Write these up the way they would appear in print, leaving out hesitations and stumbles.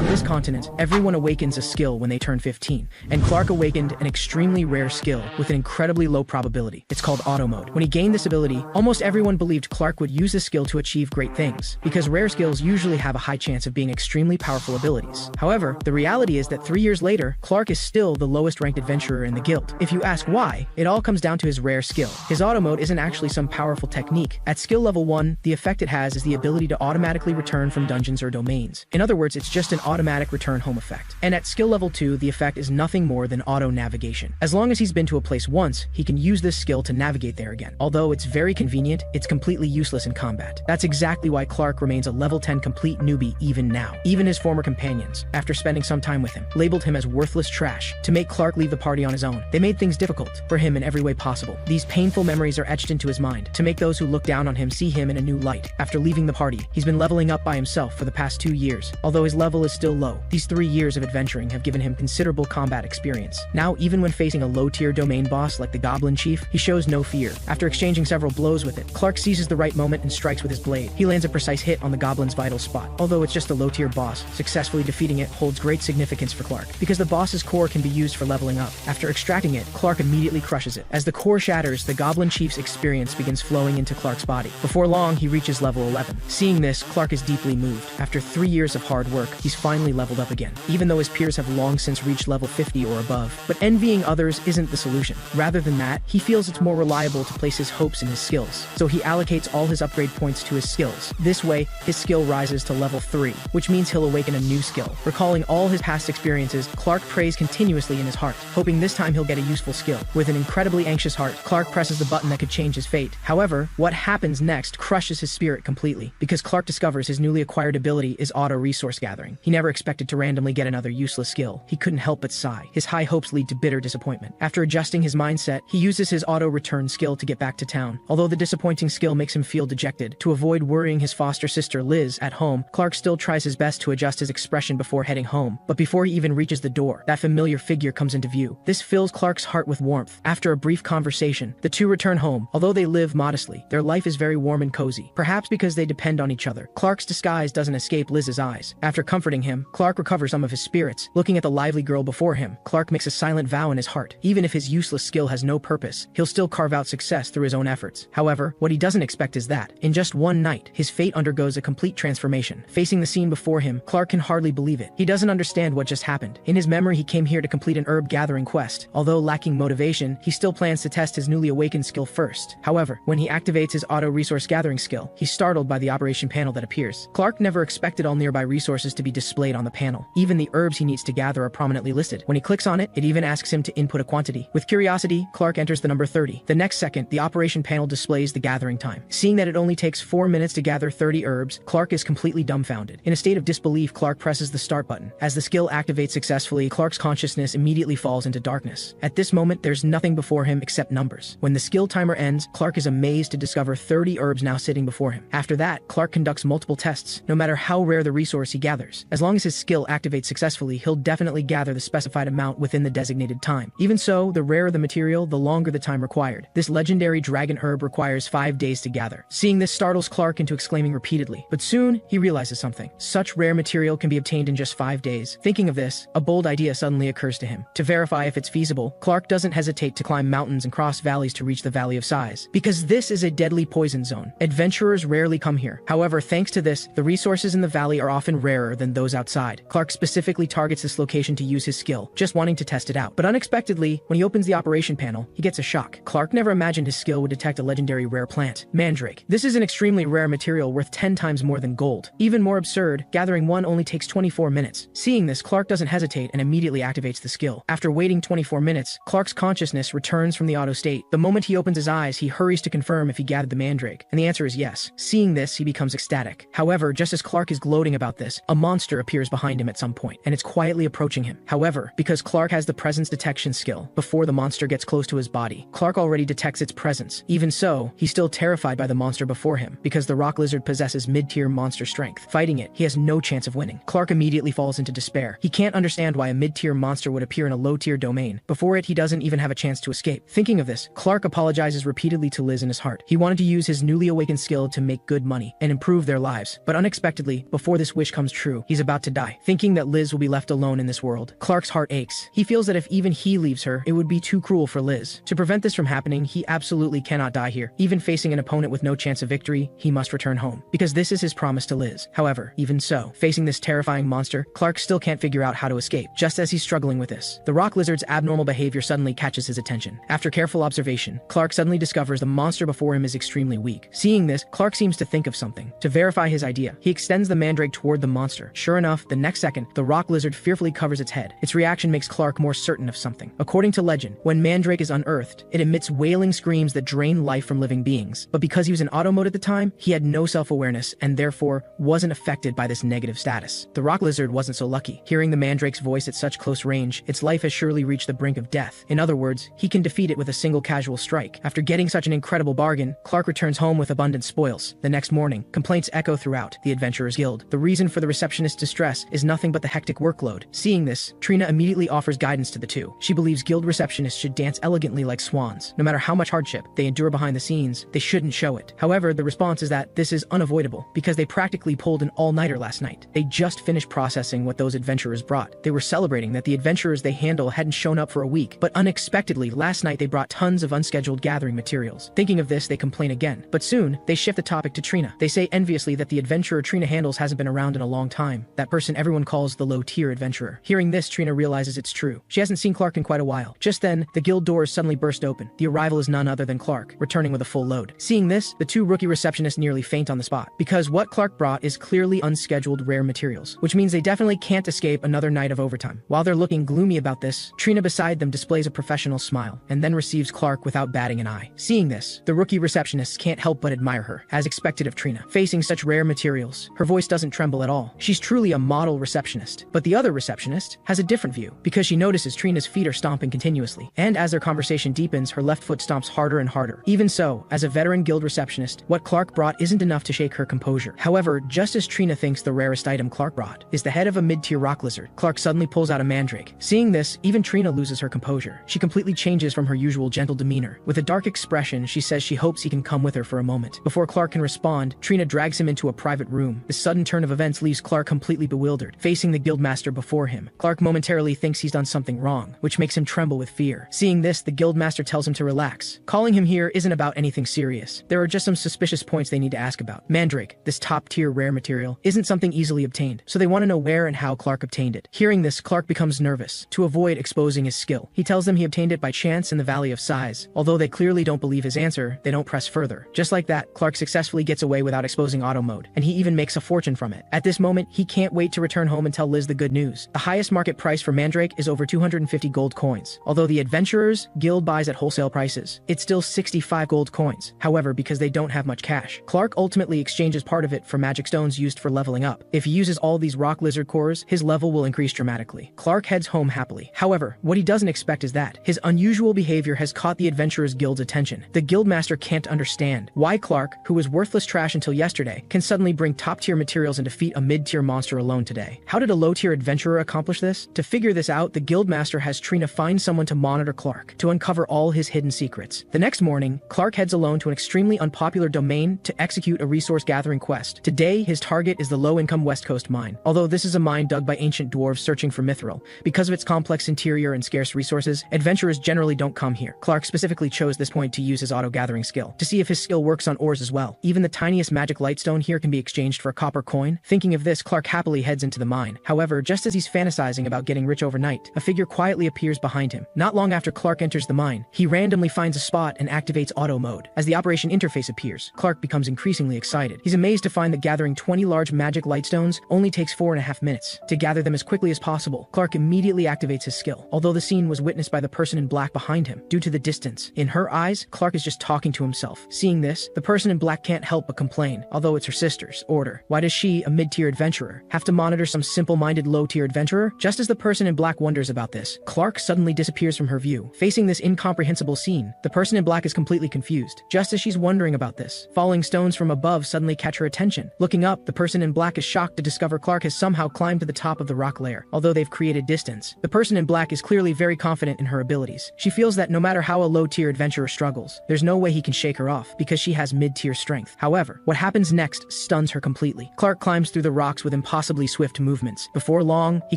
On this continent, everyone awakens a skill when they turn 15, and Clark awakened an extremely rare skill with an incredibly low probability. It's called auto mode. When he gained this ability, almost everyone believed Clark would use this skill to achieve great things, because rare skills usually have a high chance of being extremely powerful abilities. However, the reality is that 3 years later, Clark is still the lowest ranked adventurer in the guild. If you ask why, it all comes down to his rare skill. His auto mode isn't actually some powerful technique. At skill level 1, the effect it has is the ability to automatically return from dungeons or domains. In other words, it's just an automatic return home effect. And at skill level 2, the effect is nothing more than auto navigation. As long as he's been to a place once, he can use this skill to navigate there again. Although it's very convenient, it's completely useless in combat. That's exactly why Clark remains a level 10 complete newbie even now. Even his former companions, after spending some time with him, labeled him as worthless trash to make Clark leave the party on his own. They made things difficult for him in every way possible. These painful memories are etched into his mind to make those who look down on him see him in a new light. After leaving the party, he's been leveling up by himself for the past 2 years. Although his level is still low, these 3 years of adventuring have given him considerable combat experience. Now, even when facing a low-tier domain boss like the Goblin Chief, he shows no fear. After exchanging several blows with it, Clark seizes the right moment and strikes with his blade. He lands a precise hit on the Goblin's vital spot. Although it's just a low-tier boss, successfully defeating it holds great significance for Clark, because the boss's core can be used for leveling up. After extracting it, Clark immediately crushes it. As the core shatters, the Goblin Chief's experience begins flowing into Clark's body. Before long, he reaches level 11. Seeing this, Clark is deeply moved. After 3 years of hard work, he's finally leveled up again, even though his peers have long since reached level 50 or above. But envying others isn't the solution. Rather than that, he feels it's more reliable to place his hopes in his skills. So he allocates all his upgrade points to his skills. This way, his skill rises to level 3, which means he'll awaken a new skill. Recalling all his past experiences, Clark prays continuously in his heart, hoping this time he'll get a useful skill. With an incredibly anxious heart, Clark presses the button that could change his fate. However, what happens next crushes his spirit completely, because Clark discovers his newly acquired ability is auto resource gathering. He never expected to randomly get another useless skill. He couldn't help but sigh. His high hopes lead to bitter disappointment. After adjusting his mindset, he uses his auto return skill to get back to town. Although the disappointing skill makes him feel dejected, to avoid worrying his foster sister Liz at home, Clark still tries his best to adjust his expression before heading home. But before he even reaches the door, that familiar figure comes into view. This fills Clark's heart with warmth. After a brief conversation, the two return home. Although they live modestly, their life is very warm and cozy. Perhaps because they depend on each other. Clark's disguise doesn't escape Liz's eyes. After comforting him, Clark recovers some of his spirits. Looking at the lively girl before him, Clark makes a silent vow in his heart. Even if his useless skill has no purpose, he'll still carve out success through his own efforts. However, what he doesn't expect is that, in just one night, his fate undergoes a complete transformation. Facing the scene before him, Clark can hardly believe it. He doesn't understand what just happened. In his memory, he came here to complete an herb gathering quest. Although lacking motivation, he still plans to test his newly awakened skill first. However, when he activates his auto resource gathering skill, he's startled by the operation panel that appears. Clark never expected all nearby resources to be displayed on the panel. Even the herbs he needs to gather are prominently listed. When he clicks on it, it even asks him to input a quantity. With curiosity, Clark enters the number 30. The next second, the operation panel displays the gathering time. Seeing that it only takes 4 minutes to gather 30 herbs, Clark is completely dumbfounded. In a state of disbelief, Clark presses the start button. As the skill activates successfully, Clark's consciousness immediately falls into darkness. At this moment, there's nothing before him except numbers. When the skill timer ends, Clark is amazed to discover 30 herbs now sitting before him. After that, Clark conducts multiple tests, no matter how rare the resource he gathers. As long as his skill activates successfully, he'll definitely gather the specified amount within the designated time. Even so, the rarer the material, the longer the time required. This legendary dragon herb requires 5 days to gather. Seeing this startles Clark into exclaiming repeatedly. But soon, he realizes something. Such rare material can be obtained in just 5 days. Thinking of this, a bold idea suddenly occurs to him. To verify if it's feasible, Clark doesn't hesitate to climb mountains and cross valleys to reach the Valley of Sighs. Because this is a deadly poison zone. Adventurers rarely come here. However, thanks to this, the resources in the valley are often rarer than those outside. Clark specifically targets this location to use his skill, just wanting to test it out. But unexpectedly, when he opens the operation panel, he gets a shock. Clark never imagined his skill would detect a legendary rare plant, mandrake. This is an extremely rare material worth 10 times more than gold. Even more absurd, gathering one only takes 24 minutes. Seeing this, Clark doesn't hesitate and immediately activates the skill. After waiting 24 minutes, Clark's consciousness returns from the auto state. The moment he opens his eyes, he hurries to confirm if he gathered the mandrake, and the answer is yes. Seeing this, he becomes ecstatic. However, just as Clark is gloating about this, a monster appears behind him at some point, and it's quietly approaching him. However, because Clark has the presence detection skill, before the monster gets close to his body, Clark already detects its presence. Even so, he's still terrified by the monster before him, because the rock lizard possesses mid-tier monster strength. Fighting it, he has no chance of winning. Clark immediately falls into despair. He can't understand why a mid-tier monster would appear in a low-tier domain. Before it, he doesn't even have a chance to escape. Thinking of this, Clark apologizes repeatedly to Liz in his heart. He wanted to use his newly awakened skill to make good money and improve their lives. But unexpectedly, before this wish comes true, he's about about to die. Thinking that Liz will be left alone in this world, Clark's heart aches. He feels that if even he leaves her, it would be too cruel for Liz. To prevent this from happening, he absolutely cannot die here. Even facing an opponent with no chance of victory, he must return home, because this is his promise to Liz. However, even so, facing this terrifying monster, Clark still can't figure out how to escape. Just as he's struggling with this, the rock lizard's abnormal behavior suddenly catches his attention. After careful observation, Clark suddenly discovers the monster before him is extremely weak. Seeing this, Clark seems to think of something. To verify his idea, he extends the mandrake toward the monster. Sure enough, the next second, the rock lizard fearfully covers its head. Its reaction makes Clark more certain of something. According to legend, when mandrake is unearthed, it emits wailing screams that drain life from living beings. But because he was in auto mode at the time, he had no self-awareness and therefore wasn't affected by this negative status. The rock lizard wasn't so lucky. Hearing the mandrake's voice at such close range, its life has surely reached the brink of death. In other words, he can defeat it with a single casual strike. After getting such an incredible bargain, Clark returns home with abundant spoils. The next morning, complaints echo throughout the Adventurers Guild. The reason for the receptionist's distress is nothing but the hectic workload. Seeing this, Trina immediately offers guidance to the two. She believes guild receptionists should dance elegantly like swans. No matter how much hardship they endure behind the scenes, they shouldn't show it. However, the response is that this is unavoidable because they practically pulled an all-nighter last night. They just finished processing what those adventurers brought. They were celebrating that the adventurers they handle hadn't shown up for a week, but unexpectedly last night they brought tons of unscheduled gathering materials. Thinking of this, they complain again. But soon, they shift the topic to Trina. They say enviously that the adventurer Trina handles hasn't been around in a long time. That person everyone calls the low-tier adventurer. Hearing this, Trina realizes it's true. She hasn't seen Clark in quite a while. Just then, the guild doors suddenly burst open. The arrival is none other than Clark, returning with a full load. Seeing this, the two rookie receptionists nearly faint on the spot, because what Clark brought is clearly unscheduled rare materials, which means they definitely can't escape another night of overtime. While they're looking gloomy about this, Trina beside them displays a professional smile, and then receives Clark without batting an eye. Seeing this, the rookie receptionists can't help but admire her, as expected of Trina. Facing such rare materials, her voice doesn't tremble at all. She's truly a model receptionist. But the other receptionist has a different view, because she notices Trina's feet are stomping continuously, and as their conversation deepens, her left foot stomps harder and harder. Even so, as a veteran guild receptionist, what Clark brought isn't enough to shake her composure. However, just as Trina thinks the rarest item Clark brought is the head of a mid-tier rock lizard, Clark suddenly pulls out a mandrake. Seeing this, even Trina loses her composure. She completely changes from her usual gentle demeanor. With a dark expression, she says she hopes he can come with her for a moment. Before Clark can respond, Trina drags him into a private room. This sudden turn of events leaves Clark completely bewildered. Facing the guildmaster before him, Clark momentarily thinks he's done something wrong, which makes him tremble with fear. Seeing this, the guildmaster tells him to relax. Calling him here isn't about anything serious. There are just some suspicious points they need to ask about. Mandrake, this top-tier rare material, isn't something easily obtained, so they want to know where and how Clark obtained it. Hearing this, Clark becomes nervous. To avoid exposing his skill, he tells them he obtained it by chance in the Valley of Sighs. Although they clearly don't believe his answer, they don't press further. Just like that, Clark successfully gets away without exposing auto mode, and he even makes a fortune from it. At this moment, he can't wait to return home and tell Liz the good news. The highest market price for Mandrake is over 250 gold coins. Although the Adventurers Guild buys at wholesale prices, it's still 65 gold coins. However, because they don't have much cash, Clark ultimately exchanges part of it for magic stones used for leveling up. If he uses all these rock lizard cores, his level will increase dramatically. Clark heads home happily. However, what he doesn't expect is that his unusual behavior has caught the Adventurers Guild's attention. The guildmaster can't understand why Clark, who was worthless trash until yesterday, can suddenly bring top-tier materials and defeat a mid-tier monster alone today. How did a low-tier adventurer accomplish this? To figure this out, the guildmaster has Trina find someone to monitor Clark, to uncover all his hidden secrets. The next morning, Clark heads alone to an extremely unpopular domain to execute a resource-gathering quest. Today, his target is the low-income West Coast mine. Although this is a mine dug by ancient dwarves searching for mithril, because of its complex interior and scarce resources, adventurers generally don't come here. Clark specifically chose this point to use his auto-gathering skill, to see if his skill works on ores as well. Even the tiniest magic lightstone here can be exchanged for a copper coin. Thinking of this, Clark happily heads into the mine. However, just as he's fantasizing about getting rich overnight, a figure quietly appears behind him. Not long after Clark enters the mine, he randomly finds a spot and activates auto mode. As the operation interface appears, Clark becomes increasingly excited. He's amazed to find that gathering 20 large magic lightstones only takes 4.5 minutes. To gather them as quickly as possible, Clark immediately activates his skill, although the scene was witnessed by the person in black behind him. Due to the distance, in her eyes, Clark is just talking to himself. Seeing this, the person in black can't help but complain, although it's her sister's order. Why does she, a mid-tier adventurer, have to monitor some simple-minded low-tier adventurer? Just as the person in black wonders about this, Clark suddenly disappears from her view. Facing this incomprehensible scene, the person in black is completely confused. Just as she's wondering about this, falling stones from above suddenly catch her attention. Looking up, the person in black is shocked to discover Clark has somehow climbed to the top of the rock layer. Although they've created distance, the person in black is clearly very confident in her abilities. She feels that no matter how a low-tier adventurer struggles, there's no way he can shake her off, because she has mid-tier strength. However, what happens next stuns her completely. Clark climbs through the rocks with impossible impossibly swift movements. Before long, he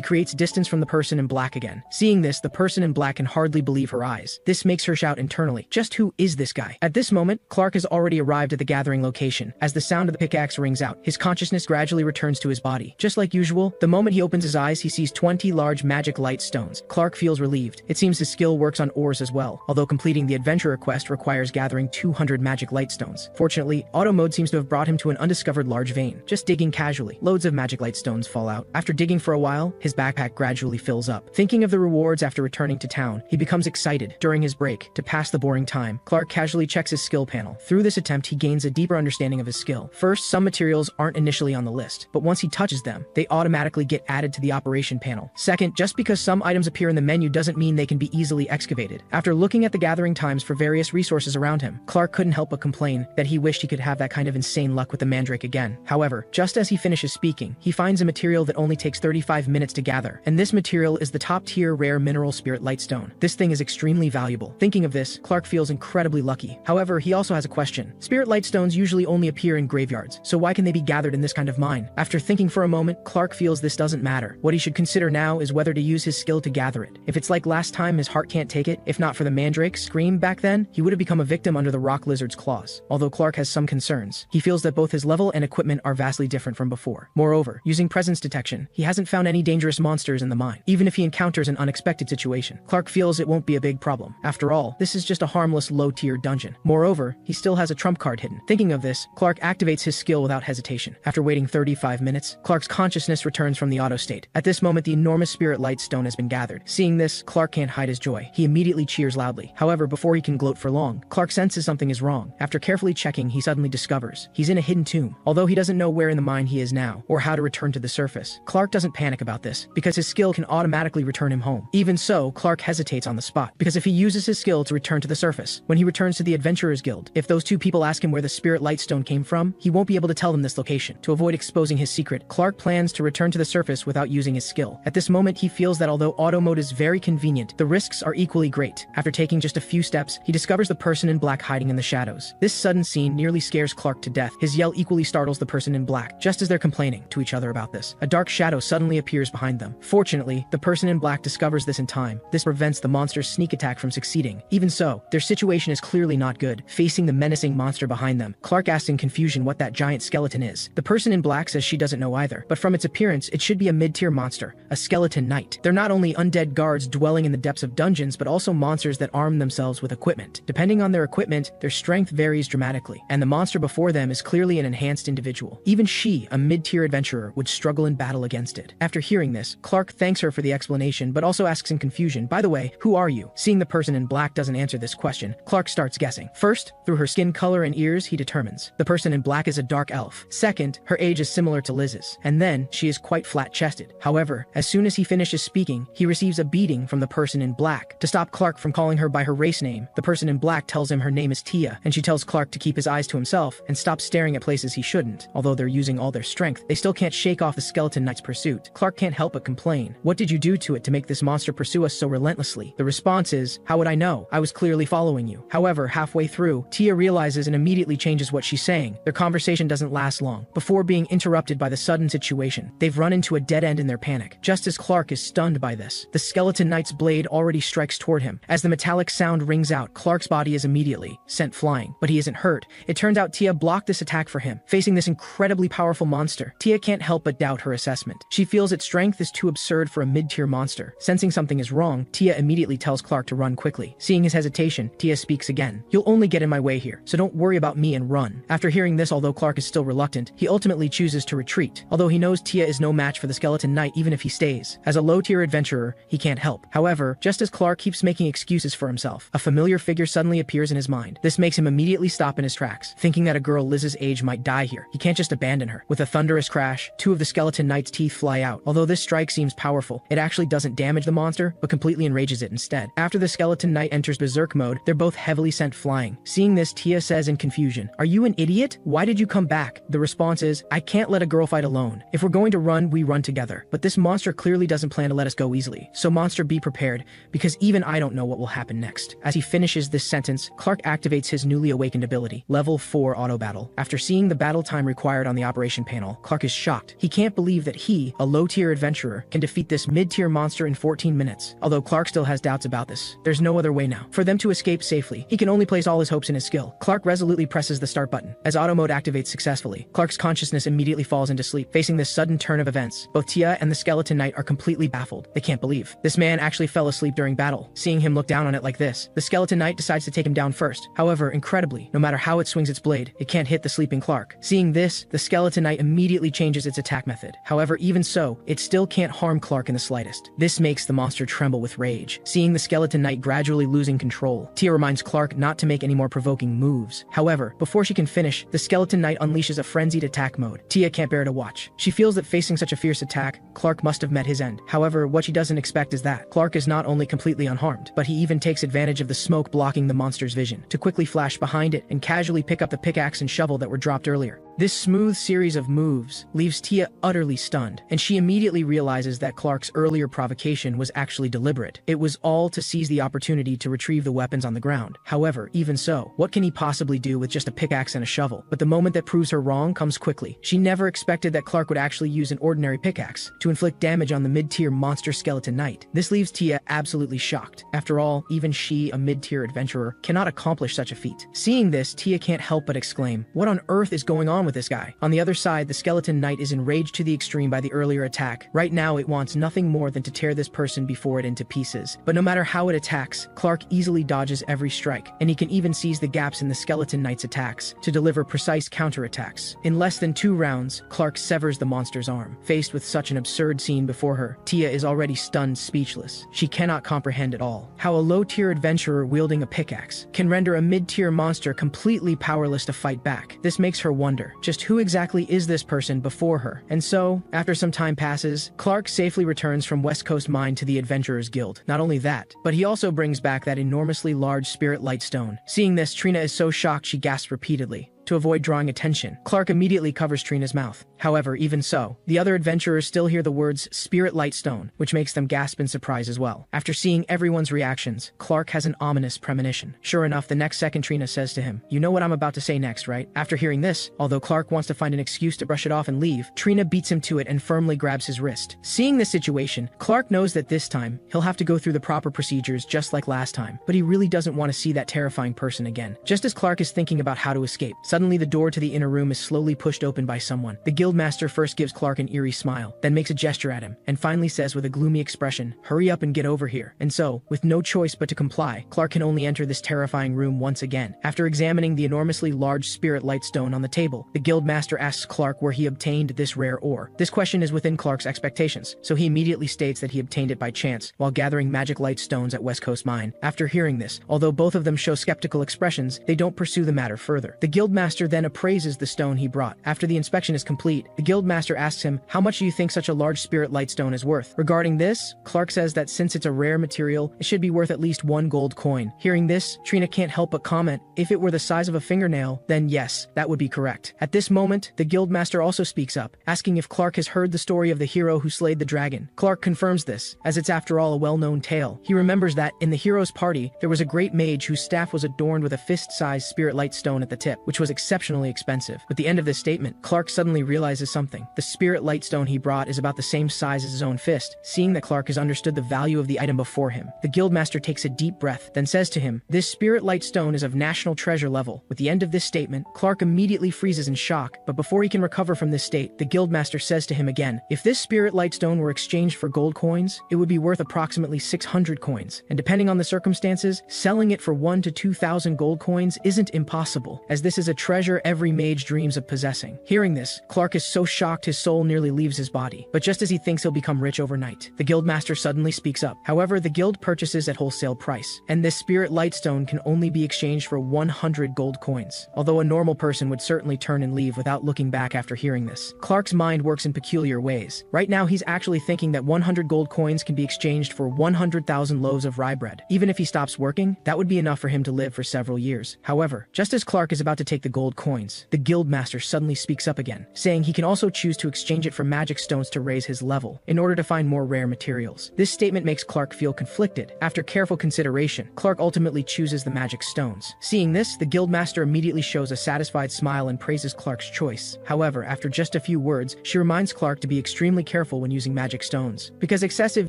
creates distance from the person in black again. Seeing this, the person in black can hardly believe her eyes. This makes her shout internally, "Just who is this guy?" At this moment, Clark has already arrived at the gathering location. As the sound of the pickaxe rings out, his consciousness gradually returns to his body. Just like usual, the moment he opens his eyes, he sees 20 large magic light stones. Clark feels relieved. It seems his skill works on ores as well, although completing the adventurer quest requires gathering 200 magic light stones. Fortunately, auto mode seems to have brought him to an undiscovered large vein. Just digging casually, loads of magic light stones fall out. After digging for a while, his backpack gradually fills up. Thinking of the rewards after returning to town, he becomes excited. During his break, to pass the boring time, Clark casually checks his skill panel. Through this attempt, he gains a deeper understanding of his skill. First, some materials aren't initially on the list, but once he touches them, they automatically get added to the operation panel. Second, just because some items appear in the menu doesn't mean they can be easily excavated. After looking at the gathering times for various resources around him, Clark couldn't help but complain that he wished he could have that kind of insane luck with the mandrake again. However, just as he finishes speaking, he finds a material that only takes 35 minutes to gather, and this material is the top-tier rare mineral spirit lightstone. This thing is extremely valuable. Thinking of this, Clark feels incredibly lucky. However, he also has a question. Spirit lightstones usually only appear in graveyards, so why can they be gathered in this kind of mine? After thinking for a moment, Clark feels this doesn't matter. What he should consider now is whether to use his skill to gather it. If it's like last time, his heart can't take it. If not for the mandrake's scream back then, he would have become a victim under the rock lizard's claws. Although Clark has some concerns, he feels that both his level and equipment are vastly different from before. Moreover, using presence detection, he hasn't found any dangerous monsters in the mine. Even if he encounters an unexpected situation, Clark feels it won't be a big problem. After all, this is just a harmless low-tier dungeon. Moreover, he still has a trump card hidden. Thinking of this, Clark activates his skill without hesitation. After waiting 35 minutes, Clark's consciousness returns from the auto state. At this moment, the enormous spirit light stone has been gathered. Seeing this, Clark can't hide his joy. He immediately cheers loudly. However, before he can gloat for long, Clark senses something is wrong. After carefully checking, he suddenly discovers he's in a hidden tomb. Although he doesn't know where in the mine he is now, or how to return to the surface, Clark doesn't panic about this, because his skill can automatically return him home. Even so, Clark hesitates on the spot, because if he uses his skill to return to the surface, when he returns to the Adventurers Guild, if those two people ask him where the Spirit Lightstone came from, he won't be able to tell them this location. To avoid exposing his secret, Clark plans to return to the surface without using his skill. At this moment, he feels that although auto mode is very convenient, the risks are equally great. After taking just a few steps, he discovers the person in black hiding in the shadows. This sudden scene nearly scares Clark to death. His yell equally startles the person in black. Just as they're complaining to each other about this, a dark shadow suddenly appears behind them. Fortunately, the person in black discovers this in time. This prevents the monster's sneak attack from succeeding. Even so, their situation is clearly not good. Facing the menacing monster behind them, Clark asks in confusion what that giant skeleton is. The person in black says she doesn't know either, but from its appearance, it should be a mid-tier monster, a skeleton knight. They're not only undead guards dwelling in the depths of dungeons, but also monsters that arm themselves with equipment. Depending on their equipment, their strength varies dramatically, and the monster before them is clearly an enhanced individual. Even she, a mid-tier adventurer, would struggle in battle against it. After hearing this, Clark thanks her for the explanation, but also asks in confusion, "By the way, who are you?" Seeing the person in black doesn't answer this question, Clark starts guessing. First, through her skin color and ears, he determines the person in black is a dark elf. Second, her age is similar to Liz's. And then, she is quite flat-chested. However, as soon as he finishes speaking, he receives a beating from the person in black. To stop Clark from calling her by her race name, the person in black tells him her name is Tia, and she tells Clark to keep his eyes to himself and stop staring at places he shouldn't. Although they're using all their strength, they still can't shake off the skeleton knight's pursuit. Clark can't help but complain. "What did you do to it to make this monster pursue us so relentlessly?" The response is, "How would I know? I was clearly following you." However, halfway through, Tia realizes and immediately changes what she's saying. Their conversation doesn't last long, before being interrupted by the sudden situation. They've run into a dead end in their panic. Just as Clark is stunned by this, the skeleton knight's blade already strikes toward him. As the metallic sound rings out, Clark's body is immediately sent flying, but he isn't hurt. It turns out Tia blocked this attack for him. Facing this incredibly powerful monster, Tia can't help but doubt her assessment. She feels its strength is too absurd for a mid-tier monster. Sensing something is wrong, Tia immediately tells Clark to run quickly. Seeing his hesitation, Tia speaks again. "You'll only get in my way here, so don't worry about me and run." After hearing this, although Clark is still reluctant, he ultimately chooses to retreat, although he knows Tia is no match for the skeleton knight even if he stays. As a low-tier adventurer, he can't help. However, just as Clark keeps making excuses for himself, a familiar figure suddenly appears in his mind. This makes him immediately stop in his tracks, thinking that a girl Liz's age might die here. He can't just abandon her. With a thunderous crash, two of the skeleton knight's teeth fly out. Although this strike seems powerful, it actually doesn't damage the monster, but completely enrages it instead. After the skeleton knight enters berserk mode, they're both heavily sent flying. Seeing this, Tia says in confusion, "Are you an idiot? Why did you come back?" The response is, "I can't let a girl fight alone. If we're going to run, we run together. But this monster clearly doesn't plan to let us go easily. So monster, be prepared, because even I don't know what will happen next." As he finishes this sentence, Clark activates his newly awakened ability, Level 4 Auto Battle. After seeing the battle time required on the operation panel, Clark is shocked. shocked. He can't believe that he, a low-tier adventurer, can defeat this mid-tier monster in 14 minutes. Although Clark still has doubts about this, there's no other way now. For them to escape safely, he can only place all his hopes in his skill. Clark resolutely presses the start button. As auto mode activates successfully, Clark's consciousness immediately falls into sleep. Facing this sudden turn of events, both Tia and the skeleton knight are completely baffled. They can't believe this man actually fell asleep during battle. Seeing him look down on it like this, the skeleton knight decides to take him down first. However, incredibly, no matter how it swings its blade, it can't hit the sleeping Clark. Seeing this, the skeleton knight immediately changes its attack method. However, even so, it still can't harm Clark in the slightest. This makes the monster tremble with rage. Seeing the skeleton knight gradually losing control, Tia reminds Clark not to make any more provoking moves. However, before she can finish, the skeleton knight unleashes a frenzied attack mode. Tia can't bear to watch. She feels that facing such a fierce attack, Clark must have met his end. However, what she doesn't expect is that Clark is not only completely unharmed, but he even takes advantage of the smoke blocking the monster's vision to quickly flash behind it and casually pick up the pickaxe and shovel that were dropped earlier. This smooth series of moves leaves Tia utterly stunned, and she immediately realizes that Clark's earlier provocation was actually deliberate. It was all to seize the opportunity to retrieve the weapons on the ground. However, even so, what can he possibly do with just a pickaxe and a shovel? But the moment that proves her wrong comes quickly. She never expected that Clark would actually use an ordinary pickaxe to inflict damage on the mid-tier monster skeleton knight. This leaves Tia absolutely shocked. After all, even she, a mid-tier adventurer, cannot accomplish such a feat. Seeing this, Tia can't help but exclaim, "What on earth is going on with this guy?" On the other side, the skeleton knight is enraged to the extreme by the earlier attack. Right now, it wants nothing more than to tear this person before it into pieces. But no matter how it attacks, Clark easily dodges every strike, and he can even seize the gaps in the skeleton knight's attacks to deliver precise counterattacks. In less than 2 rounds, Clark severs the monster's arm. Faced with such an absurd scene before her, Tia is already stunned speechless. She cannot comprehend at all how a low-tier adventurer wielding a pickaxe can render a mid-tier monster completely powerless to fight back. This makes her wonder just who exactly is this person before her. And so, after some time passes, Clark safely returns from West Coast Mine to the Adventurers Guild. Not only that, but he also brings back that enormously large spirit light stone. Seeing this, Trina is so shocked she gasps repeatedly. To avoid drawing attention, Clark immediately covers Trina's mouth. However, even so, the other adventurers still hear the words Spirit Light Stone, which makes them gasp in surprise as well. After seeing everyone's reactions, Clark has an ominous premonition. Sure enough, the next second Trina says to him, "You know what I'm about to say next, right?" After hearing this, although Clark wants to find an excuse to brush it off and leave, Trina beats him to it and firmly grabs his wrist. Seeing this situation, Clark knows that this time, he'll have to go through the proper procedures just like last time, but he really doesn't want to see that terrifying person again. Just as Clark is thinking about how to escape, suddenly the door to the inner room is slowly pushed open by someone. The guildmaster first gives Clark an eerie smile, then makes a gesture at him, and finally says with a gloomy expression, "Hurry up and get over here." And so, with no choice but to comply, Clark can only enter this terrifying room once again. After examining the enormously large spirit light stone on the table, the guildmaster asks Clark where he obtained this rare ore. This question is within Clark's expectations, so he immediately states that he obtained it by chance while gathering magic light stones at West Coast Mine. After hearing this, although both of them show skeptical expressions, they don't pursue the matter further. The guildmaster then appraises the stone he brought. After the inspection is complete, the guildmaster asks him, "How much do you think such a large spirit light stone is worth?" Regarding this, Clark says that since it's a rare material, it should be worth at least 1 gold coin. Hearing this, Trina can't help but comment, "If it were the size of a fingernail, then yes, that would be correct." At this moment, the guildmaster also speaks up, asking if Clark has heard the story of the hero who slayed the dragon. Clark confirms this, as it's after all a well-known tale. He remembers that, in the hero's party, there was a great mage whose staff was adorned with a fist-sized spirit light stone at the tip, which was exceptionally expensive. With the end of this statement, Clark suddenly realizes something. The spirit light stone he brought is about the same size as his own fist. Seeing that Clark has understood the value of the item before him, the guildmaster takes a deep breath, then says to him, "This spirit light stone is of national treasure level." With the end of this statement, Clark immediately freezes in shock, but before he can recover from this state, the guildmaster says to him again, "If this spirit light stone were exchanged for gold coins, it would be worth approximately 600 coins, and depending on the circumstances, selling it for 1 to 2,000 gold coins isn't impossible, as this is a treasure every mage dreams of possessing." Hearing this, Clark is so shocked his soul nearly leaves his body. But just as he thinks he'll become rich overnight, the guildmaster suddenly speaks up. However, the guild purchases at wholesale price, and this spirit lightstone can only be exchanged for 100 gold coins. Although a normal person would certainly turn and leave without looking back after hearing this, Clark's mind works in peculiar ways. Right now, he's actually thinking that 100 gold coins can be exchanged for 100,000 loaves of rye bread. Even if he stops working, that would be enough for him to live for several years. However, just as Clark is about to take the the gold coins, the guildmaster suddenly speaks up again, saying he can also choose to exchange it for magic stones to raise his level, in order to find more rare materials. This statement makes Clark feel conflicted. After careful consideration, Clark ultimately chooses the magic stones. Seeing this, the guildmaster immediately shows a satisfied smile and praises Clark's choice. However, after just a few words, she reminds Clark to be extremely careful when using magic stones, because excessive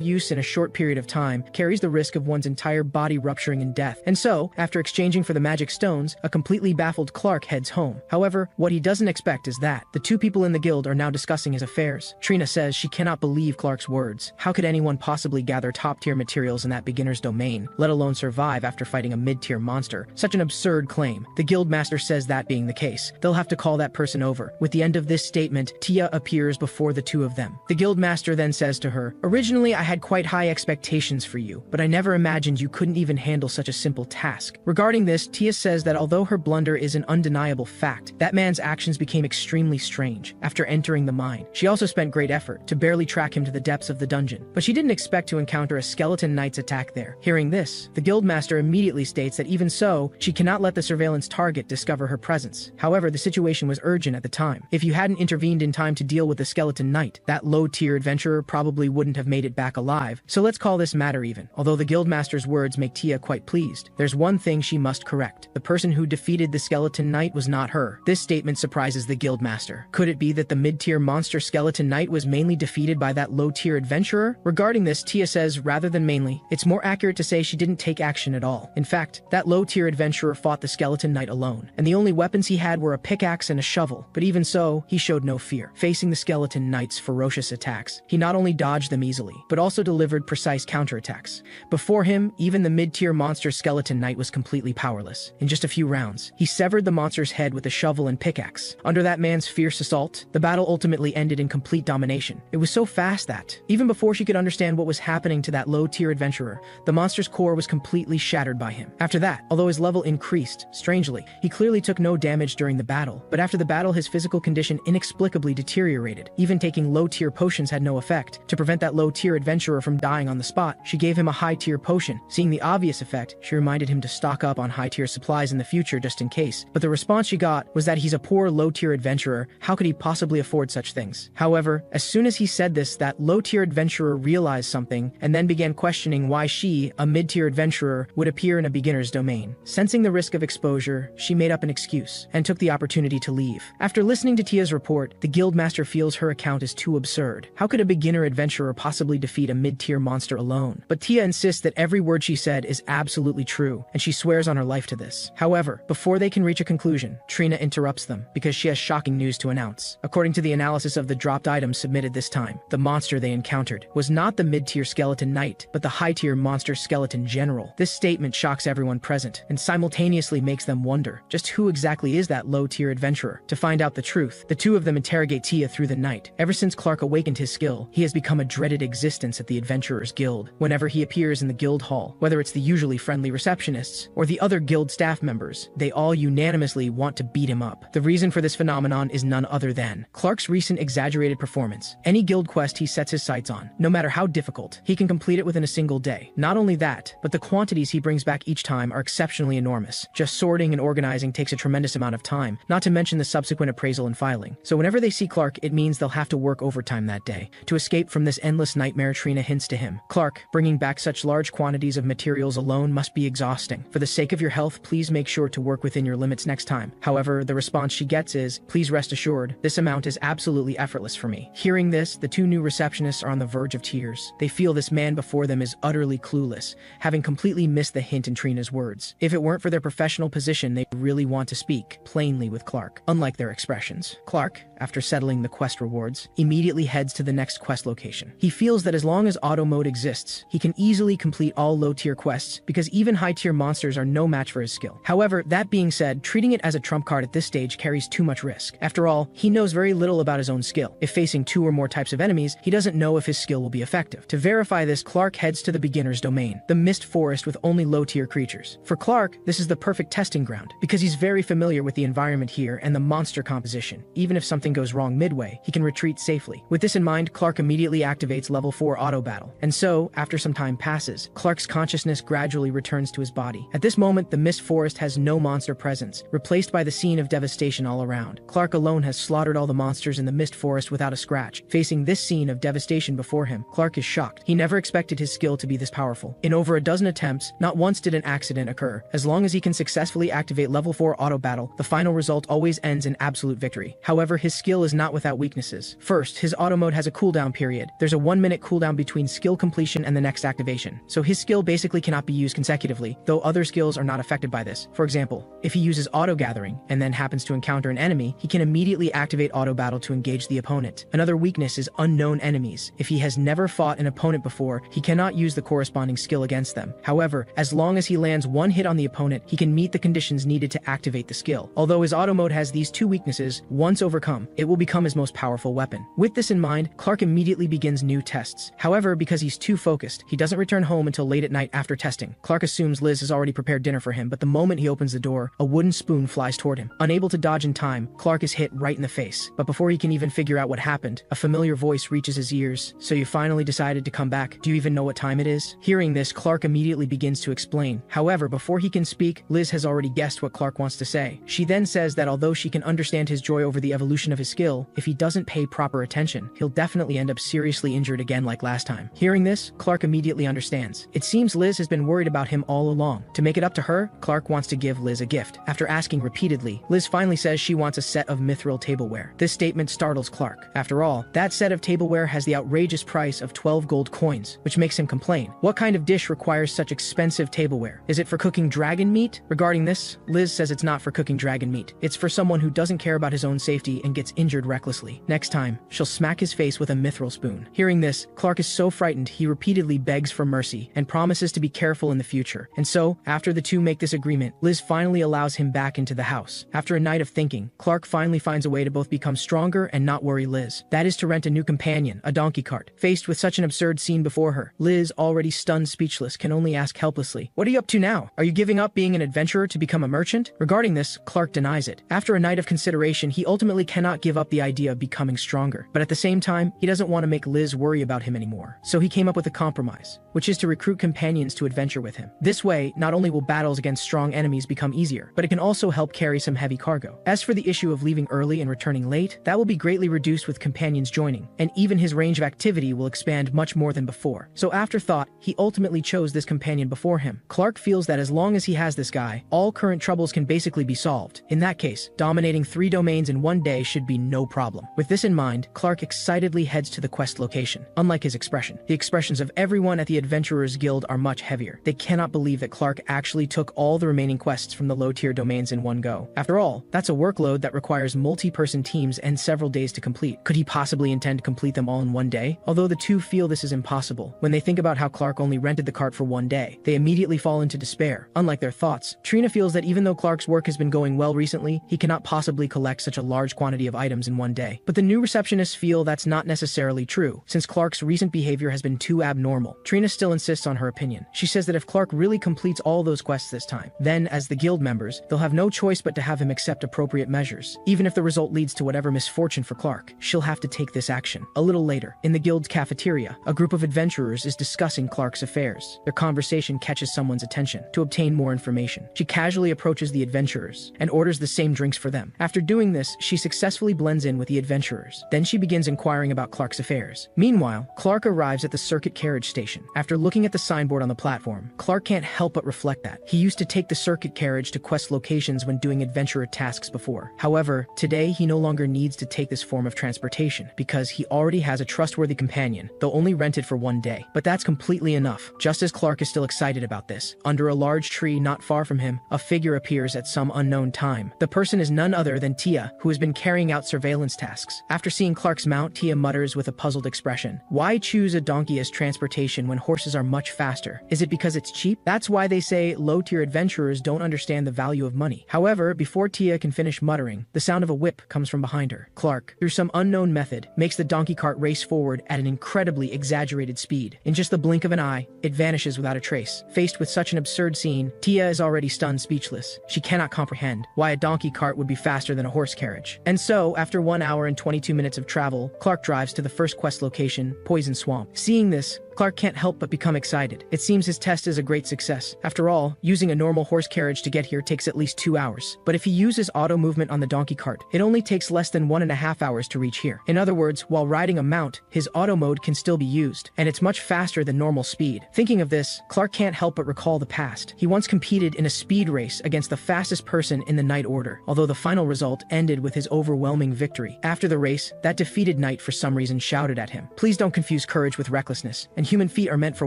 use in a short period of time carries the risk of one's entire body rupturing in death. And so, after exchanging for the magic stones, a completely baffled Clark heads home. However, what he doesn't expect is that the two people in the guild are now discussing his affairs. Trina says she cannot believe Clark's words. How could anyone possibly gather top-tier materials in that beginner's domain, let alone survive after fighting a mid-tier monster? Such an absurd claim. The guildmaster says that being the case, they'll have to call that person over. With the end of this statement, Tia appears before the two of them. The guildmaster then says to her, "Originally, I had quite high expectations for you, but I never imagined you couldn't even handle such a simple task." Regarding this, Tia says that although her blunder is an undeniable fact, that man's actions became extremely strange after entering the mine. She also spent great effort to barely track him to the depths of the dungeon, but she didn't expect to encounter a skeleton knight's attack there. Hearing this, the guildmaster immediately states that even so, she cannot let the surveillance target discover her presence. However, the situation was urgent at the time. If you hadn't intervened in time to deal with the skeleton knight, that low-tier adventurer probably wouldn't have made it back alive, so let's call this matter even. Although the guildmaster's words make Tia quite pleased, there's one thing she must correct. The person who defeated the skeleton knight was not her. This statement surprises the guildmaster. Could it be that the mid-tier monster skeleton knight was mainly defeated by that low-tier adventurer? Regarding this, Tia says rather than mainly, it's more accurate to say she didn't take action at all. In fact, that low-tier adventurer fought the skeleton knight alone, and the only weapons he had were a pickaxe and a shovel. But even so, he showed no fear. Facing the skeleton knight's ferocious attacks, he not only dodged them easily, but also delivered precise counterattacks. Before him, even the mid-tier monster skeleton knight was completely powerless. In just a few rounds, he severed the monster's head with a shovel and pickaxe. Under that man's fierce assault, the battle ultimately ended in complete domination. It was so fast that, even before she could understand what was happening to that low-tier adventurer, the monster's core was completely shattered by him. After that, although his level increased, strangely, he clearly took no damage during the battle, but after the battle his physical condition inexplicably deteriorated. Even taking low-tier potions had no effect. To prevent that low-tier adventurer from dying on the spot, she gave him a high-tier potion. Seeing the obvious effect, she reminded him to stock up on high-tier supplies in the future just in case, but the response she got was that he's a poor low-tier adventurer, how could he possibly afford such things? However, as soon as he said this, that low-tier adventurer realized something and then began questioning why she, a mid-tier adventurer, would appear in a beginner's domain. Sensing the risk of exposure, she made up an excuse and took the opportunity to leave. After listening to Tia's report, the guildmaster feels her account is too absurd. How could a beginner adventurer possibly defeat a mid-tier monster alone? But Tia insists that every word she said is absolutely true, and she swears on her life to this. However, before they can reach a conclusion, Trina interrupts them because she has shocking news to announce. According to the analysis of the dropped items submitted this time, the monster they encountered was not the mid-tier skeleton knight, but the high-tier monster skeleton general. This statement shocks everyone present and simultaneously makes them wonder just who exactly is that low-tier adventurer. To find out the truth, the two of them interrogate Tia through the night. Ever since Clark awakened his skill, he has become a dreaded existence at the Adventurers Guild. Whenever he appears in the guild hall, whether it's the usually friendly receptionists or the other guild staff members, they all unanimously want to beat him up. The reason for this phenomenon is none other than Clark's recent exaggerated performance. Any guild quest he sets his sights on, no matter how difficult, he can complete it within a single day. Not only that, but the quantities he brings back each time are exceptionally enormous. Just sorting and organizing takes a tremendous amount of time, not to mention the subsequent appraisal and filing. So whenever they see Clark, it means they'll have to work overtime that day. To escape from this endless nightmare, Trina hints to him. Clark, bringing back such large quantities of materials alone must be exhausting. For the sake of your health, please make sure to work within your limits next time. However, the response she gets is, please rest assured, this amount is absolutely effortless for me. Hearing this, the two new receptionists are on the verge of tears. They feel this man before them is utterly clueless, having completely missed the hint in Trina's words. If it weren't for their professional position, they really want to speak plainly with Clark, unlike their expressions. Clark, after settling the quest rewards, immediately heads to the next quest location. He feels that as long as auto mode exists, he can easily complete all low-tier quests because even high-tier monsters are no match for his skill. However, that being said, treating it as a trump card at this stage carries too much risk. After all, he knows very little about his own skill. If facing two or more types of enemies, he doesn't know if his skill will be effective. To verify this, Clark heads to the beginner's domain, the mist forest with only low-tier creatures. For Clark, this is the perfect testing ground because he's very familiar with the environment here and the monster composition. Even if something something goes wrong midway, he can retreat safely. With this in mind, Clark immediately activates level 4 auto battle. And so, after some time passes, Clark's consciousness gradually returns to his body. At this moment, the mist forest has no monster presence, replaced by the scene of devastation all around. Clark alone has slaughtered all the monsters in the mist forest without a scratch. Facing this scene of devastation before him, Clark is shocked. He never expected his skill to be this powerful. In over a dozen attempts, not once did an accident occur. As long as he can successfully activate level 4 auto battle, the final result always ends in absolute victory. However, his skill is not without weaknesses. First, his auto mode has a cooldown period. There's a 1-minute cooldown between skill completion and the next activation. So his skill basically cannot be used consecutively, though other skills are not affected by this. For example, if he uses auto gathering and then happens to encounter an enemy, he can immediately activate auto battle to engage the opponent. Another weakness is unknown enemies. If he has never fought an opponent before, he cannot use the corresponding skill against them. However, as long as he lands one hit on the opponent, he can meet the conditions needed to activate the skill. Although his auto mode has these two weaknesses, once overcome, it will become his most powerful weapon. With this in mind, Clark immediately begins new tests. However, because he's too focused, he doesn't return home until late at night after testing. Clark assumes Liz has already prepared dinner for him, but the moment he opens the door, a wooden spoon flies toward him. Unable to dodge in time, Clark is hit right in the face. But before he can even figure out what happened, a familiar voice reaches his ears. "So you finally decided to come back. Do you even know what time it is?" Hearing this, Clark immediately begins to explain. However, before he can speak, Liz has already guessed what Clark wants to say. She then says that although she can understand his joy over the evolution of his skill, if he doesn't pay proper attention, he'll definitely end up seriously injured again like last time. Hearing this, Clark immediately understands. It seems Liz has been worried about him all along. To make it up to her, Clark wants to give Liz a gift. After asking repeatedly, Liz finally says she wants a set of mithril tableware. This statement startles Clark. After all, that set of tableware has the outrageous price of 12 gold coins, which makes him complain. What kind of dish requires such expensive tableware? Is it for cooking dragon meat? Regarding this, Liz says it's not for cooking dragon meat. It's for someone who doesn't care about his own safety and gets injured recklessly. Next time, she'll smack his face with a mithril spoon. Hearing this, Clark is so frightened he repeatedly begs for mercy and promises to be careful in the future. And so, after the two make this agreement, Liz finally allows him back into the house. After a night of thinking, Clark finally finds a way to both become stronger and not worry Liz. That is to rent a new companion, a donkey cart. Faced with such an absurd scene before her, Liz, already stunned speechless, can only ask helplessly, "What are you up to now? Are you giving up being an adventurer to become a merchant?" Regarding this, Clark denies it. After a night of consideration, he ultimately cannot give up the idea of becoming stronger. But at the same time, he doesn't want to make Liz worry about him anymore. So he came up with a compromise, which is to recruit companions to adventure with him. This way, not only will battles against strong enemies become easier, but it can also help carry some heavy cargo. As for the issue of leaving early and returning late, that will be greatly reduced with companions joining, and even his range of activity will expand much more than before. So after thought, he ultimately chose this companion before him. Clark feels that as long as he has this guy, all current troubles can basically be solved. In that case, dominating 3 domains in one day should be no problem. With this in mind, Clark excitedly heads to the quest location. Unlike his expression, the expressions of everyone at the Adventurers Guild are much heavier. They cannot believe that Clark actually took all the remaining quests from the low-tier domains in one go. After all, that's a workload that requires multi-person teams and several days to complete. Could he possibly intend to complete them all in one day? Although the two feel this is impossible, when they think about how Clark only rented the cart for one day, they immediately fall into despair. Unlike their thoughts, Trina feels that even though Clark's work has been going well recently, he cannot possibly collect such a large quantity of items in one day. But the new receptionists feel that's not necessarily true, since Clark's recent behavior has been too abnormal. Trina still insists on her opinion. She says that if Clark really completes all those quests this time, then, as the guild members, they'll have no choice but to have him accept appropriate measures. Even if the result leads to whatever misfortune for Clark, she'll have to take this action. A little later, in the guild's cafeteria, a group of adventurers is discussing Clark's affairs. Their conversation catches someone's attention. To obtain more information, she casually approaches the adventurers and orders the same drinks for them. After doing this, she successfully blends in with the adventurers. Then she begins inquiring about Clark's affairs. Meanwhile, Clark arrives at the circuit carriage station. After looking at the signboard on the platform, Clark can't help but reflect that he used to take the circuit carriage to quest locations when doing adventurer tasks before. However, today he no longer needs to take this form of transportation because he already has a trustworthy companion, though only rented for one day. But that's completely enough. Just as Clark is still excited about this, under a large tree not far from him, a figure appears at some unknown time. The person is none other than Tia, who has been carrying out surveillance tasks. After seeing Clark's mount, Tia mutters with a puzzled expression, "Why choose a donkey as transportation when horses are much faster? Is it because it's cheap? That's why they say low-tier adventurers don't understand the value of money." However, before Tia can finish muttering, the sound of a whip comes from behind her. Clark, through some unknown method, makes the donkey cart race forward at an incredibly exaggerated speed. In just the blink of an eye, it vanishes without a trace. Faced with such an absurd scene, Tia is already stunned speechless. She cannot comprehend why a donkey cart would be faster than a horse carriage. And so, So, after 1 hour and 22 minutes of travel, Clark drives to the first quest location, Poison Swamp. Seeing this, Clark can't help but become excited. It seems his test is a great success. After all, using a normal horse carriage to get here takes at least 2 hours. But if he uses auto movement on the donkey cart, it only takes less than 1.5 hours to reach here. In other words, while riding a mount, his auto mode can still be used, and it's much faster than normal speed. Thinking of this, Clark can't help but recall the past. He once competed in a speed race against the fastest person in the Knight Order, although the final result ended with his overwhelming victory. After the race, that defeated knight for some reason shouted at him, "Please don't confuse courage with recklessness, and human feet are meant for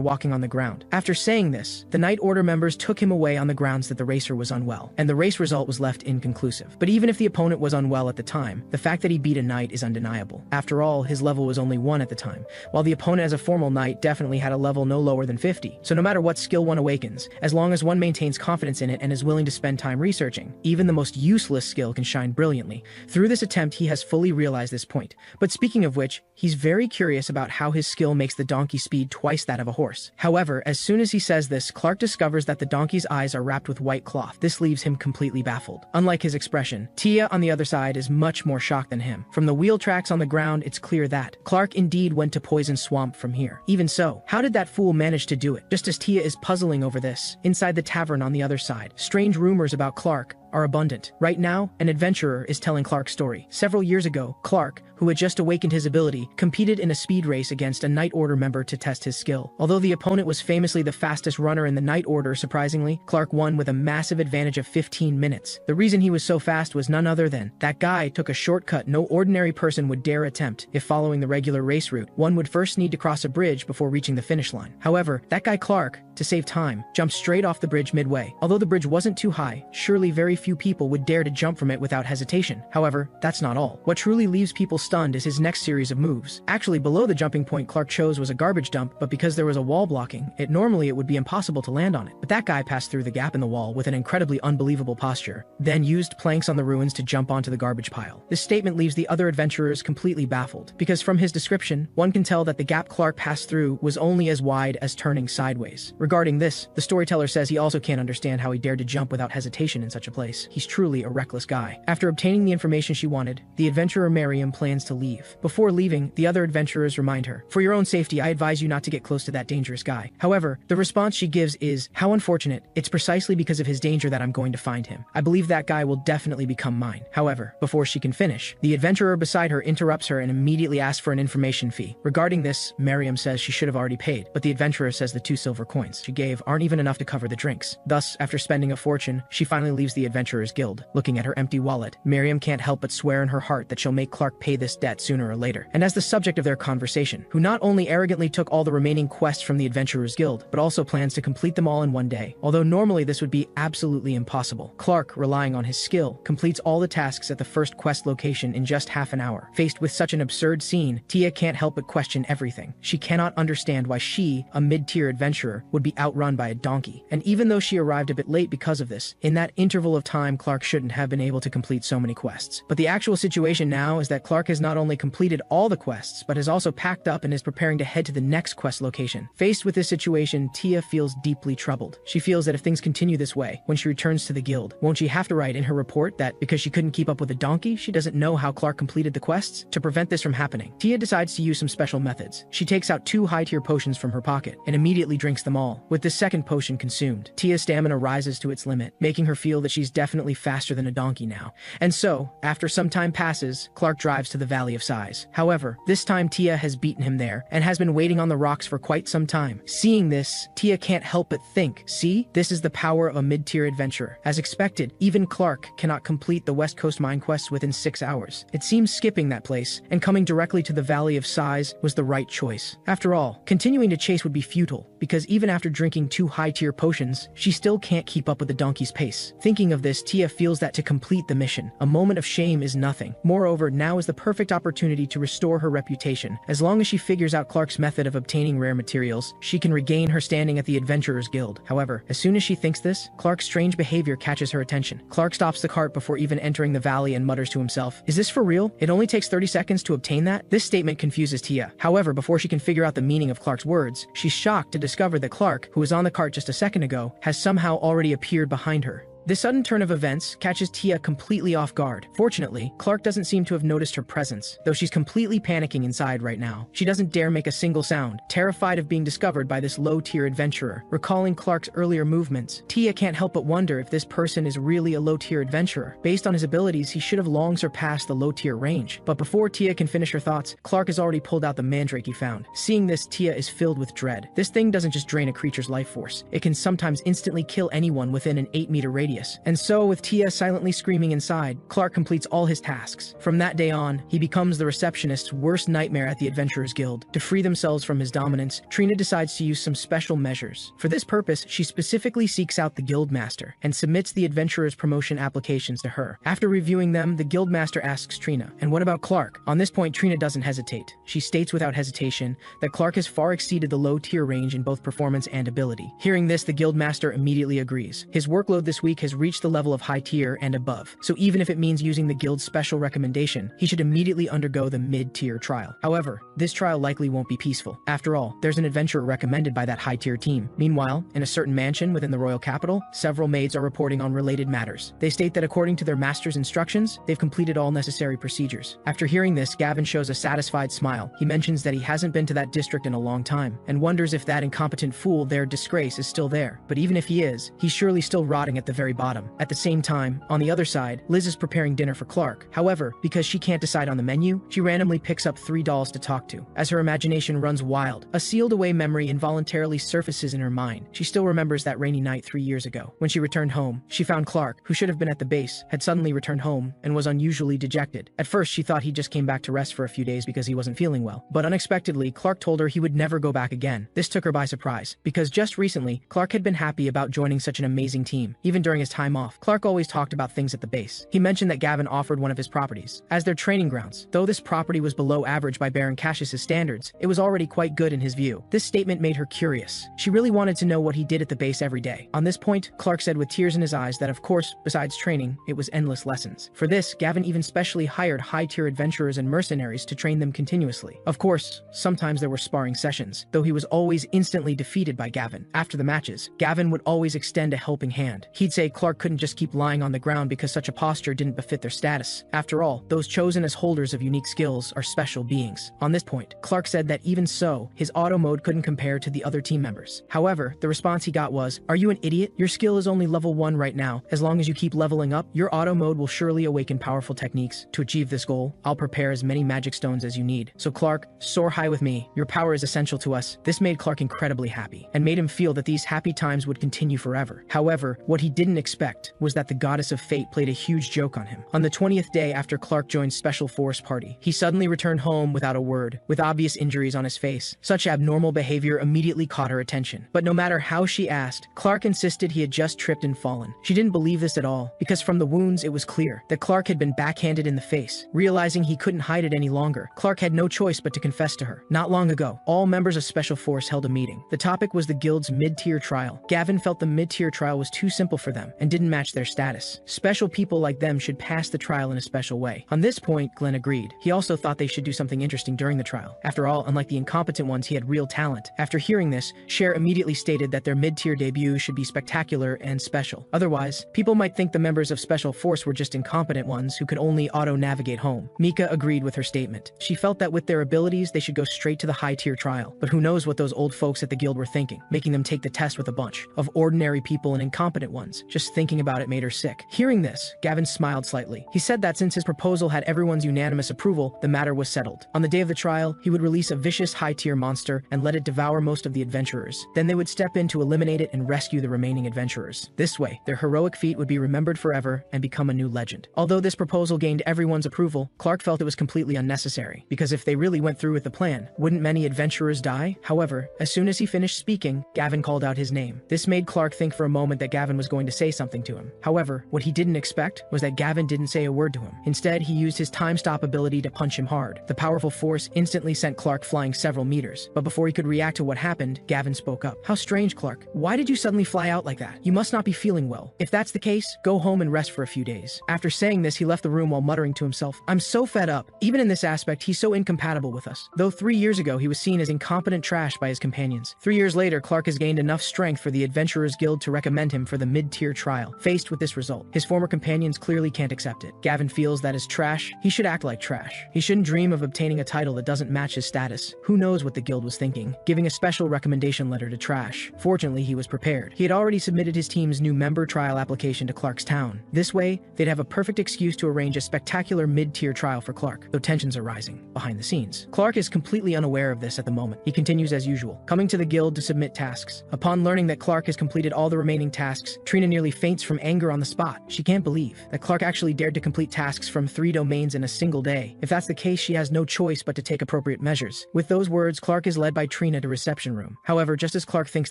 walking on the ground." After saying this, the Knight Order members took him away on the grounds that the racer was unwell, and the race result was left inconclusive. But even if the opponent was unwell at the time, the fact that he beat a knight is undeniable. After all, his level was only 1 at the time, while the opponent as a formal knight definitely had a level no lower than 50. So no matter what skill one awakens, as long as one maintains confidence in it and is willing to spend time researching, even the most useless skill can shine brilliantly. Through this attempt, he has fully realized this point. But speaking of which, he's very curious about how his skill makes the donkey speed twice that of a horse. However, as soon as he says this, Clark discovers that the donkey's eyes are wrapped with white cloth. This leaves him completely baffled. Unlike his expression, Tia on the other side is much more shocked than him. From the wheel tracks on the ground, it's clear that Clark indeed went to Poison Swamp from here. Even so, how did that fool manage to do it? Just as Tia is puzzling over this, inside the tavern on the other side, strange rumors about Clark are abundant. Right now, an adventurer is telling Clark's story. Several years ago, Clark, who had just awakened his ability, competed in a speed race against a Knight Order member to test his skill. Although the opponent was famously the fastest runner in the Knight Order, surprisingly, Clark won with a massive advantage of 15 minutes. The reason he was so fast was none other than that guy took a shortcut no ordinary person would dare attempt. If following the regular race route, one would first need to cross a bridge before reaching the finish line. However, that guy Clark, to save time, jumped straight off the bridge midway. Although the bridge wasn't too high, surely very few people would dare to jump from it without hesitation. However, that's not all. What truly leaves people stunned is his next series of moves. Actually, below the jumping point Clark chose was a garbage dump, but because there was a wall blocking, it would be impossible to land on it. But that guy passed through the gap in the wall with an incredibly unbelievable posture, then used planks on the ruins to jump onto the garbage pile. This statement leaves the other adventurers completely baffled, because from his description, one can tell that the gap Clark passed through was only as wide as turning sideways. Regarding this, the storyteller says he also can't understand how he dared to jump without hesitation in such a place. He's truly a reckless guy. After obtaining the information she wanted, the adventurer Miriam plans to leave. Before leaving, the other adventurers remind her, "For your own safety, I advise you not to get close to that dangerous guy." However, the response she gives is, "How unfortunate. It's precisely because of his danger that I'm going to find him. I believe that guy will definitely become mine." However, before she can finish, the adventurer beside her interrupts her and immediately asks for an information fee. Regarding this, Miriam says she should have already paid, but the adventurer says the 2 silver coins she gave aren't even enough to cover the drinks. Thus, after spending a fortune, she finally leaves the adventurers guild. Looking at her empty wallet, Miriam can't help but swear in her heart that she'll make Clark pay this debt sooner or later. And as the subject of their conversation, who not only arrogantly took all the remaining quests from the adventurers guild, but also plans to complete them all in one day. Although normally this would be absolutely impossible, Clark, relying on his skill, completes all the tasks at the first quest location in just half an hour. Faced with such an absurd scene, Tia can't help but question everything. She cannot understand why she, a mid-tier adventurer, would be outrun by a donkey. And even though she arrived a bit late because of this, in that interval of time Clark shouldn't have been able to complete so many quests. But the actual situation now is that Clark has not only completed all the quests, but has also packed up and is preparing to head to the next quest location. Faced with this situation, Tia feels deeply troubled. She feels that if things continue this way, when she returns to the guild, won't she have to write in her report that because she couldn't keep up with the donkey, she doesn't know how Clark completed the quests? To prevent this from happening, Tia decides to use some special methods. She takes out 2 high-tier potions from her pocket and immediately drinks them all. With the second potion consumed, Tia's stamina rises to its limit, making her feel that she's definitely faster than a donkey now. And so, after some time passes, Clark drives to the Valley of Sighs. However, this time Tia has beaten him there and has been waiting on the rocks for quite some time. Seeing this, Tia can't help but think, see, this is the power of a mid-tier adventurer. As expected, even Clark cannot complete the West Coast mine quests within 6 hours. It seems skipping that place and coming directly to the Valley of Sighs was the right choice. After all, continuing to chase would be futile, because even after drinking 2 high-tier potions, she still can't keep up with the donkey's pace. Thinking of this, Tia feels that to complete the mission, a moment of shame is nothing. Moreover, now is the perfect opportunity to restore her reputation. As long as she figures out Clark's method of obtaining rare materials, she can regain her standing at the Adventurers Guild. However, as soon as she thinks this, Clark's strange behavior catches her attention. Clark stops the cart before even entering the valley and mutters to himself, "Is this for real? It only takes 30 seconds to obtain that?" This statement confuses Tia. However, before she can figure out the meaning of Clark's words, she's shocked to discover that Clark, who was on the cart just a second ago, has somehow already appeared behind her. This sudden turn of events catches Tia completely off guard. Fortunately, Clark doesn't seem to have noticed her presence, though she's completely panicking inside right now. She doesn't dare make a single sound, terrified of being discovered by this low-tier adventurer. Recalling Clark's earlier movements, Tia can't help but wonder if this person is really a low-tier adventurer. Based on his abilities, he should have long surpassed the low-tier range. But before Tia can finish her thoughts, Clark has already pulled out the mandrake he found. Seeing this, Tia is filled with dread. This thing doesn't just drain a creature's life force. It can sometimes instantly kill anyone within an 8-meter radius. And so, with Tia silently screaming inside, Clark completes all his tasks. From that day on, he becomes the receptionist's worst nightmare at the Adventurers Guild. To free themselves from his dominance, Trina decides to use some special measures. For this purpose, she specifically seeks out the Guildmaster and submits the Adventurers promotion applications to her. After reviewing them, the Guildmaster asks Trina, "And what about Clark?" On this point, Trina doesn't hesitate. She states without hesitation that Clark has far exceeded the low-tier range in both performance and ability. Hearing this, the Guildmaster immediately agrees. His workload this week has reached the level of high tier and above, so even if it means using the Guild's special recommendation, he should immediately undergo the mid-tier trial. However, this trial likely won't be peaceful. After all, there's an adventurer recommended by that high-tier team. Meanwhile, in a certain mansion within the royal capital, several maids are reporting on related matters. They state that according to their master's instructions, they've completed all necessary procedures. After hearing this, Gavin shows a satisfied smile. He mentions that he hasn't been to that district in a long time, and wonders if that incompetent fool, their disgrace, is still there. But even if he is, he's surely still rotting at the very bottom. At the same time, on the other side, Liz is preparing dinner for Clark. However, because she can't decide on the menu, she randomly picks up 3 dolls to talk to. As her imagination runs wild, a sealed-away memory involuntarily surfaces in her mind. She still remembers that rainy night 3 years ago. When she returned home, she found Clark, who should have been at the base, had suddenly returned home and was unusually dejected. At first, she thought he just came back to rest for a few days because he wasn't feeling well. But unexpectedly, Clark told her he would never go back again. This took her by surprise, because just recently, Clark had been happy about joining such an amazing team. Even during his time off, Clark always talked about things at the base. He mentioned that Gavin offered one of his properties as their training grounds. Though this property was below average by Baron Cassius's standards, it was already quite good in his view. This statement made her curious. She really wanted to know what he did at the base every day. On this point, Clark said with tears in his eyes that of course, besides training, it was endless lessons. For this, Gavin even specially hired high-tier adventurers and mercenaries to train them continuously. Of course, sometimes there were sparring sessions, though he was always instantly defeated by Gavin. After the matches, Gavin would always extend a helping hand. He'd say Clark couldn't just keep lying on the ground because such a posture didn't befit their status. After all, those chosen as holders of unique skills are special beings. On this point, Clark said that even so, his auto mode couldn't compare to the other team members. However, the response he got was, "Are you an idiot? Your skill is only level 1 right now. As long as you keep leveling up, your auto mode will surely awaken powerful techniques. To achieve this goal, I'll prepare as many magic stones as you need. So Clark, soar high with me. Your power is essential to us." This made Clark incredibly happy, and made him feel that these happy times would continue forever. However, what he didn't expect was that the goddess of fate played a huge joke on him. On the 20th day after Clark joined Special Force Party, he suddenly returned home without a word, with obvious injuries on his face. Such abnormal behavior immediately caught her attention. But no matter how she asked, Clark insisted he had just tripped and fallen. She didn't believe this at all, because from the wounds it was clear that Clark had been backhanded in the face. Realizing he couldn't hide it any longer, Clark had no choice but to confess to her. Not long ago, all members of Special Force held a meeting. The topic was the guild's mid-tier trial. Gavin felt the mid-tier trial was too simple for them and didn't match their status. Special people like them should pass the trial in a special way. On this point, Glenn agreed. He also thought they should do something interesting during the trial. After all, unlike the incompetent ones, he had real talent. After hearing this, Cher immediately stated that their mid-tier debut should be spectacular and special. Otherwise, people might think the members of Special Force were just incompetent ones who could only auto-navigate home. Mika agreed with her statement. She felt that with their abilities, they should go straight to the high-tier trial. But who knows what those old folks at the guild were thinking, making them take the test with a bunch of ordinary people and incompetent ones. Just thinking about it made her sick. Hearing this, Gavin smiled slightly. He said that since his proposal had everyone's unanimous approval, the matter was settled. On the day of the trial, he would release a vicious high-tier monster and let it devour most of the adventurers. Then they would step in to eliminate it and rescue the remaining adventurers. This way, their heroic feat would be remembered forever and become a new legend. Although this proposal gained everyone's approval, Clark felt it was completely unnecessary, because if they really went through with the plan, wouldn't many adventurers die? However, as soon as he finished speaking, Gavin called out his name. This made Clark think for a moment that Gavin was going to say something to him. However, what he didn't expect was that Gavin didn't say a word to him. Instead, he used his time stop ability to punch him hard. The powerful force instantly sent Clark flying several meters, but before he could react to what happened, Gavin spoke up. "How strange, Clark. Why did you suddenly fly out like that? You must not be feeling well. If that's the case, go home and rest for a few days." After saying this, he left the room while muttering to himself, "I'm so fed up. Even in this aspect, he's so incompatible with us." Though 3 years ago he was seen as incompetent trash by his companions, 3 years later Clark has gained enough strength for the Adventurers Guild to recommend him for the mid-tier mid-tier trial. Faced with this result, his former companions clearly can't accept it. Gavin feels that as trash, he should act like trash. He shouldn't dream of obtaining a title that doesn't match his status. Who knows what the guild was thinking, giving a special recommendation letter to Trash. Fortunately, he was prepared. He had already submitted his team's new member trial application to Clark's town. This way, they'd have a perfect excuse to arrange a spectacular mid-tier trial for Clark, though tensions are rising behind the scenes. Clark is completely unaware of this at the moment. He continues as usual, coming to the guild to submit tasks. Upon learning that Clark has completed all the remaining tasks, Trina nearly faints from anger on the spot. She can't believe that Clark actually dared to complete tasks from 3 domains in a single day. If that's the case, she has no choice but to take appropriate measures. With those words, Clark is led by Trina to reception room. However, just as Clark thinks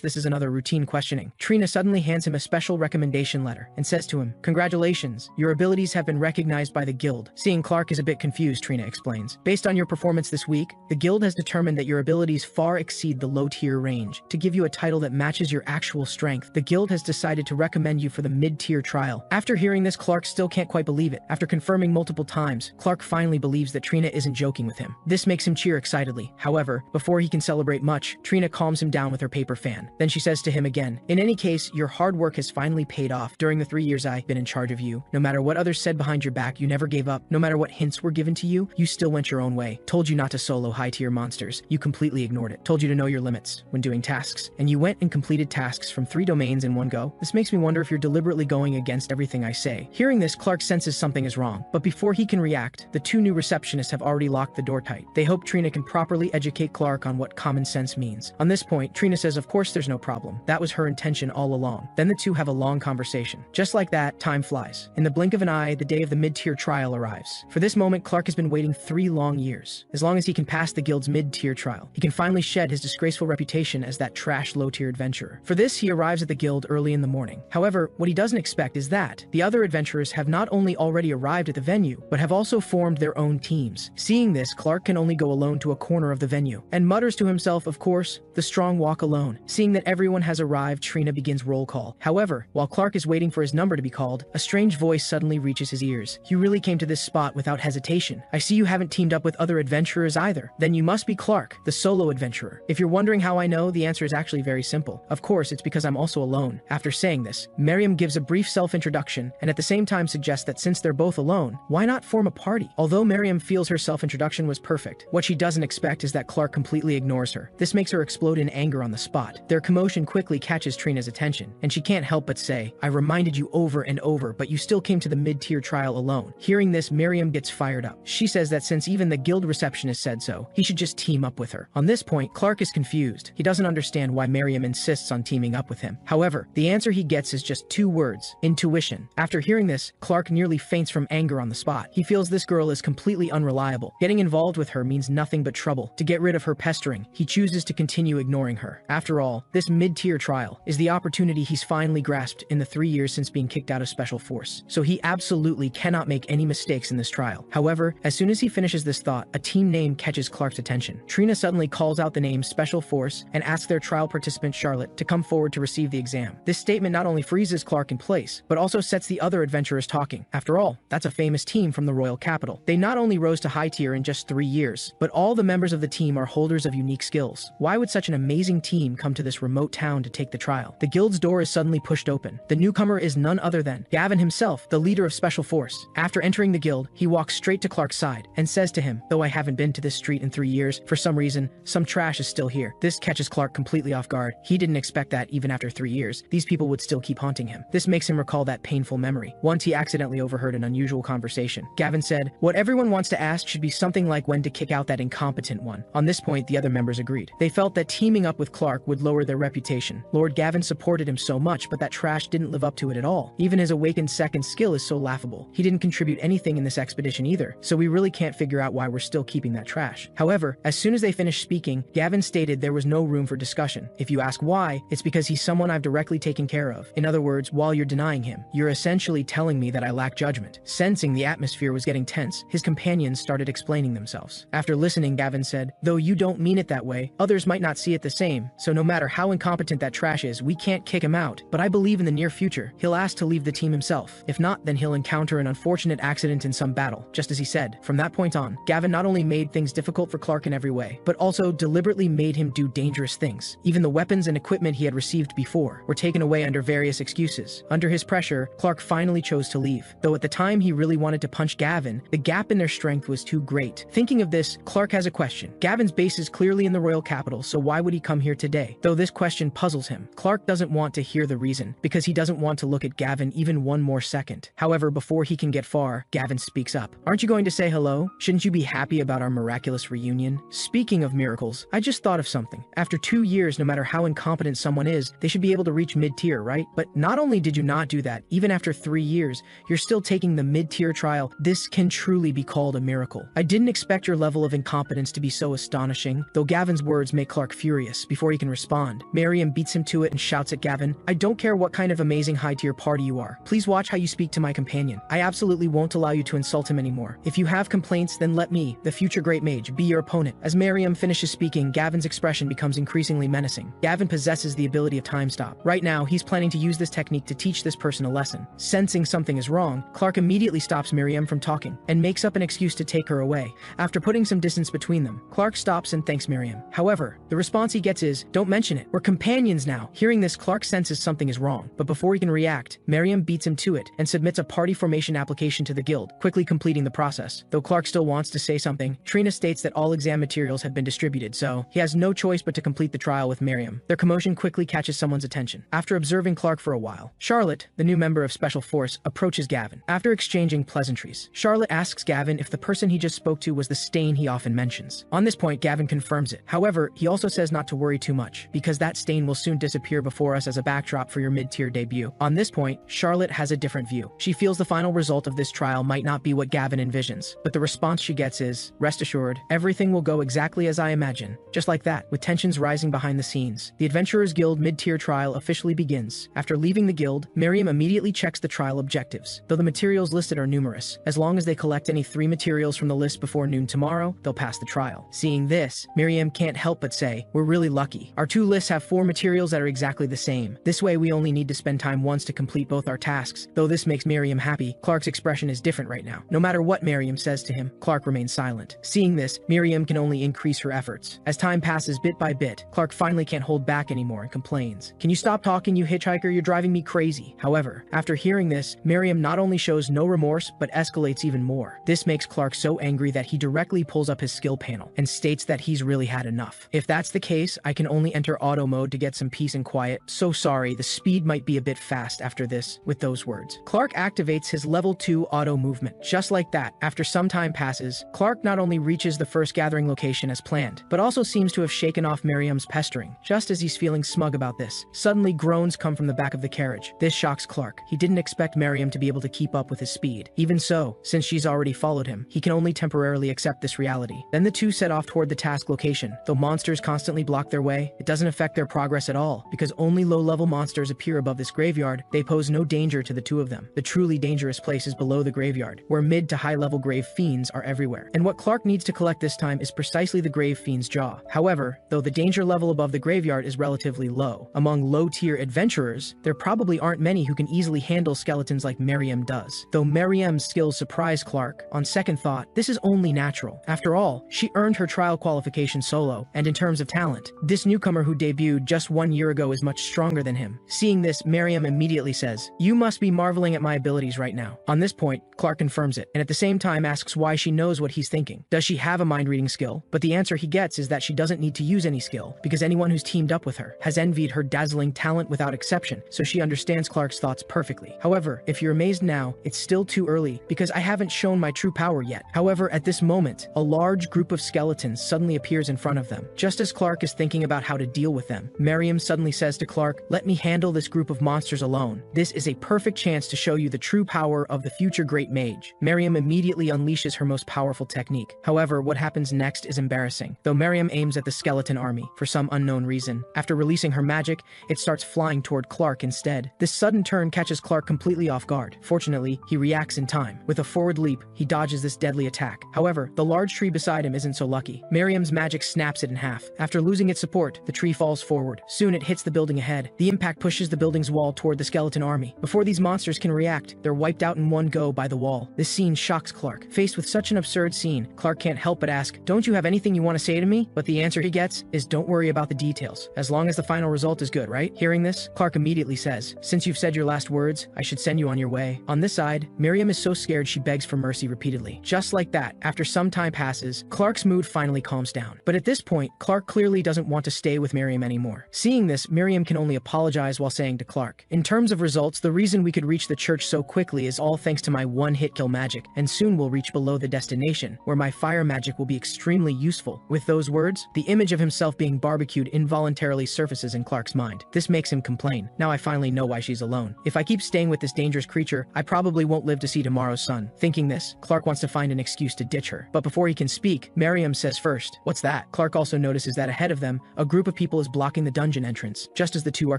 this is another routine questioning, Trina suddenly hands him a special recommendation letter and says to him, "Congratulations, your abilities have been recognized by the guild." Seeing Clark is a bit confused, Trina explains, "Based on your performance this week, the guild has determined that your abilities far exceed the low-tier range. To give you a title that matches your actual strength, the guild has decided to recommend you for the mid-tier trial." After hearing this, Clark still can't quite believe it. After confirming multiple times, Clark finally believes that Trina isn't joking with him. This makes him cheer excitedly. However, before he can celebrate much, Trina calms him down with her paper fan. Then she says to him again, "In any case, your hard work has finally paid off. During the 3 years I've been in charge of you, no matter what others said behind your back, you never gave up. No matter what hints were given to you, you still went your own way. Told you not to solo high-tier monsters. You completely ignored it. Told you to know your limits when doing tasks. And you went and completed tasks from 3 domains in one go. This makes me wonder if you're deliberately going against everything I say." Hearing this, Clark senses something is wrong. But before he can react, the 2 new receptionists have already locked the door tight. They hope Trina can properly educate Clark on what common sense means. On this point, Trina says of course there's no problem. That was her intention all along. Then the two have a long conversation. Just like that, time flies. In the blink of an eye, the day of the mid-tier trial arrives. For this moment, Clark has been waiting 3 long years. As long as he can pass the guild's mid-tier trial, he can finally shed his disgraceful reputation as that trash low-tier adventurer. For this, he arrives at the guild early in the morning. However, what he doesn't expect is that the other adventurers have not only already arrived at the venue, but have also formed their own teams. Seeing this, Clark can only go alone to a corner of the venue, and mutters to himself, of course, the strong walk alone. Seeing that everyone has arrived, Trina begins roll call. However, while Clark is waiting for his number to be called, a strange voice suddenly reaches his ears. "You really came to this spot without hesitation. I see you haven't teamed up with other adventurers either. Then you must be Clark, the solo adventurer. If you're wondering how I know, the answer is actually very simple. Of course, it's because I'm also alone." After saying this, Miriam gives a brief self-introduction and at the same time suggests that since they're both alone, why not form a party? Although Miriam feels her self-introduction was perfect, what she doesn't expect is that Clark completely ignores her. This makes her explode in anger on the spot. Their commotion quickly catches Trina's attention, and she can't help but say, "I reminded you over and over, but you still came to the mid-tier trial alone." Hearing this, Miriam gets fired up. She says that since even the guild receptionist said so, he should just team up with her. On this point, Clark is confused. He doesn't understand why Miriam insists on teaming up with him. However, the answer he gets is just 2 words: intuition. After hearing this, Clark nearly faints from anger on the spot. He feels this girl is completely unreliable. Getting involved with her means nothing but trouble. To get rid of her pestering, he chooses to continue ignoring her. After all, this mid-tier trial is the opportunity he's finally grasped in the 3 years since being kicked out of Special Force. So he absolutely cannot make any mistakes in this trial. However, as soon as he finishes this thought, a team name catches Clark's attention. Trina suddenly calls out the name Special Force and asks their trial participant Charlotte to come forward to receive the exam. This statement not only freezes Clark in place, but also sets the other adventurers talking. After all, that's a famous team from the royal capital. They not only rose to high tier in just 3 years, but all the members of the team are holders of unique skills. Why would such an amazing team come to this remote town to take the trial? The guild's door is suddenly pushed open. The newcomer is none other than Gavin himself, the leader of Special Force. After entering the guild, he walks straight to Clark's side and says to him, "Though I haven't been to this street in 3 years, for some reason, some trash is still here." This catches Clark completely off guard. He didn't expect that even after 3 years, these people would still keep haunting him. This makes him recall that painful memory. Once he accidentally overheard an unusual conversation. Gavin said, "What everyone wants to ask should be something like when to kick out that incompetent one." On this point, the other members agreed. They felt that teaming up with Clark would lower their reputation. Lord Gavin supported him so much, but that trash didn't live up to it at all. Even his awakened second skill is so laughable. He didn't contribute anything in this expedition either, so we really can't figure out why we're still keeping that trash. However, as soon as they finished speaking, Gavin stated there was no room for discussion. If you ask why, it's because he's someone I've directly taken care of. In other words, while you're denying him, you're essentially telling me that I lack judgment. Sensing the atmosphere was getting tense, his companions started explaining themselves. After listening, Gavin said, "Though you don't mean it that way, others might not see it the same, so no matter how incompetent that trash is, we can't kick him out. But I believe in the near future, he'll ask to leave the team himself. If not, then he'll encounter an unfortunate accident in some battle," just as he said. From that point on, Gavin not only made things difficult for Clark in every way, but also deliberately made him do dangerous things. Even the weapons and equipment he had received before were taken away under various excuses excuses. Under his pressure, Clark finally chose to leave. Though at the time he really wanted to punch Gavin, the gap in their strength was too great. Thinking of this, Clark has a question. Gavin's base is clearly in the royal capital, so why would he come here today? Though this question puzzles him, Clark doesn't want to hear the reason, because he doesn't want to look at Gavin even one more second. However, before he can get far, Gavin speaks up. Aren't you going to say hello? Shouldn't you be happy about our miraculous reunion? Speaking of miracles, I just thought of something. After 2 years, no matter how incompetent someone is, they should be able to reach mid-tier, right? But not only did you not do that, even after 3 years, you're still taking the mid-tier trial. This can truly be called a miracle. I didn't expect your level of incompetence to be so astonishing, though Gavin's words make Clark furious. Before he can respond, Miriam beats him to it and shouts at Gavin, I don't care what kind of amazing high-tier party you are. Please watch how you speak to my companion. I absolutely won't allow you to insult him anymore. If you have complaints, then let me, the future great mage, be your opponent. As Miriam finishes speaking, Gavin's expression becomes increasingly menacing. Gavin possesses the ability of time stop. Right now, he's planning to use this technique to teach this person a lesson. Sensing something is wrong, Clark immediately stops Miriam from talking and makes up an excuse to take her away. After putting some distance between them, Clark stops and thanks Miriam. However, the response he gets is, don't mention it. We're companions now. Hearing this, Clark senses something is wrong, but before he can react, Miriam beats him to it and submits a party formation application to the guild, quickly completing the process. Though Clark still wants to say something, Trina states that all exam materials have been distributed, so he has no choice but to complete the trial with Miriam. Their commotion quickly catches someone's attention. After observing Clark for a while, Charlotte, the new member of Special Force, approaches Gavin. After exchanging pleasantries, Charlotte asks Gavin if the person he just spoke to was the stain he often mentions. On this point, Gavin confirms it. However, he also says not to worry too much, because that stain will soon disappear before us as a backdrop for your mid-tier debut. On this point, Charlotte has a different view. She feels the final result of this trial might not be what Gavin envisions, but the response she gets is, rest assured, everything will go exactly as I imagine. Just like that, with tensions rising behind the scenes, the Adventurers Guild mid-tier trial officially begins. After leaving the guild, Miriam immediately checks the trial objectives. Though the materials listed are numerous, as long as they collect any 3 materials from the list before noon tomorrow, they'll pass the trial. Seeing this, Miriam can't help but say, we're really lucky. Our 2 lists have 4 materials that are exactly the same. This way we only need to spend time once to complete both our tasks. Though this makes Miriam happy, Clark's expression is different right now. No matter what Miriam says to him, Clark remains silent. Seeing this, Miriam can only increase her efforts. As time passes bit by bit, Clark finally can't hold back anymore and complains. Can you stop talking, you hitchhiker? You're driving me crazy. However, after hearing this, Miriam not only shows no remorse, but escalates even more. This makes Clark so angry that he directly pulls up his skill panel and states that he's really had enough. If that's the case, I can only enter auto mode to get some peace and quiet. So sorry, the speed might be a bit fast after this. With those words, Clark activates his level 2 auto movement. Just like that, after some time passes, Clark not only reaches the first gathering location as planned, but also seems to have shaken off Miriam's pestering. Just as he's feeling smug about this, suddenly groans come from the back of the carriage. This shocks Clark. He didn't expect Miriam to be able to keep up with his speed. Even so, since she's already followed him, he can only temporarily accept this reality. Then the two set off toward the task location. Though monsters constantly block their way, it doesn't affect their progress at all, because only low-level monsters appear above this graveyard. They pose no danger to the two of them. The truly dangerous place is below the graveyard, where mid to high-level grave fiends are everywhere. And what Clark needs to collect this time is precisely the grave fiend's jaw. However, though the danger level above the graveyard is relatively low, among low-tier adventurers, there probably aren't many who can easily handle skeletons like Miriam does. Though Miriam's skills surprise Clark, on second thought, this is only natural. After all, she earned her trial qualification solo, and in terms of talent, this newcomer who debuted just 1 year ago is much stronger than him. Seeing this, Miriam immediately says, "You must be marveling at my abilities right now." On this point, Clark confirms it, and at the same time asks why she knows what he's thinking. Does she have a mind-reading skill? But the answer he gets is that she doesn't need to use any skill, because anyone who's teamed up with her has envied her dazzling talent without exception, so she understands Clark's thoughts perfectly. However, if you're amazed now, it's still too early, because I haven't shown my true power yet. However, at this moment, a large group of skeletons suddenly appears in front of them. Just as Clark is thinking about how to deal with them, Miriam suddenly says to Clark, "Let me handle this group of monsters alone. This is a perfect chance to show you the true power of the future great mage." Miriam immediately unleashes her most powerful technique. However, what happens next is embarrassing. Though Miriam aims at the skeleton army, for some unknown reason, after releasing her magic, it starts flying toward Clark instead. This sudden turn catches Clark completely off guard. Fortunately, he reacts in time. With a forward leap, he dodges this deadly attack. However, the large tree beside him isn't so lucky. Miriam's magic snaps it in half. After losing its support, the tree falls forward. Soon it hits the building ahead. The impact pushes the building's wall toward the skeleton army. Before these monsters can react, they're wiped out in one go by the wall. This scene shocks Clark. Faced with such an absurd scene, Clark can't help but ask, "Don't you have anything you want to say to me?" But the answer he gets is, "Don't worry about the details. As long as the final result is good, right?" Hearing this, Clark immediately says, "Since you've said your last words, I should send you on your way." On this side, Miriam is so scared she begs for mercy repeatedly. Just like that, after some time passes, Clark's mood finally calms down. But at this point, Clark clearly doesn't want to stay with Miriam anymore. Seeing this, Miriam can only apologize while saying to Clark, "In terms of results, the reason we could reach the church so quickly is all thanks to my one-hit kill magic, and soon we'll reach below the destination, where my fire magic will be extremely useful." With those words, the image of himself being barbecued involuntarily surfaces in Clark's mind. This makes him complain. "Now I finally know why she's alone. If I keep staying with this dangerous creature, I probably won't live to see tomorrow's sun." Thinking this, Clark wants to find an excuse to ditch her. But before he can speak, Miriam says first, "What's that?" Clark also notices that ahead of them, a group of people is blocking the dungeon entrance. Just as the two are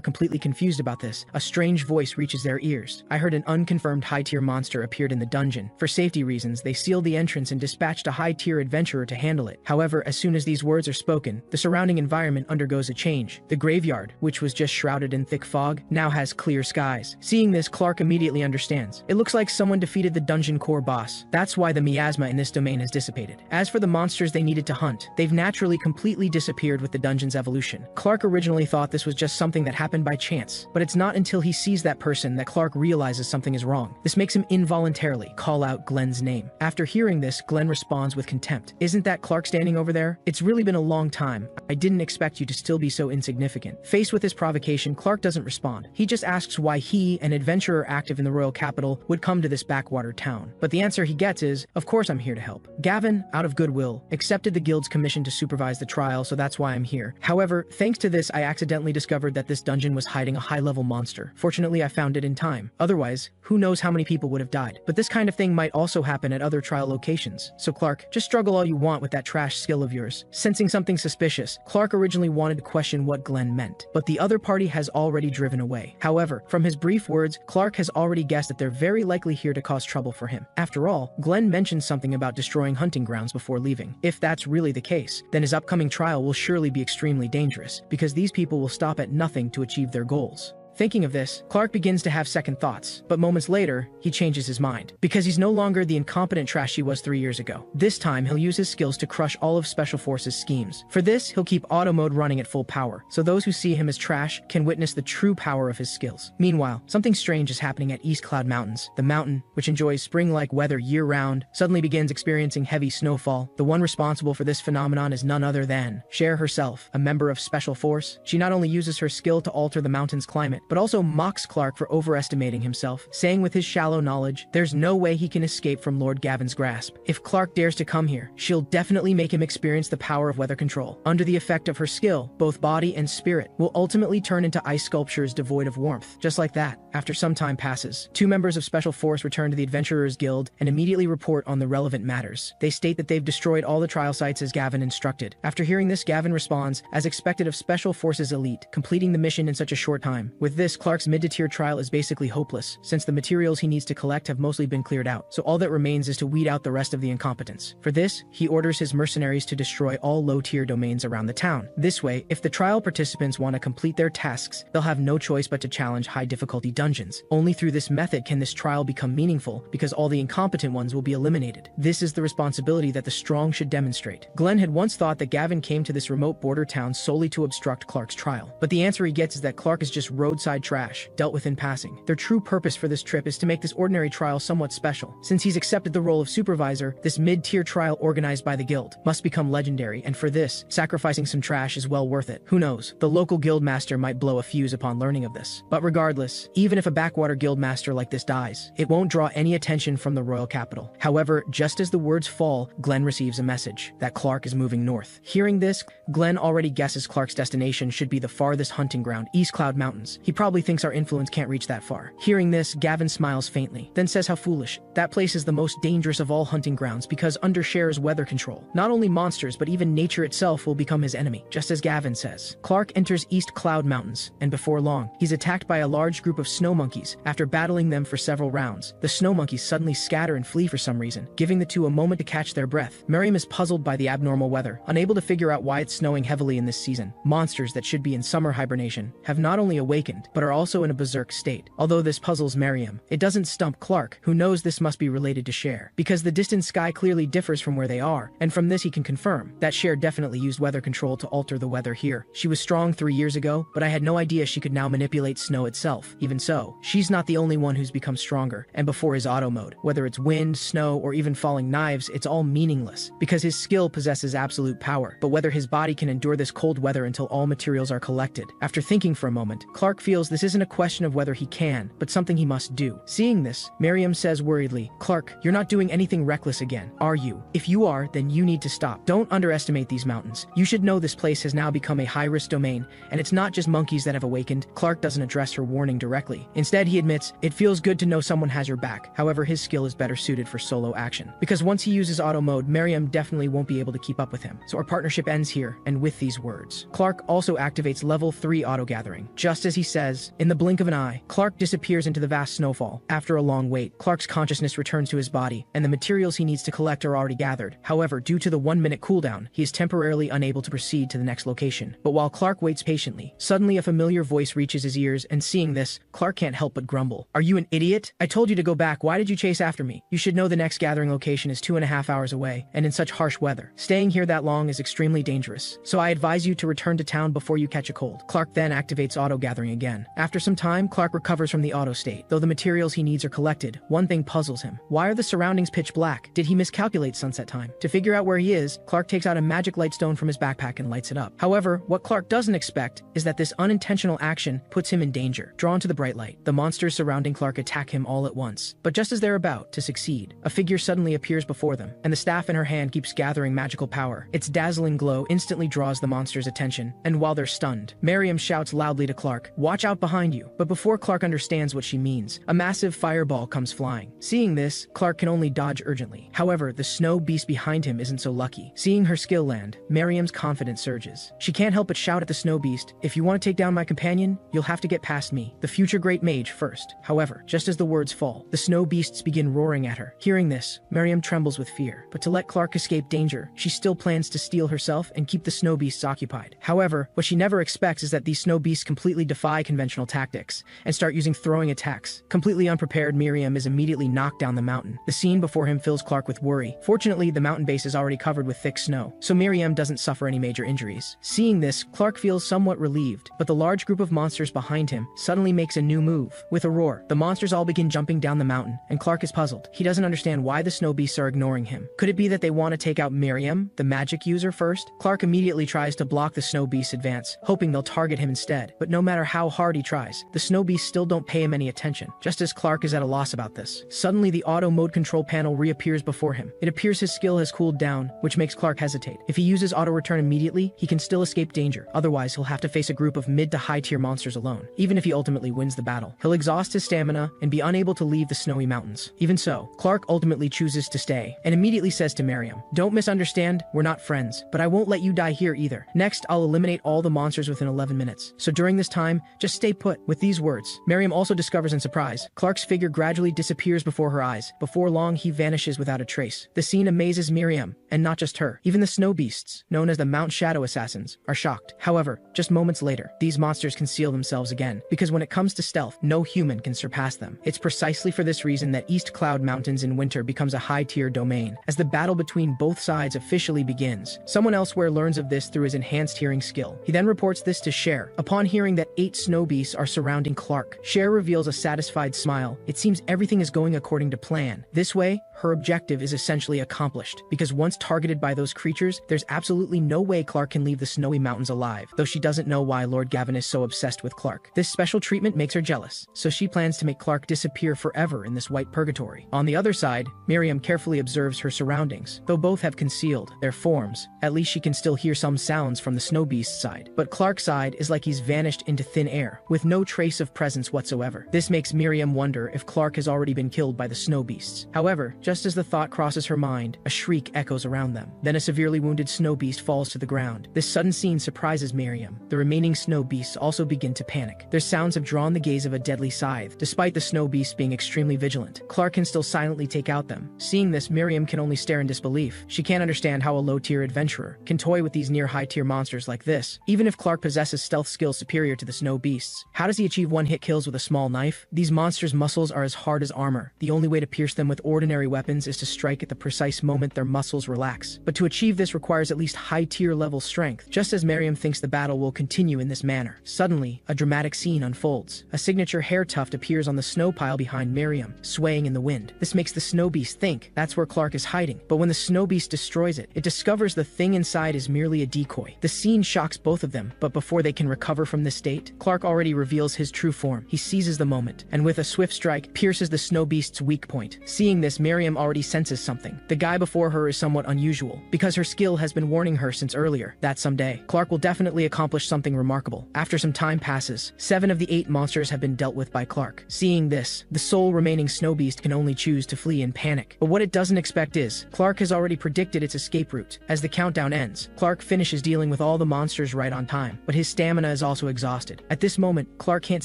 completely confused about this, a strange voice reaches their ears. "I heard an unconfirmed high-tier monster appeared in the dungeon. For safety reasons, they sealed the entrance and dispatched a high-tier adventurer to handle it." However, as soon as these words are spoken, the surrounding environment undergoes a change. The graveyard, which was just shrouded in thick fog, now has clear skies. Seeing this, Clark immediately understands. It looks like someone defeated the dungeon core boss. That's why the miasma in this domain has dissipated. As for the monsters they needed to hunt, they've naturally completely disappeared with the dungeon's evolution. Clark originally thought this was just something that happened by chance, but it's not until he sees that person that Clark realizes something is wrong. This makes him involuntarily call out Glenn's name. After hearing this, Glenn responds with contempt. "Isn't that Clark standing over there? It's really been a long time. I didn't expect you to still be so insignificant." Faced with this provocation, Clark doesn't respond. He just asks why he, an adventurer active in the royal capital, would come to this backwater town. But the answer he gets is, "Of course I'm here to help. Gavin, out of goodwill, accepted the guild's commission to supervise the trial, so that's why I'm here. However, thanks to this, I accidentally discovered that this dungeon was hiding a high-level monster. Fortunately, I found it in time. Otherwise, who knows how many people would have died. But this kind of thing might also happen at other trial locations. So Clark, just struggle all you want with that trash skill of yours." Sensing something suspicious, Clark originally wanted to question what Glenn meant, but the other party has already driven away. However, from his brief words, Clark has already guessed that they're very likely here to cause trouble for him. After all, Glenn mentioned something about destroying hunting grounds before leaving. If that's really the case, then his upcoming trial will surely be extremely dangerous, because these people will stop at nothing to achieve their goals. Thinking of this, Clark begins to have second thoughts, but moments later, he changes his mind. Because he's no longer the incompetent trash he was 3 years ago. This time, he'll use his skills to crush all of Special Forces' schemes. For this, he'll keep auto mode running at full power, so those who see him as trash can witness the true power of his skills. Meanwhile, something strange is happening at East Cloud Mountains. The mountain, which enjoys spring-like weather year-round, suddenly begins experiencing heavy snowfall. The one responsible for this phenomenon is none other than Cher herself, a member of Special Force. She not only uses her skill to alter the mountain's climate, but also mocks Clark for overestimating himself, saying with his shallow knowledge, there's no way he can escape from Lord Gavin's grasp. If Clark dares to come here, she'll definitely make him experience the power of weather control. Under the effect of her skill, both body and spirit will ultimately turn into ice sculptures devoid of warmth. Just like that, after some time passes, two members of Special Force return to the Adventurers Guild and immediately report on the relevant matters. They state that they've destroyed all the trial sites as Gavin instructed. After hearing this, Gavin responds, as expected of Special Forces elite, completing the mission in such a short time. With this, Clark's mid-to-tier trial is basically hopeless, since the materials he needs to collect have mostly been cleared out, so all that remains is to weed out the rest of the incompetents. For this, he orders his mercenaries to destroy all low-tier domains around the town. This way, if the trial participants want to complete their tasks, they'll have no choice but to challenge high-difficulty dungeons. Only through this method can this trial become meaningful, because all the incompetent ones will be eliminated. This is the responsibility that the strong should demonstrate. Glenn had once thought that Gavin came to this remote border town solely to obstruct Clark's trial, but the answer he gets is that Clark is just roadside trash, dealt with in passing. Their true purpose for this trip is to make this ordinary trial somewhat special. Since he's accepted the role of supervisor, this mid-tier trial organized by the guild must become legendary, and for this, sacrificing some trash is well worth it. Who knows, the local guild master might blow a fuse upon learning of this. But regardless, even if a backwater guild master like this dies, it won't draw any attention from the royal capital. However, just as the words fall, Glenn receives a message that Clark is moving north. Hearing this, Glenn already guesses Clark's destination should be the farthest hunting ground, East Cloud Mountains. He probably thinks our influence can't reach that far. Hearing this, Gavin smiles faintly, then says how foolish. That place is the most dangerous of all hunting grounds because under Cher's weather control, not only monsters but even nature itself will become his enemy, just as Gavin says. Clark enters East Cloud Mountains, and before long, he's attacked by a large group of snow monkeys. After battling them for several rounds, the snow monkeys suddenly scatter and flee for some reason, giving the two a moment to catch their breath. Miriam is puzzled by the abnormal weather, unable to figure out why it's snowing heavily in this season. Monsters that should be in summer hibernation have not only awakened, awakened, but are also in a berserk state. Although this puzzles Miriam, it doesn't stump Clark, who knows this must be related to Cher, because the distant sky clearly differs from where they are, and from this he can confirm that Cher definitely used weather control to alter the weather here. She was strong 3 years ago, but I had no idea she could now manipulate snow itself. Even so, she's not the only one who's become stronger, and before his auto mode, whether it's wind, snow, or even falling knives, it's all meaningless, because his skill possesses absolute power, but whether his body can endure this cold weather until all materials are collected. After thinking for a moment, Clark feels this isn't a question of whether he can, but something he must do. Seeing this, Miriam says worriedly, "Clark, you're not doing anything reckless again, are you? If you are, then you need to stop. Don't underestimate these mountains. You should know this place has now become a high-risk domain, and it's not just monkeys that have awakened." Clark doesn't address her warning directly. Instead, he admits, "It feels good to know someone has your back." However, his skill is better suited for solo action, because once he uses auto mode, Miriam definitely won't be able to keep up with him. So our partnership ends here, and with these words. Clark also activates level 3 auto gathering. Just as he says, in the blink of an eye, Clark disappears into the vast snowfall. After a long wait, Clark's consciousness returns to his body, and the materials he needs to collect are already gathered. However, due to the 1-minute cooldown, he is temporarily unable to proceed to the next location. But while Clark waits patiently, suddenly a familiar voice reaches his ears, and seeing this, Clark can't help but grumble. "Are you an idiot? I told you to go back. Why did you chase after me? You should know the next gathering location is 2.5 hours away, and in such harsh weather. Staying here that long is extremely dangerous. So I advise you to return to town before you catch a cold." Clark then activates auto gathering again. After some time, Clark recovers from the auto state. Though the materials he needs are collected, one thing puzzles him. Why are the surroundings pitch black? Did he miscalculate sunset time? To figure out where he is, Clark takes out a magic light stone from his backpack and lights it up. However, what Clark doesn't expect is that this unintentional action puts him in danger. Drawn to the bright light, the monsters surrounding Clark attack him all at once. But just as they're about to succeed, a figure suddenly appears before them, and the staff in her hand keeps gathering magical power. Its dazzling glow instantly draws the monsters' attention, and while they're stunned, Miriam shouts loudly to Clark, "Watch out behind you." But before Clark understands what she means, a massive fireball comes flying. Seeing this, Clark can only dodge urgently. However, the snow beast behind him isn't so lucky. Seeing her skill land, Miriam's confidence surges. She can't help but shout at the snow beast, "If you want to take down my companion, you'll have to get past me, the future great mage, first." However, just as the words fall, the snow beasts begin roaring at her. Hearing this, Miriam trembles with fear. But to let Clark escape danger, she still plans to steel herself and keep the snow beasts occupied. However, what she never expects is that these snow beasts completely defy conventional tactics and start using throwing attacks. Completely unprepared, Miriam is immediately knocked down the mountain. The scene before him fills Clark with worry. Fortunately, the mountain base is already covered with thick snow, so Miriam doesn't suffer any major injuries. Seeing this, Clark feels somewhat relieved, but the large group of monsters behind him suddenly makes a new move. With a roar, the monsters all begin jumping down the mountain, and Clark is puzzled. He doesn't understand why the snow beasts are ignoring him. Could it be that they want to take out Miriam, the magic user, first? Clark immediately tries to block the snow beast's advance, hoping they'll target him instead. But no matter how hard he tries, the snow beasts still don't pay him any attention. Just as Clark is at a loss about this, suddenly the auto mode control panel reappears before him. It appears his skill has cooled down, which makes Clark hesitate. If he uses auto return immediately, he can still escape danger. Otherwise, he'll have to face a group of mid to high tier monsters alone. Even if he ultimately wins the battle, he'll exhaust his stamina and be unable to leave the snowy mountains. Even so, Clark ultimately chooses to stay and immediately says to Miriam, "Don't misunderstand, we're not friends, but I won't let you die here either. Next, I'll eliminate all the monsters within 11 minutes. So during this time, just stay put." With these words, Miriam also discovers in surprise, Clark's figure gradually disappears before her eyes. Before long, he vanishes without a trace. The scene amazes Miriam, and not just her. Even the snow beasts, known as the Mount Shadow Assassins, are shocked. However, just moments later, these monsters conceal themselves again, because when it comes to stealth, no human can surpass them. It's precisely for this reason that East Cloud Mountains in winter becomes a high-tier domain, as the battle between both sides officially begins. Someone elsewhere learns of this through his enhanced hearing skill. He then reports this to Cher. Upon hearing that 8 snow beasts are surrounding Clark, Cher reveals a satisfied smile. It seems everything is going according to plan. This way, her objective is essentially accomplished, because once targeted by those creatures, there's absolutely no way Clark can leave the snowy mountains alive, though she doesn't know why Lord Gavin is so obsessed with Clark. This special treatment makes her jealous, so she plans to make Clark disappear forever in this white purgatory. On the other side, Miriam carefully observes her surroundings. Though both have concealed their forms, at least she can still hear some sounds from the snow beast's side. But Clark's side is like he's vanished into thin air, with no trace of presence whatsoever. This makes Miriam wonder if Clark has already been killed by the snow beasts. However, just as the thought crosses her mind, a shriek echoes around them. Then a severely wounded snow beast falls to the ground. This sudden scene surprises Miriam. The remaining snow beasts also begin to panic. Their sounds have drawn the gaze of a deadly scythe. Despite the snow beasts being extremely vigilant, Clark can still silently take out them. Seeing this, Miriam can only stare in disbelief. She can't understand how a low-tier adventurer can toy with these near high-tier monsters like this. Even if Clark possesses stealth skills superior to the snow beasts, how does he achieve one-hit kills with a small knife? These monsters' muscles are as hard as armor. The only way to pierce them with ordinary weapons is to strike at the precise moment their muscles relax. But to achieve this requires at least high-tier level strength. Just as Miriam thinks the battle will continue in this manner, suddenly, a dramatic scene unfolds. A signature hair tuft appears on the snow pile behind Miriam, swaying in the wind. This makes the snow beast think that's where Clark is hiding. But when the snow beast destroys it, it discovers the thing inside is merely a decoy. The scene shocks both of them, but before they can recover from this state, Clark already reveals his true form. He seizes the moment, and with a swift strike, pierces the snow beast's weak point. Seeing this, Miriam already senses something. The guy before her is somewhat unusual, because her skill has been warning her since earlier that someday, Clark will definitely accomplish something remarkable. After some time passes, 7 of the 8 monsters have been dealt with by Clark. Seeing this, the sole remaining snow beast can only choose to flee in panic. But what it doesn't expect is, Clark has already predicted its escape route. As the countdown ends, Clark finishes dealing with all the monsters right on time, but his stamina is also exhausted. At this moment, Clark can't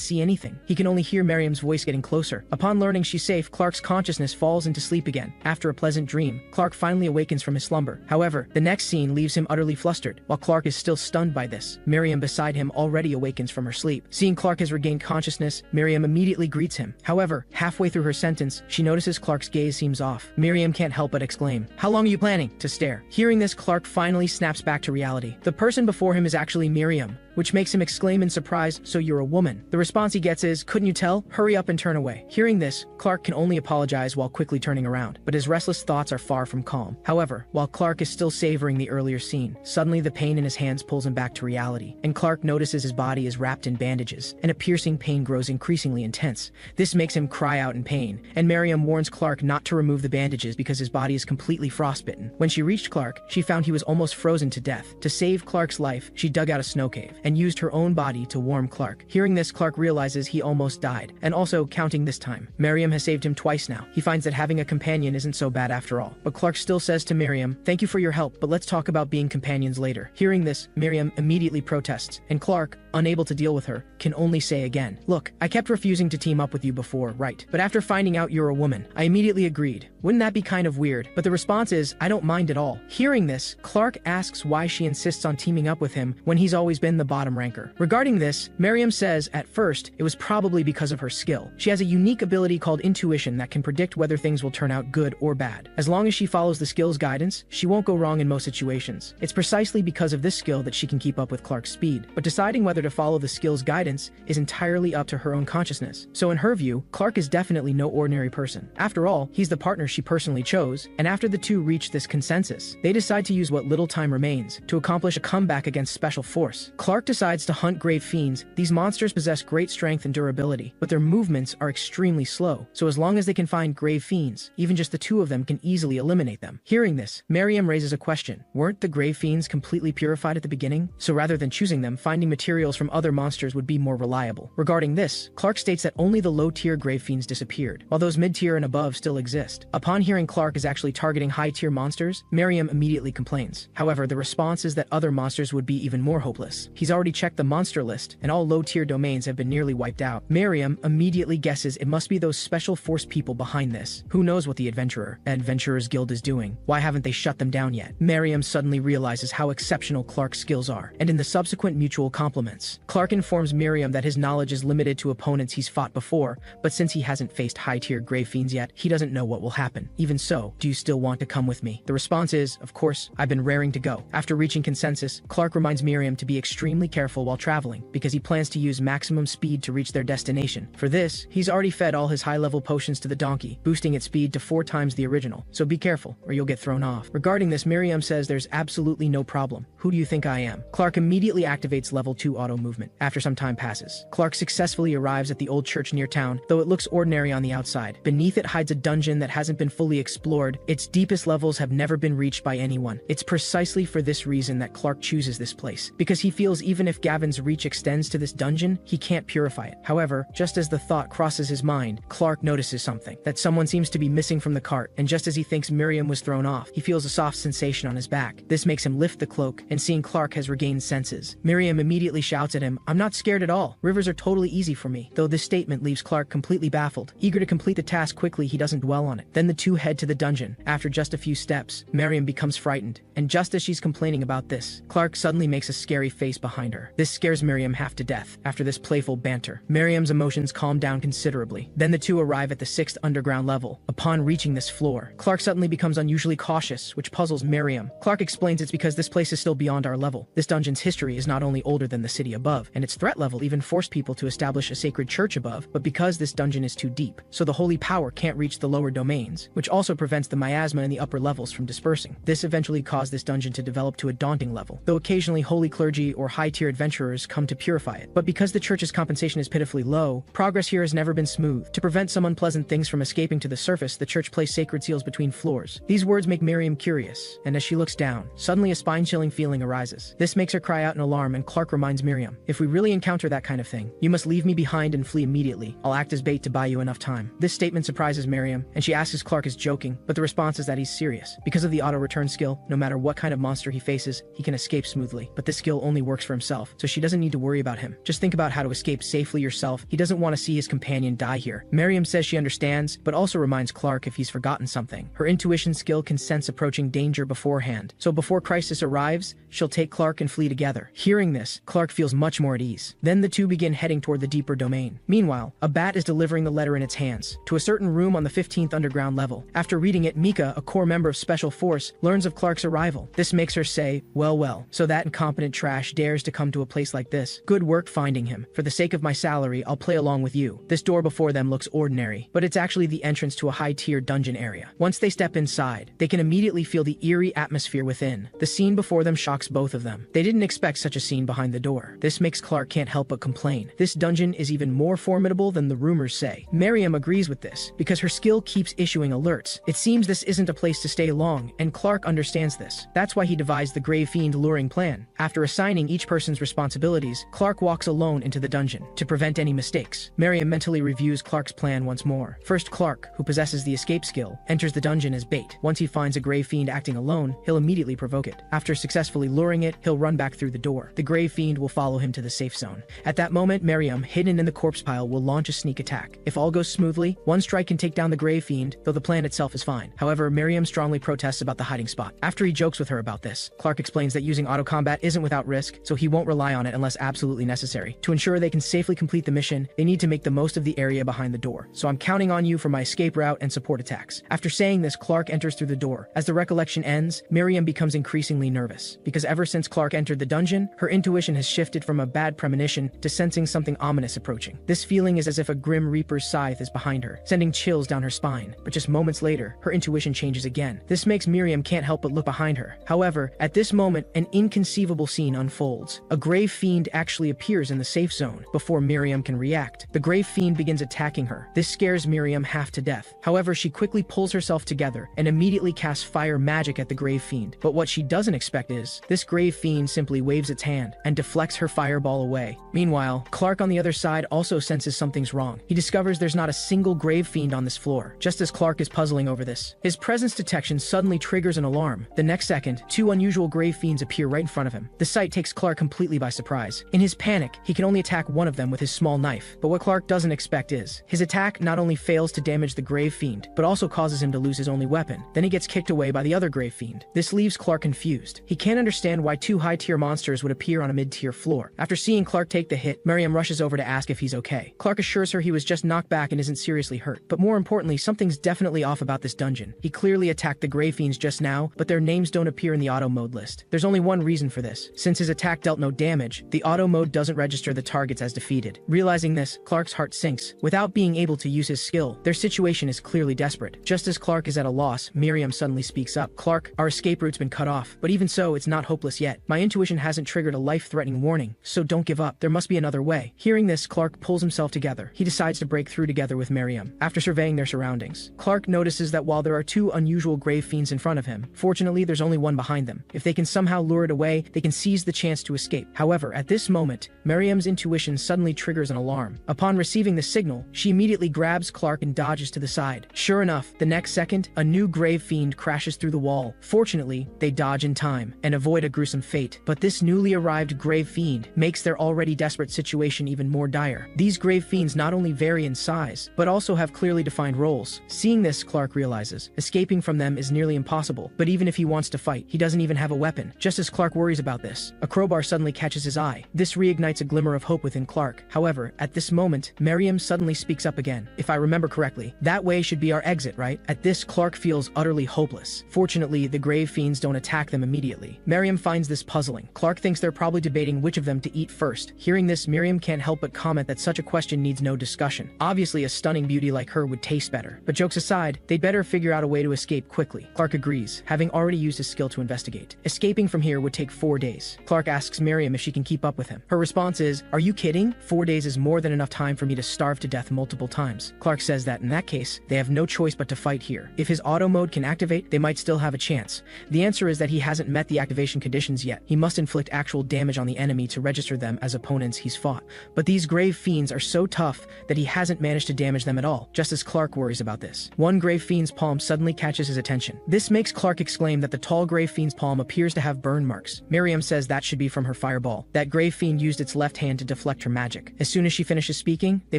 see anything. He can only hear Miriam's voice getting closer. Upon learning she's safe, Clark's consciousness falls into sleep again. After a pleasant dream, Clark finally awakens from his slumber. However, the next scene leaves him utterly flustered. While Clark is still stunned by this, Miriam beside him already awakens from her sleep. Seeing Clark has regained consciousness, Miriam immediately greets him. However, halfway through her sentence, she notices Clark's gaze seems off. Miriam can't help but exclaim, "How long are you planning to stare?" Hearing this, Clark finally snaps back to reality. The person before him is actually Miriam, which makes him exclaim in surprise, "So you're a woman?" The response he gets is, "Couldn't you tell? Hurry up and turn away." Hearing this, Clark can only apologize while quickly turning around, but his restless thoughts are far from calm. However, while Clark is still savoring the earlier scene, suddenly the pain in his hands pulls him back to reality, and Clark notices his body is wrapped in bandages, and a piercing pain grows increasingly intense. This makes him cry out in pain, and Miriam warns Clark not to remove the bandages because his body is completely frostbitten. When she reached Clark, she found he was almost frozen to death. To save Clark's life, she dug out a snow cave and used her own body to warm Clark. Hearing this, Clark realizes he almost died, and also counting this time. Miriam has saved him twice now. He finds that having a companion isn't so bad after all. But Clark still says to Miriam, "Thank you for your help, but let's talk about being companions later." Hearing this, Miriam immediately protests, and Clark, unable to deal with her, can only say again, "Look, I kept refusing to team up with you before, right? But after finding out you're a woman, I immediately agreed. Wouldn't that be kind of weird?" But the response is, "I don't mind at all." Hearing this, Clark asks why she insists on teaming up with him when he's always been the bottom ranker. Regarding this, Miriam says, at first, it was probably because of her skill. She has a unique ability called intuition that can predict whether things will turn out good or bad. As long as she follows the skill's guidance, she won't go wrong in most situations. It's precisely because of this skill that she can keep up with Clark's speed. But deciding whether to follow the skill's guidance is entirely up to her own consciousness. So in her view, Clark is definitely no ordinary person. After all, he's the partner she personally chose, and after the two reach this consensus, they decide to use what little time remains to accomplish a comeback against Special Force. Clark decides to hunt grave fiends. These monsters possess great strength and durability, but their movements are extremely slow, so as long as they can find grave fiends, even just the two of them can easily eliminate them. Hearing this, Miriam raises a question. Weren't the grave fiends completely purified at the beginning? So rather than choosing them, finding materials from other monsters would be more reliable. Regarding this, Clark states that only the low-tier grave fiends disappeared, while those mid-tier and above still exist. Upon hearing Clark is actually targeting high-tier monsters, Miriam immediately complains. However, the response is that other monsters would be even more hopeless. He's already checked the monster list, and all low-tier domains have been nearly wiped out. Miriam immediately guesses it must be those Special Force people behind this. Who knows what the Adventurers Guild is doing? Why haven't they shut them down yet? Miriam suddenly realizes how exceptional Clark's skills are, and in the subsequent mutual compliments, Clark informs Miriam that his knowledge is limited to opponents he's fought before, but since he hasn't faced high-tier grave fiends yet, he doesn't know what will happen. Even so, do you still want to come with me? The response is, of course, I've been raring to go. After reaching consensus, Clark reminds Miriam to be extremely careful while traveling, because he plans to use maximum speed to reach their destination. For this, he's already fed all his high-level potions to the donkey, boosting its speed to 4 times the original, so be careful, or you'll get thrown off. Regarding this, Miriam says there's absolutely no problem. Who do you think I am? Clark immediately activates level 2 auto movement. After some time passes, Clark successfully arrives at the old church near town, though it looks ordinary on the outside. Beneath it hides a dungeon that hasn't been fully explored. Its deepest levels have never been reached by anyone. It's precisely for this reason that Clark chooses this place, because he feels even if Gavin's reach extends to this dungeon, he can't purify it. However, just as the thought crosses his mind, Clark notices something, that someone seems to be missing from the cart, and just as he thinks Miriam was thrown off, he feels a soft sensation on his back. This makes him lift the cloak, and seeing Clark has regained senses. Miriam immediately shouts at him, "I'm not scared at all. Rivers are totally easy for me," though this statement leaves Clark completely baffled. Eager to complete the task quickly, he doesn't dwell on it. Then the two head to the dungeon. After just a few steps, Miriam becomes frightened, and just as she's complaining about this, Clark suddenly makes a scary face behind her. This scares Miriam half to death. After this playful banter, Miriam's emotions calm down considerably. Then the two arrive at the 6th underground level. Upon reaching this floor, Clark suddenly becomes unusually cautious, which puzzles Miriam. Clark explains it's because this place is still beyond our level. This dungeon's history is not only older than the city above, and its threat level even forced people to establish a sacred church above, but because this dungeon is too deep, so the holy power can't reach the lower domains, which also prevents the miasma in the upper levels from dispersing. This eventually caused this dungeon to develop to a daunting level, though occasionally holy clergy or high-tier adventurers come to purify it. But because the church's compensation is pitifully low, progress here has never been smooth. To prevent some unpleasant things from escaping to the surface, the church placed sacred seals between floors. These words make Miriam curious, and as she looks down, suddenly a spine-chilling feeling arises. This makes her cry out in alarm, and Clark reminds Miriam, "If we really encounter that kind of thing, you must leave me behind and flee immediately. I'll act as bait to buy you enough time." This statement surprises Miriam, and she asks if Clark is joking, but the response is that he's serious. Because of the auto-return skill, no matter what kind of monster he faces, he can escape smoothly. But this skill only works for himself, so she doesn't need to worry about him. Just think about how to escape safely yourself. He doesn't want to see his companion die here. Miriam says she understands, but also reminds Clark if he's forgotten something. Her intuition skill can sense approaching danger beforehand, so before crisis arrives, she'll take Clark and flee together. Hearing this, Clark feels much more at ease. Then the two begin heading toward the deeper domain. Meanwhile, a bat is delivering the letter in its hands to a certain room on the 15th underground level. After reading it, Mika, a core member of Special Force, learns of Clark's arrival. This makes her say, well, so that incompetent trash dares to come to a place like this. Good work finding him. For the sake of my salary, I'll play along with you. This door before them looks ordinary, but it's actually the entrance to a high-tier dungeon area. Once they step inside, they can immediately feel the eerie atmosphere within. The scene before them shocks both of them. They didn't expect such a scene behind the door. This makes Clark can't help but complain. This dungeon is even more formidable than the rumors say. Miriam agrees with this, because her skill keeps issuing alerts. It seems this isn't a place to stay long, and Clark understands this. That's why he devised the Grave Fiend luring plan. After assigning each person's responsibilities, Clark walks alone into the dungeon. To prevent any mistakes, Miriam mentally reviews Clark's plan once more. First, Clark, who possesses the escape skill, enters the dungeon as bait. Once he finds a Grave Fiend acting alone, he'll immediately provoke it. After successfully luring it, he'll run back through the door. The Grave Fiend will follow him to the safe zone. At that moment, Miriam, hidden in the corpse pile, will launch a sneak attack. If all goes smoothly, one strike can take down the Grave Fiend, though the plan itself is fine. However, Miriam strongly protests about the hiding spot. After he jokes with her about this, Clark explains that using auto combat isn't without risk, so he won't rely on it unless absolutely necessary. To ensure they can safely complete the mission, they need to make the most of the area behind the door. So I'm counting on you for my escape route and support attacks. After saying this, Clark enters through the door. As the recollection ends, Miriam becomes increasingly nervous, because ever since Clark entered the dungeon, her intuition has shifted from a bad premonition to sensing something ominous approaching. This feeling is as if a grim reaper's scythe is behind her, sending chills down her spine. But just moments later, her intuition changes again. This makes Miriam can't help but look behind her. However, at this moment, an inconceivable scene unfolds. A Grave Fiend actually appears in the safe zone. Before Miriam can react, the Grave Fiend begins attacking her. This scares Miriam half to death. However, she quickly pulls herself together and immediately casts fire magic at the Grave Fiend. But what she doesn't expect is, this Grave Fiend simply waves its hand and deflects her fireball away. Meanwhile, Clark on the other side also senses something's wrong. He discovers there's not a single Grave Fiend on this floor. Just as Clark is puzzling over this, his presence detection suddenly triggers an alarm. The next second, two unusual Grave Fiends appear right in front of him. The sight takes Clark completely by surprise. In his panic, he can only attack one of them with his small knife. But what Clark doesn't expect is, his attack not only fails to damage the Grave Fiend, but also causes him to lose his only weapon. Then he gets kicked away by the other Grave Fiend. This leaves Clark confused. He can't understand why two high-tier monsters would appear on a mid-tier floor. After seeing Clark take the hit, Miriam rushes over to ask if he's okay. Clark assures her he was just knocked back and isn't seriously hurt. But more importantly, something's definitely off about this dungeon. He clearly attacked the Grave Fiends just now, but their names don't appear in the auto mode list. There's only one reason for this. Since his attack dealt no damage, the auto mode doesn't register the targets as defeated. Realizing this, Clark's heart sinks. Without being able to use his skill, their situation is clearly desperate. Just as Clark is at a loss, Miriam suddenly speaks up. "Clark, our escape route's been cut off, but even so, it's not hopeless yet. My intuition hasn't triggered a life-threatening warning, so don't give up. There must be another way." Hearing this, Clark pulls himself together. He decides to break through together with Miriam. After surveying their surroundings, Clark notices that while there are two unusual Grave Fiends in front of him, fortunately there's only one behind them. If they can somehow lure it away, they can seize the chance to to escape. However, at this moment, Miriam's intuition suddenly triggers an alarm. Upon receiving the signal, she immediately grabs Clark and dodges to the side. Sure enough, the next second, a new grave fiend crashes through the wall. Fortunately, they dodge in time and avoid a gruesome fate. But this newly arrived grave fiend makes their already desperate situation even more dire. These grave fiends not only vary in size, but also have clearly defined roles. Seeing this, Clark realizes escaping from them is nearly impossible, but even if he wants to fight, he doesn't even have a weapon. Just as Clark worries about this, a crowbar suddenly catches his eye. This reignites a glimmer of hope within Clark. However, at this moment, Miriam suddenly speaks up again. If I remember correctly, that way should be our exit, right? At this, Clark feels utterly hopeless. Fortunately, the grave fiends don't attack them immediately. Miriam finds this puzzling. Clark thinks they're probably debating which of them to eat first. Hearing this, Miriam can't help but comment that such a question needs no discussion. Obviously, a stunning beauty like her would taste better. But jokes aside, they'd better figure out a way to escape quickly. Clark agrees, having already used his skill to investigate. Escaping from here would take 4 days. Clark asks Miriam if she can keep up with him. Her response is, "Are you kidding? 4 days is more than enough time for me to starve to death multiple times." Clark says that in that case, they have no choice but to fight here. If his auto mode can activate, they might still have a chance. The answer is that he hasn't met the activation conditions yet. He must inflict actual damage on the enemy to register them as opponents he's fought. But these grave fiends are so tough that he hasn't managed to damage them at all, just as Clark worries about this. One grave fiend's palm suddenly catches his attention. This makes Clark exclaim that the tall grave fiend's palm appears to have burn marks. Miriam says that should be from her fireball. That grave fiend used its left hand to deflect her magic. As soon as she finishes speaking, they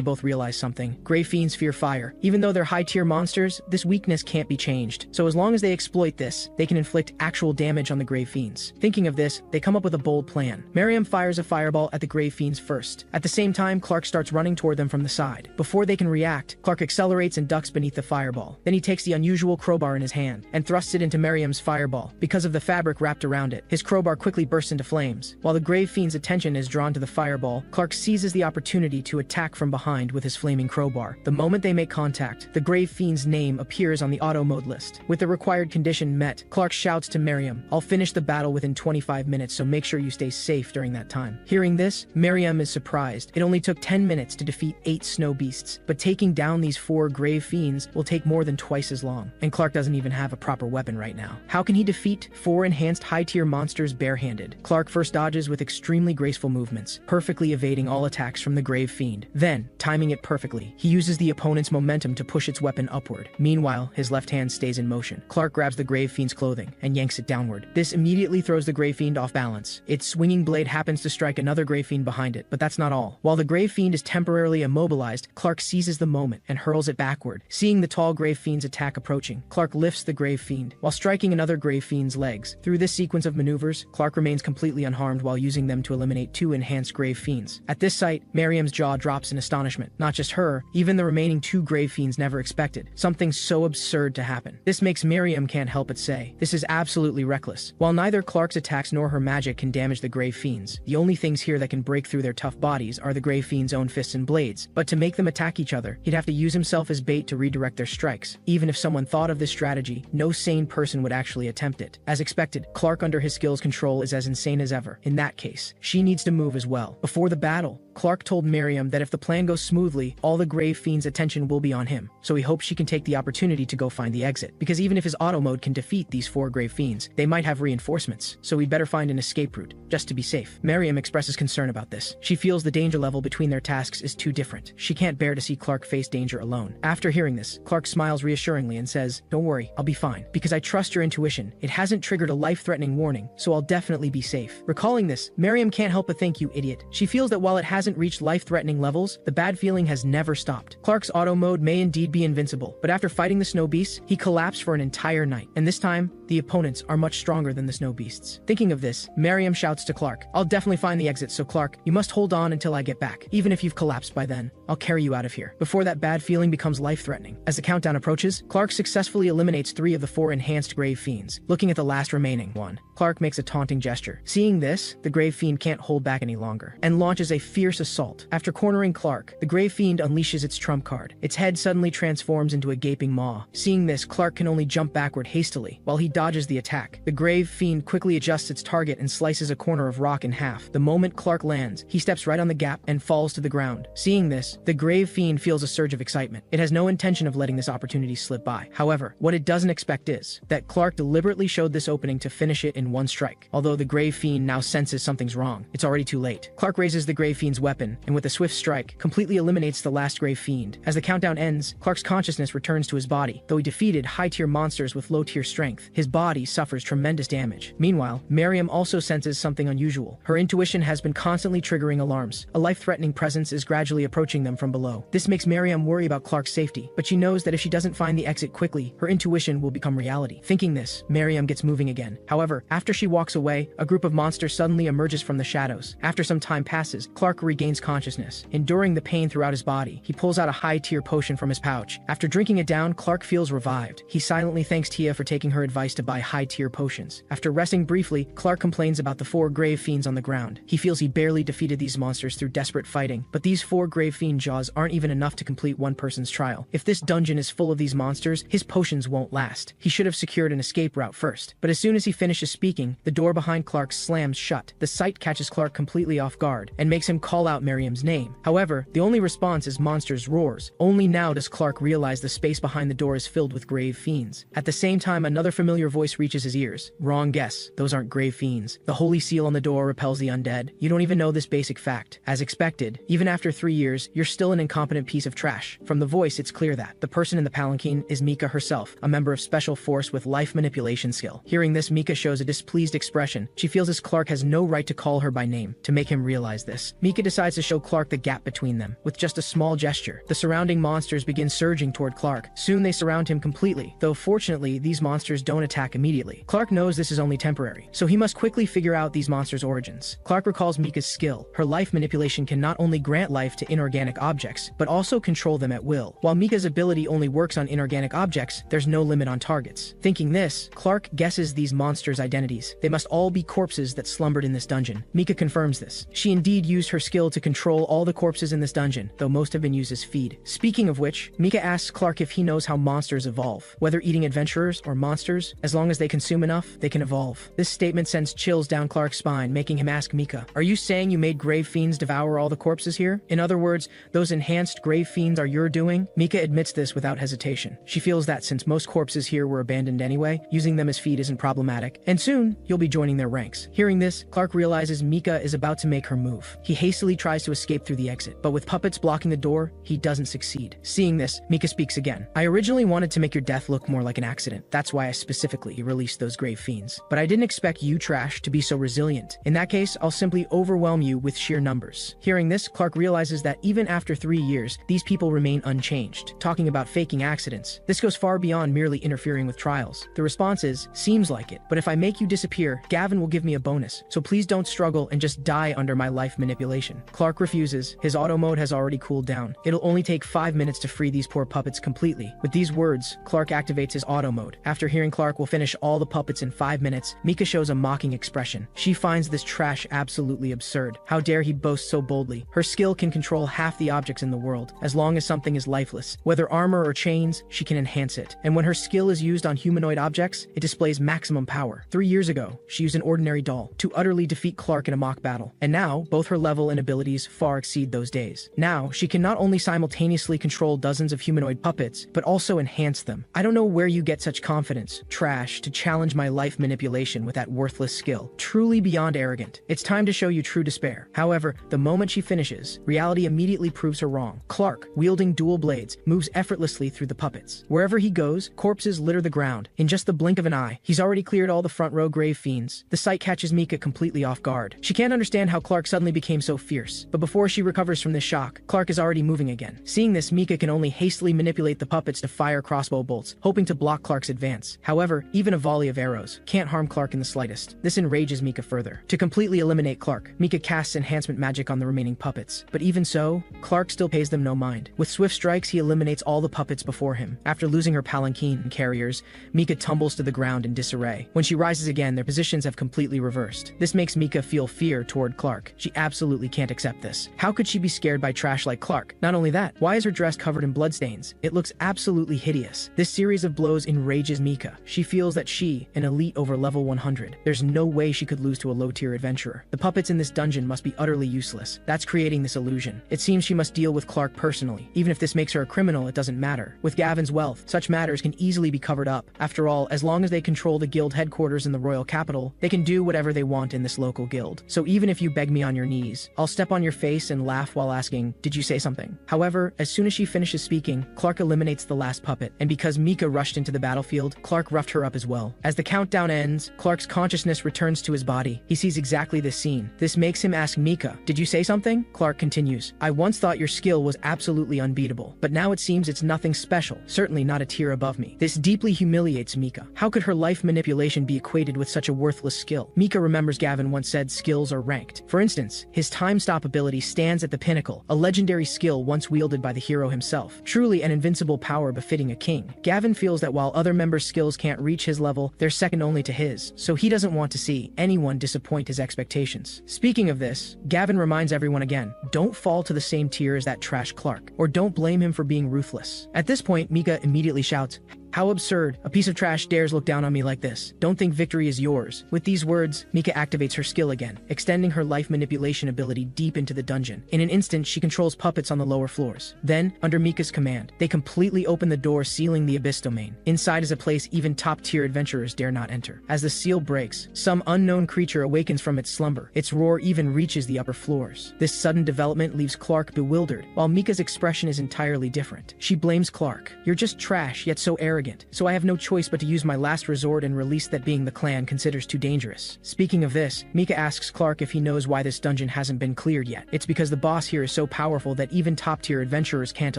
both realize something. Grave fiends fear fire. Even though they're high-tier monsters, this weakness can't be changed. So as long as they exploit this, they can inflict actual damage on the grave fiends. Thinking of this, they come up with a bold plan. Miriam fires a fireball at the grave fiends first. At the same time, Clark starts running toward them from the side. Before they can react, Clark accelerates and ducks beneath the fireball. Then he takes the unusual crowbar in his hand and thrusts it into Miriam's fireball. Because of the fabric wrapped around it, his crowbar quickly bursts into flames. While the grave fiend's attention is drawn to the fireball, Clark seizes the opportunity to attack from behind with his flaming crowbar. The moment they make contact, the grave fiend's name appears on the auto mode list. With the required condition met, Clark shouts to Miriam, "I'll finish the battle within 25 minutes, so make sure you stay safe during that time." Hearing this, Miriam is surprised. It only took 10 minutes to defeat 8 snow beasts, but taking down these 4 grave fiends will take more than twice as long. And Clark doesn't even have a proper weapon right now. How can he defeat 4 enhanced high-tier monsters barehanded? Clark first dodges with extremely graceful movements, perfectly evading all attacks from the grave fiend. Then, timing it perfectly, he uses the opponent's momentum to push its weapon upward. Meanwhile, his left hand stays in motion. Clark grabs the grave fiend's clothing and yanks it downward. This immediately throws the grave fiend off balance. Its swinging blade happens to strike another grave fiend behind it, but that's not all. While the grave fiend is temporarily immobilized, Clark seizes the moment and hurls it backward. Seeing the tall grave fiend's attack approaching, Clark lifts the grave fiend while striking another grave fiend's legs. Through this sequence of maneuvers, Clark remains completely unharmed while using them to eliminate 2 enhanced grave fiends. At this sight, Miriam's jaw drops in astonishment. Not just her, even the remaining 2 grave fiends never expected something so absurd to happen. This makes Miriam can't help but say, this is absolutely reckless. While neither Clark's attacks nor her magic can damage the grave fiends, the only things here that can break through their tough bodies are the grave fiends' own fists and blades. But to make them attack each other, he'd have to use himself as bait to redirect their strikes. Even if someone thought of this strategy, no sane person would actually attempt it. As expected, Clark under his skill's control is as insane as ever. In that case, she needs to move as well. Before the battle, Clark told Miriam that if the plan goes smoothly, all the grave fiend's attention will be on him, so he hopes she can take the opportunity to go find the exit. Because even if his auto mode can defeat these 4 grave fiends, they might have reinforcements, so he'd better find an escape route, just to be safe. Miriam expresses concern about this. She feels the danger level between their tasks is too different. She can't bear to see Clark face danger alone. After hearing this, Clark smiles reassuringly and says, "Don't worry, I'll be fine. Because I trust your intuition. It hasn't triggered a life-threatening warning, so I'll definitely be safe." Recalling this, Miriam can't help but think, "You idiot." She feels that while it hasn't reached life-threatening levels, the bad feeling has never stopped. Clark's auto mode may indeed be invincible, but after fighting the snow beasts, he collapsed for an entire night. And this time, the opponents are much stronger than the snow beasts. Thinking of this, Miriam shouts to Clark, "I'll definitely find the exit, so Clark, you must hold on until I get back. Even if you've collapsed by then, I'll carry you out of here." Before that bad feeling becomes life-threatening. As the countdown approaches, Clark successfully eliminates 3 of the 4 enhanced grave fiends. Looking at the last remaining one, Clark makes a taunting gesture. Seeing this, the grave fiend can't hold back any longer and launches a fierce assault. After cornering Clark, the grave fiend unleashes its trump card. Its head suddenly transforms into a gaping maw. Seeing this, Clark can only jump backward hastily, while he dodges the attack. The Grave Fiend quickly adjusts its target and slices a corner of rock in half. The moment Clark lands, he steps right on the gap and falls to the ground. Seeing this, the Grave Fiend feels a surge of excitement. It has no intention of letting this opportunity slip by. However, what it doesn't expect is that Clark deliberately showed this opening to finish it in one strike. Although the Grave Fiend now senses something's wrong, it's already too late. Clark raises the Grave Fiend's weapon, and with a swift strike, completely eliminates the last Grave Fiend. As the countdown ends, Clark's consciousness returns to his body. Though he defeated high-tier monsters with low-tier strength, his body suffers tremendous damage. Meanwhile, Miriam also senses something unusual. Her intuition has been constantly triggering alarms. A life-threatening presence is gradually approaching them from below. This makes Miriam worry about Clark's safety, but she knows that if she doesn't find the exit quickly, her intuition will become reality. Thinking this, Miriam gets moving again. However, after she walks away, a group of monsters suddenly emerges from the shadows. After some time passes, Clark regains consciousness. Enduring the pain throughout his body, he pulls out a high-tier potion from his pouch. After drinking it down, Clark feels revived. He silently thanks Tia for taking her advice to buy high-tier potions. After resting briefly, Clark complains about the 4 Grave Fiends on the ground. He feels he barely defeated these monsters through desperate fighting, but these 4 Grave Fiend jaws aren't even enough to complete one person's trial. If this dungeon is full of these monsters, his potions won't last. He should have secured an escape route first. But as soon as he finishes speaking, the door behind Clark slams shut. The sight catches Clark completely off guard and makes him call out Miriam's name. However, the only response is monsters' roars. Only now does Clark realize the space behind the door is filled with Grave Fiends. At the same time, another familiar voice reaches his ears. Wrong guess. Those aren't Grave Fiends. The holy seal on the door repels the undead. You don't even know this basic fact. As expected, even after 3 years, you're still an incompetent piece of trash. From the voice, it's clear that the person in the palanquin is Mika herself, a member of Special Force with life manipulation skill. Hearing this, Mika shows a displeased expression. She feels as Clark has no right to call her by name. To make him realize this, Mika decides to show Clark the gap between them. With just a small gesture, the surrounding monsters begin surging toward Clark. Soon they surround him completely, though fortunately, these monsters don't attack immediately. Clark knows this is only temporary, so he must quickly figure out these monsters' origins. Clark recalls Mika's skill. Her life manipulation can not only grant life to inorganic objects, but also control them at will. While Mika's ability only works on inorganic objects, there's no limit on targets. Thinking this, Clark guesses these monsters' identities. They must all be corpses that slumbered in this dungeon. Mika confirms this. She indeed used her skill to control all the corpses in this dungeon, though most have been used as feed. Speaking of which, Mika asks Clark if he knows how monsters evolve. Whether eating adventurers or monsters, as long as they consume enough, they can evolve. This statement sends chills down Clark's spine, making him ask Mika, "Are you saying you made Grave Fiends devour all the corpses here? In other words, those enhanced Grave Fiends are your doing?" Mika admits this without hesitation. She feels that since most corpses here were abandoned anyway, using them as feed isn't problematic, and soon, you'll be joining their ranks. Hearing this, Clark realizes Mika is about to make her move. He hastily tries to escape through the exit, but with puppets blocking the door, he doesn't succeed. Seeing this, Mika speaks again. "I originally wanted to make your death look more like an accident. That's why I specifically released those Grave Fiends. But I didn't expect you trash to be so resilient. In that case, I'll simply overwhelm you with sheer numbers." Hearing this, Clark realizes that even after 3 years, these people remain unchanged. Talking about faking accidents, this goes far beyond merely interfering with trials. The response is, "Seems like it, but if I make you disappear, Gavin will give me a bonus, so please don't struggle and just die under my life manipulation." Clark refuses. His auto mode has already cooled down. It'll only take 5 minutes to free these poor puppets completely. With these words, Clark activates his auto mode. After hearing Clark will finish all the puppets in 5 minutes, Mika shows a mocking expression. She finds this trash absolutely absurd. How dare he boast so boldly? Her skill can control half the objects in the world. As long as something is lifeless, whether armor or chains, she can enhance it. And when her skill is used on humanoid objects, it displays maximum power. 3 years ago, she used an ordinary doll to utterly defeat Clark in a mock battle. And now, both her level and abilities far exceed those days. Now, she can not only simultaneously control dozens of humanoid puppets, but also enhance them. I don't know where you get such confidence, trash, to challenge my life manipulation with that worthless skill. Truly beyond arrogant. It's time to show you true despair. However, the moment she finishes, reality immediately proves her wrong. Clark, wielding dual blades, moves effortlessly through the puppets. Wherever he goes, corpses litter the ground. In just the blink of an eye, he's already cleared all the front row Grave Fiends. The sight catches Mika completely off guard. She can't understand how Clark suddenly became so fierce, but before she recovers from this shock, Clark is already moving again. Seeing this, Mika can only hastily manipulate the puppets to fire crossbow bolts, hoping to block Clark's advance. However, even a volley of arrows can't harm Clark in the slightest. This enrages Mika further. To completely eliminate Clark, Mika casts enhancement magic on the remaining puppets. But even so, Clark still pays them no mind. With swift strikes, he eliminates all the puppets before him. After losing her palanquin and carriers, Mika tumbles to the ground in disarray. When she rises again, their positions have completely reversed. This makes Mika feel fear toward Clark. She absolutely can't accept this. How could she be scared by trash like Clark? Not only that, why is her dress covered in bloodstains? It looks absolutely hideous. This series of blows enrages Mika. She feels that she, an elite over level 100, there's no way she could lose to a low-tier adventurer. The puppets in this dungeon must be utterly useless. That's creating this illusion. It seems she must deal with Clark personally. Even if this makes her a criminal, it doesn't matter. With Gavin's wealth, such matters can easily be covered up. After all, as long as they control the guild headquarters in the royal capital, they can do whatever they want in this local guild. So even if you beg me on your knees, I'll step on your face and laugh while asking, did you say something? However, as soon as she finishes speaking, Clark eliminates the last puppet, and because Mika rushed into the battlefield, Clark roughed her up as well. As the countdown ends, Clark's consciousness returns to his body. He sees exactly this scene. This makes him ask Mika, did you say something? Clark continues, I once thought your skill was absolutely unbeatable, but now it seems it's nothing special, certainly not a tier above me. This deeply humiliates Mika. How could her life manipulation be equated with such a worthless skill? Mika remembers Gavin once said skills are ranked. For instance, his time stop ability stands at the pinnacle, a legendary skill once wielded by the hero himself. Truly an invincible power befitting a king. Gavin feels that while other members' skills can't reach his level, they're second only to his, so he doesn't want to see anyone disappoint his expectations. Speaking of this, Gavin reminds everyone again, don't fall to the same tier as that trash Clark, or don't blame him for being ruthless. At this point, Mika immediately shouts, how absurd. A piece of trash dares look down on me like this. Don't think victory is yours. With these words, Mika activates her skill again, extending her life manipulation ability deep into the dungeon. In an instant, she controls puppets on the lower floors. Then, under Mika's command, they completely open the door, sealing the Abyss domain. Inside is a place even top-tier adventurers dare not enter. As the seal breaks, some unknown creature awakens from its slumber. Its roar even reaches the upper floors. This sudden development leaves Clark bewildered, while Mika's expression is entirely different. She blames Clark. You're just trash, yet so arrogant. So I have no choice but to use my last resort and release that being the clan considers too dangerous. Speaking of this, Mika asks Clark if he knows why this dungeon hasn't been cleared yet. It's because the boss here is so powerful that even top-tier adventurers can't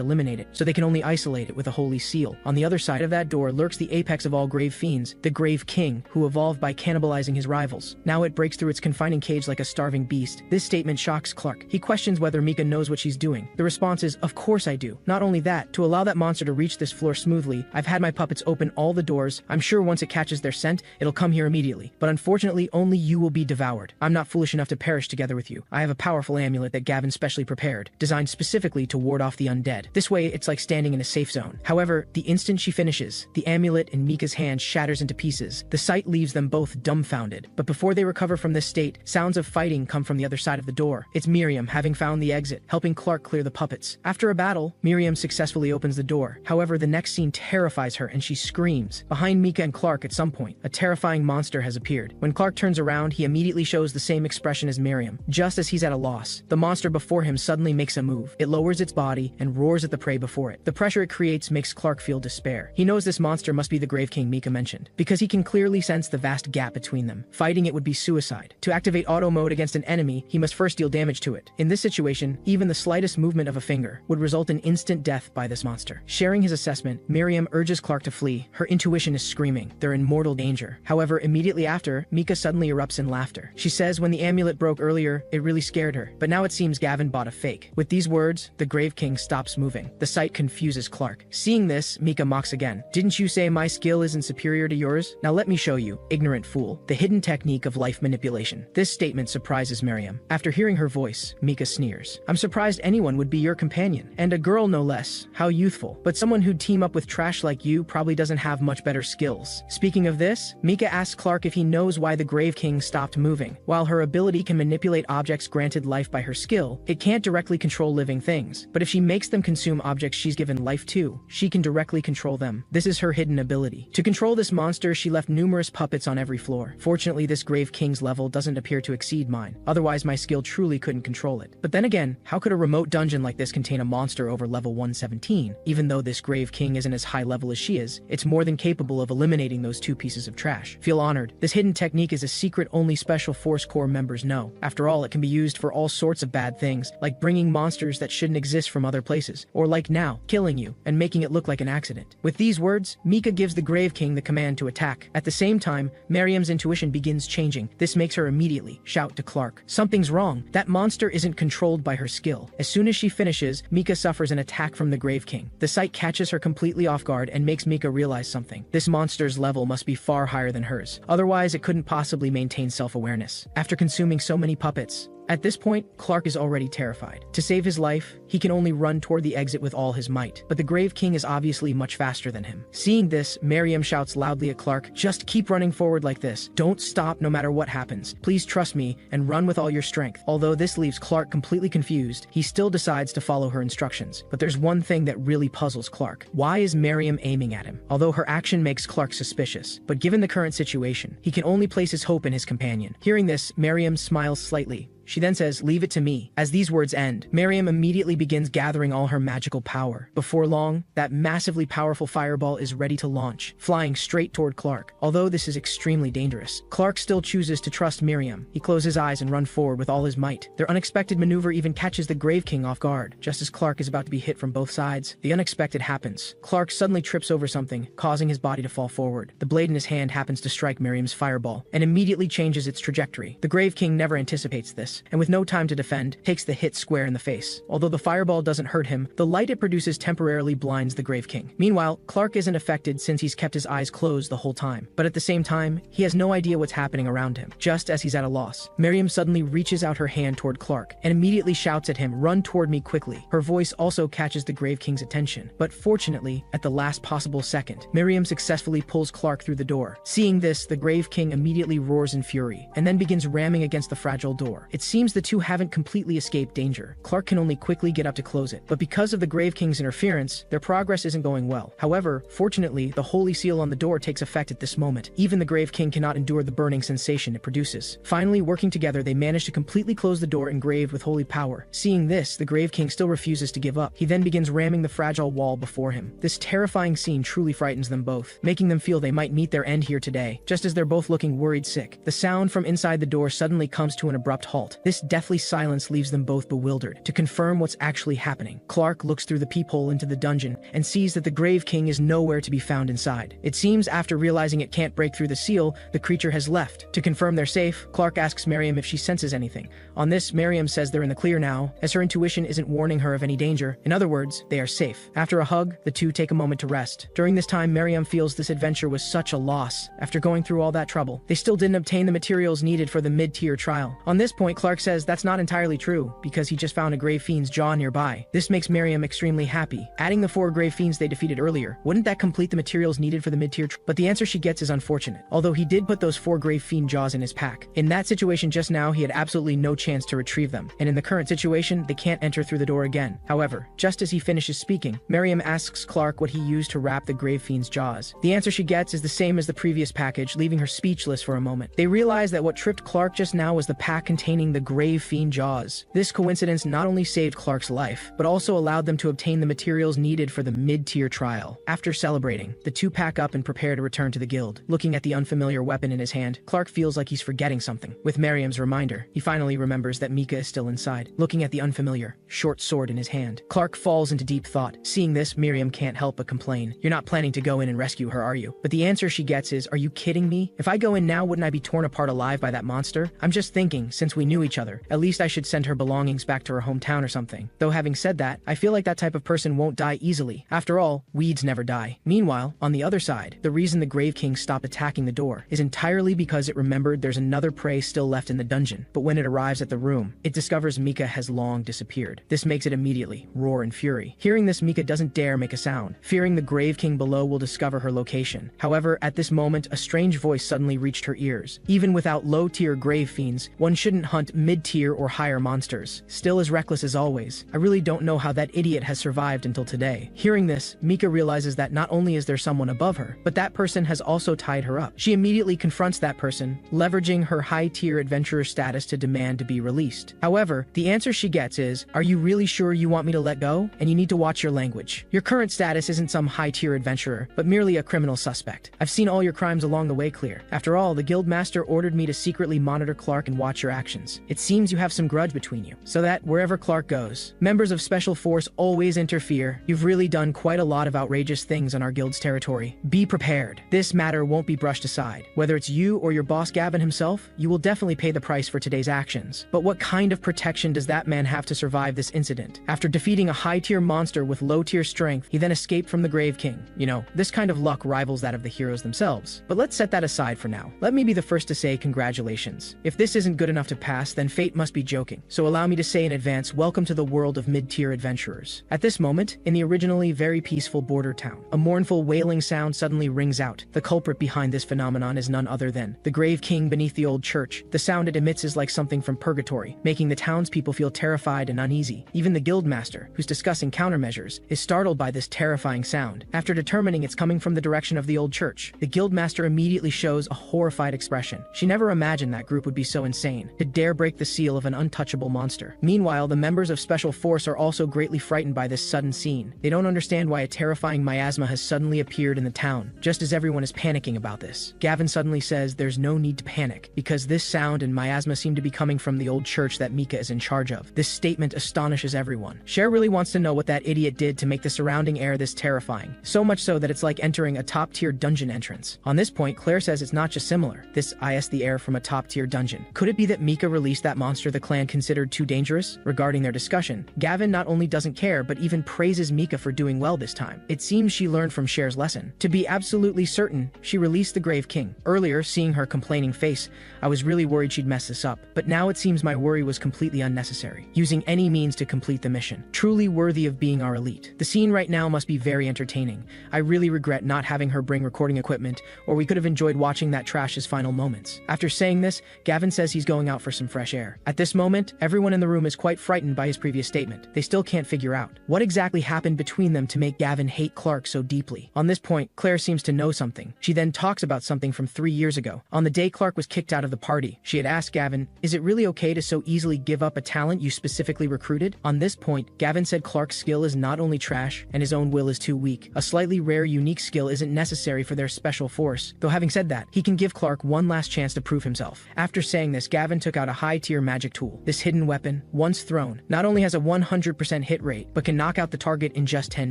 eliminate it, so they can only isolate it with a holy seal. On the other side of that door lurks the apex of all grave fiends, the Grave King, who evolved by cannibalizing his rivals. Now it breaks through its confining cage like a starving beast. This statement shocks Clark. He questions whether Mika knows what she's doing. The response is, of course I do. Not only that, to allow that monster to reach this floor smoothly, I've had my puppets open all the doors. I'm sure once it catches their scent, it'll come here immediately. But unfortunately, only you will be devoured. I'm not foolish enough to perish together with you. I have a powerful amulet that Gavin specially prepared, designed specifically to ward off the undead. This way, it's like standing in a safe zone. However, the instant she finishes, the amulet in Mika's hand shatters into pieces. The sight leaves them both dumbfounded. But before they recover from this state, sounds of fighting come from the other side of the door. It's Miriam, having found the exit, helping Clark clear the puppets. After a battle, Miriam successfully opens the door. However, the next scene terrifies her and she screams. Behind Mika and Clark at some point, a terrifying monster has appeared. When Clark turns around, he immediately shows the same expression as Miriam. Just as he's at a loss, the monster before him suddenly makes a move. It lowers its body and roars at the prey before it. The pressure it creates makes Clark feel despair. He knows this monster must be the Grave King Mika mentioned, because he can clearly sense the vast gap between them. Fighting it would be suicide. To activate auto mode against an enemy, he must first deal damage to it. In this situation, even the slightest movement of a finger would result in instant death by this monster. Sharing his assessment, Miriam urges Clark to flee. Her intuition is screaming. They're in mortal danger. However, immediately after, Mika suddenly erupts in laughter. She says when the amulet broke earlier, it really scared her, but now it seems Gavin bought a fake. With these words, the Grave King stops moving. The sight confuses Clark. Seeing this, Mika mocks again. Didn't you say my skill isn't superior to yours? Now let me show you, ignorant fool, the hidden technique of life manipulation. This statement surprises Miriam. After hearing her voice, Mika sneers. I'm surprised anyone would be your companion. And a girl no less. How youthful. But someone who'd team up with trash like you probably doesn't have much better skills. Speaking of this, Mika asks Clark if he knows why the Grave King stopped moving. While her ability can manipulate objects granted life by her skill, it can't directly control living things. But if she makes them consume objects she's given life to, she can directly control them. This is her hidden ability. To control this monster, she left numerous puppets on every floor. Fortunately, this Grave King's level doesn't appear to exceed mine. Otherwise, my skill truly couldn't control it. But then again, how could a remote dungeon like this contain a monster over level 117? Even though this Grave King isn't as high level as she is, it's more than capable of eliminating those two pieces of trash. Feel honored. This hidden technique is a secret only Special Force Corps members know. After all, it can be used for all sorts of bad things, like bringing monsters that shouldn't exist from other places, or like now, killing you and making it look like an accident. With these words, Mika gives the Grave King the command to attack. At the same time, Miriam's intuition begins changing. This makes her immediately shout to Clark, something's wrong. That monster isn't controlled by her skill. As soon as she finishes, Mika suffers an attack from the Grave King. The sight catches her completely off guard and makes Mika realize something. This monster's level must be far higher than hers. Otherwise, it couldn't possibly maintain self-awareness. After consuming so many puppets, At this point, Clark is already terrified. To save his life, he can only run toward the exit with all his might, but the Grave King is obviously much faster than him. Seeing this, Miriam shouts loudly at Clark, "Just keep running forward like this. Don't stop no matter what happens. Please trust me and run with all your strength." Although this leaves Clark completely confused, he still decides to follow her instructions. But there's one thing that really puzzles Clark. Why is Miriam aiming at him? Although her action makes Clark suspicious, but given the current situation, he can only place his hope in his companion. Hearing this, Miriam smiles slightly. She then says, "Leave it to me." As these words end, Miriam immediately begins gathering all her magical power. Before long, that massively powerful fireball is ready to launch, flying straight toward Clark. Although this is extremely dangerous, Clark still chooses to trust Miriam. He closes his eyes and runs forward with all his might. Their unexpected maneuver even catches the Grave King off guard. Just as Clark is about to be hit from both sides, the unexpected happens. Clark suddenly trips over something, causing his body to fall forward. The blade in his hand happens to strike Miriam's fireball, and immediately changes its trajectory. The Grave King never anticipates this, and with no time to defend, takes the hit square in the face. Although the fireball doesn't hurt him, the light it produces temporarily blinds the Grave King. Meanwhile, Clark isn't affected since he's kept his eyes closed the whole time. But at the same time, he has no idea what's happening around him. Just as he's at a loss, Miriam suddenly reaches out her hand toward Clark and immediately shouts at him, "Run toward me quickly." Her voice also catches the Grave King's attention. But fortunately, at the last possible second, Miriam successfully pulls Clark through the door. Seeing this, the Grave King immediately roars in fury and then begins ramming against the fragile door. It seems the two haven't completely escaped danger. Clark can only quickly get up to close it, but because of the Grave King's interference, their progress isn't going well. However, fortunately, the holy seal on the door takes effect at this moment. Even the Grave King cannot endure the burning sensation it produces. Finally, working together, they manage to completely close the door engraved with holy power. Seeing this, the Grave King still refuses to give up. He then begins ramming the fragile wall before him. This terrifying scene truly frightens them both, making them feel they might meet their end here today. Just as they're both looking worried sick, the sound from inside the door suddenly comes to an abrupt halt. This deathly silence leaves them both bewildered. To confirm what's actually happening, Clark looks through the peephole into the dungeon and sees that the Grave King is nowhere to be found inside. It seems after realizing it can't break through the seal, the creature has left. To confirm they're safe, Clark asks Miriam if she senses anything. On this, Miriam says they're in the clear now, as her intuition isn't warning her of any danger. In other words, they are safe. After a hug, the two take a moment to rest. During this time, Miriam feels this adventure was such a loss. After going through all that trouble, they still didn't obtain the materials needed for the mid-tier trial. On this point, Clark says that's not entirely true, because he just found a Grave Fiend's jaw nearby. This makes Miriam extremely happy. Adding the 4 Grave Fiends they defeated earlier, wouldn't that complete the materials needed for the mid-tier trial? But the answer she gets is unfortunate, although he did put those 4 Grave Fiend jaws in his pack. In that situation just now, he had absolutely no chance to retrieve them, and in the current situation, they can't enter through the door again. However, just as he finishes speaking, Miriam asks Clark what he used to wrap the Grave Fiend's jaws. The answer she gets is the same as the previous package, leaving her speechless for a moment. They realize that what tripped Clark just now was the pack containing the Grave Fiend jaws. This coincidence not only saved Clark's life, but also allowed them to obtain the materials needed for the mid-tier trial. After celebrating, the two pack up and prepare to return to the guild. Looking at the unfamiliar weapon in his hand, Clark feels like he's forgetting something. With Miriam's reminder, he finally remembers that Mika is still inside. Looking at the unfamiliar, short sword in his hand, Clark falls into deep thought. Seeing this, Miriam can't help but complain. "You're not planning to go in and rescue her, are you?" But the answer she gets is, "Are you kidding me? If I go in now, wouldn't I be torn apart alive by that monster? I'm just thinking, since we knew each other, at least I should send her belongings back to her hometown or something." Though having said that, I feel like that type of person won't die easily. After all, weeds never die. Meanwhile, on the other side, the reason the Grave King stopped attacking the door is entirely because it remembered there's another prey still left in the dungeon. But when it arrives at the room, it discovers Mika has long disappeared. This makes it immediately roar in fury. Hearing this, Mika doesn't dare make a sound, fearing the Grave King below will discover her location. However, at this moment, a strange voice suddenly reached her ears. Even without low-tier Grave Fiends, one shouldn't hunt mid-tier or higher monsters. Still as reckless as always, I really don't know how that idiot has survived until today. Hearing this, Mika realizes that not only is there someone above her, but that person has also tied her up. She immediately confronts that person, leveraging her high-tier adventurer status to demand to be released. However, the answer she gets is, "Are you really sure you want me to let go? And you need to watch your language. Your current status isn't some high-tier adventurer, but merely a criminal suspect. I've seen all your crimes along the way clear. After all, the guild master ordered me to secretly monitor Clark and watch your actions. It seems you have some grudge between you, so that wherever Clark goes, members of Special Force always interfere. You've really done quite a lot of outrageous things on our guild's territory. Be prepared. This matter won't be brushed aside. Whether it's you or your boss Gavin himself, you will definitely pay the price for today's actions. But what kind of protection does that man have to survive this incident? After defeating a high-tier monster with low-tier strength, he then escaped from the Grave King. You know, this kind of luck rivals that of the heroes themselves. But let's set that aside for now. Let me be the first to say congratulations. If this isn't good enough to pass Grass, then fate must be joking. So allow me to say in advance, welcome to the world of mid-tier adventurers. At this moment, in the originally very peaceful border town, a mournful wailing sound suddenly rings out. The culprit behind this phenomenon is none other than the grave king beneath the old church. The sound it emits is like something from purgatory, making the townspeople feel terrified and uneasy. Even the guildmaster, who's discussing countermeasures, is startled by this terrifying sound. After determining it's coming from the direction of the old church, the guildmaster immediately shows a horrified expression. She never imagined that group would be so insane, to dare break the seal of an untouchable monster. Meanwhile, the members of Special Force are also greatly frightened by this sudden scene. They don't understand why a terrifying miasma has suddenly appeared in the town, just as everyone is panicking about this. Gavin suddenly says there's no need to panic, because this sound and miasma seem to be coming from the old church that Mika is in charge of. This statement astonishes everyone. Cher really wants to know what that idiot did to make the surrounding air this terrifying, so much so that it's like entering a top-tier dungeon entrance. On this point, Claire says it's not just similar. This is the air from a top-tier dungeon. Could it be that Mika released that monster the clan considered too dangerous? Regarding their discussion, Gavin not only doesn't care, but even praises Mika for doing well this time. It seems she learned from Cher's lesson. To be absolutely certain, she released the Grave King. Earlier, seeing her complaining face, I was really worried she'd mess this up, but now it seems my worry was completely unnecessary. Using any means to complete the mission. Truly worthy of being our elite. The scene right now must be very entertaining. I really regret not having her bring recording equipment, or we could have enjoyed watching that trash's final moments. After saying this, Gavin says he's going out for some fresh air. At this moment, everyone in the room is quite frightened by his previous statement. They still can't figure out what exactly happened between them to make Gavin hate Clark so deeply. On this point, Claire seems to know something. She then talks about something from 3 years ago. On the day Clark was kicked out of the party, she had asked Gavin, "Is it really okay to so easily give up a talent you specifically recruited?" On this point, Gavin said Clark's skill is not only trash, and his own will is too weak. A slightly rare unique skill isn't necessary for their special force. Though having said that, he can give Clark one last chance to prove himself. After saying this, Gavin took out a high-tier magic tool. This hidden weapon, once thrown, not only has a 100% hit rate, but can knock out the target in just 10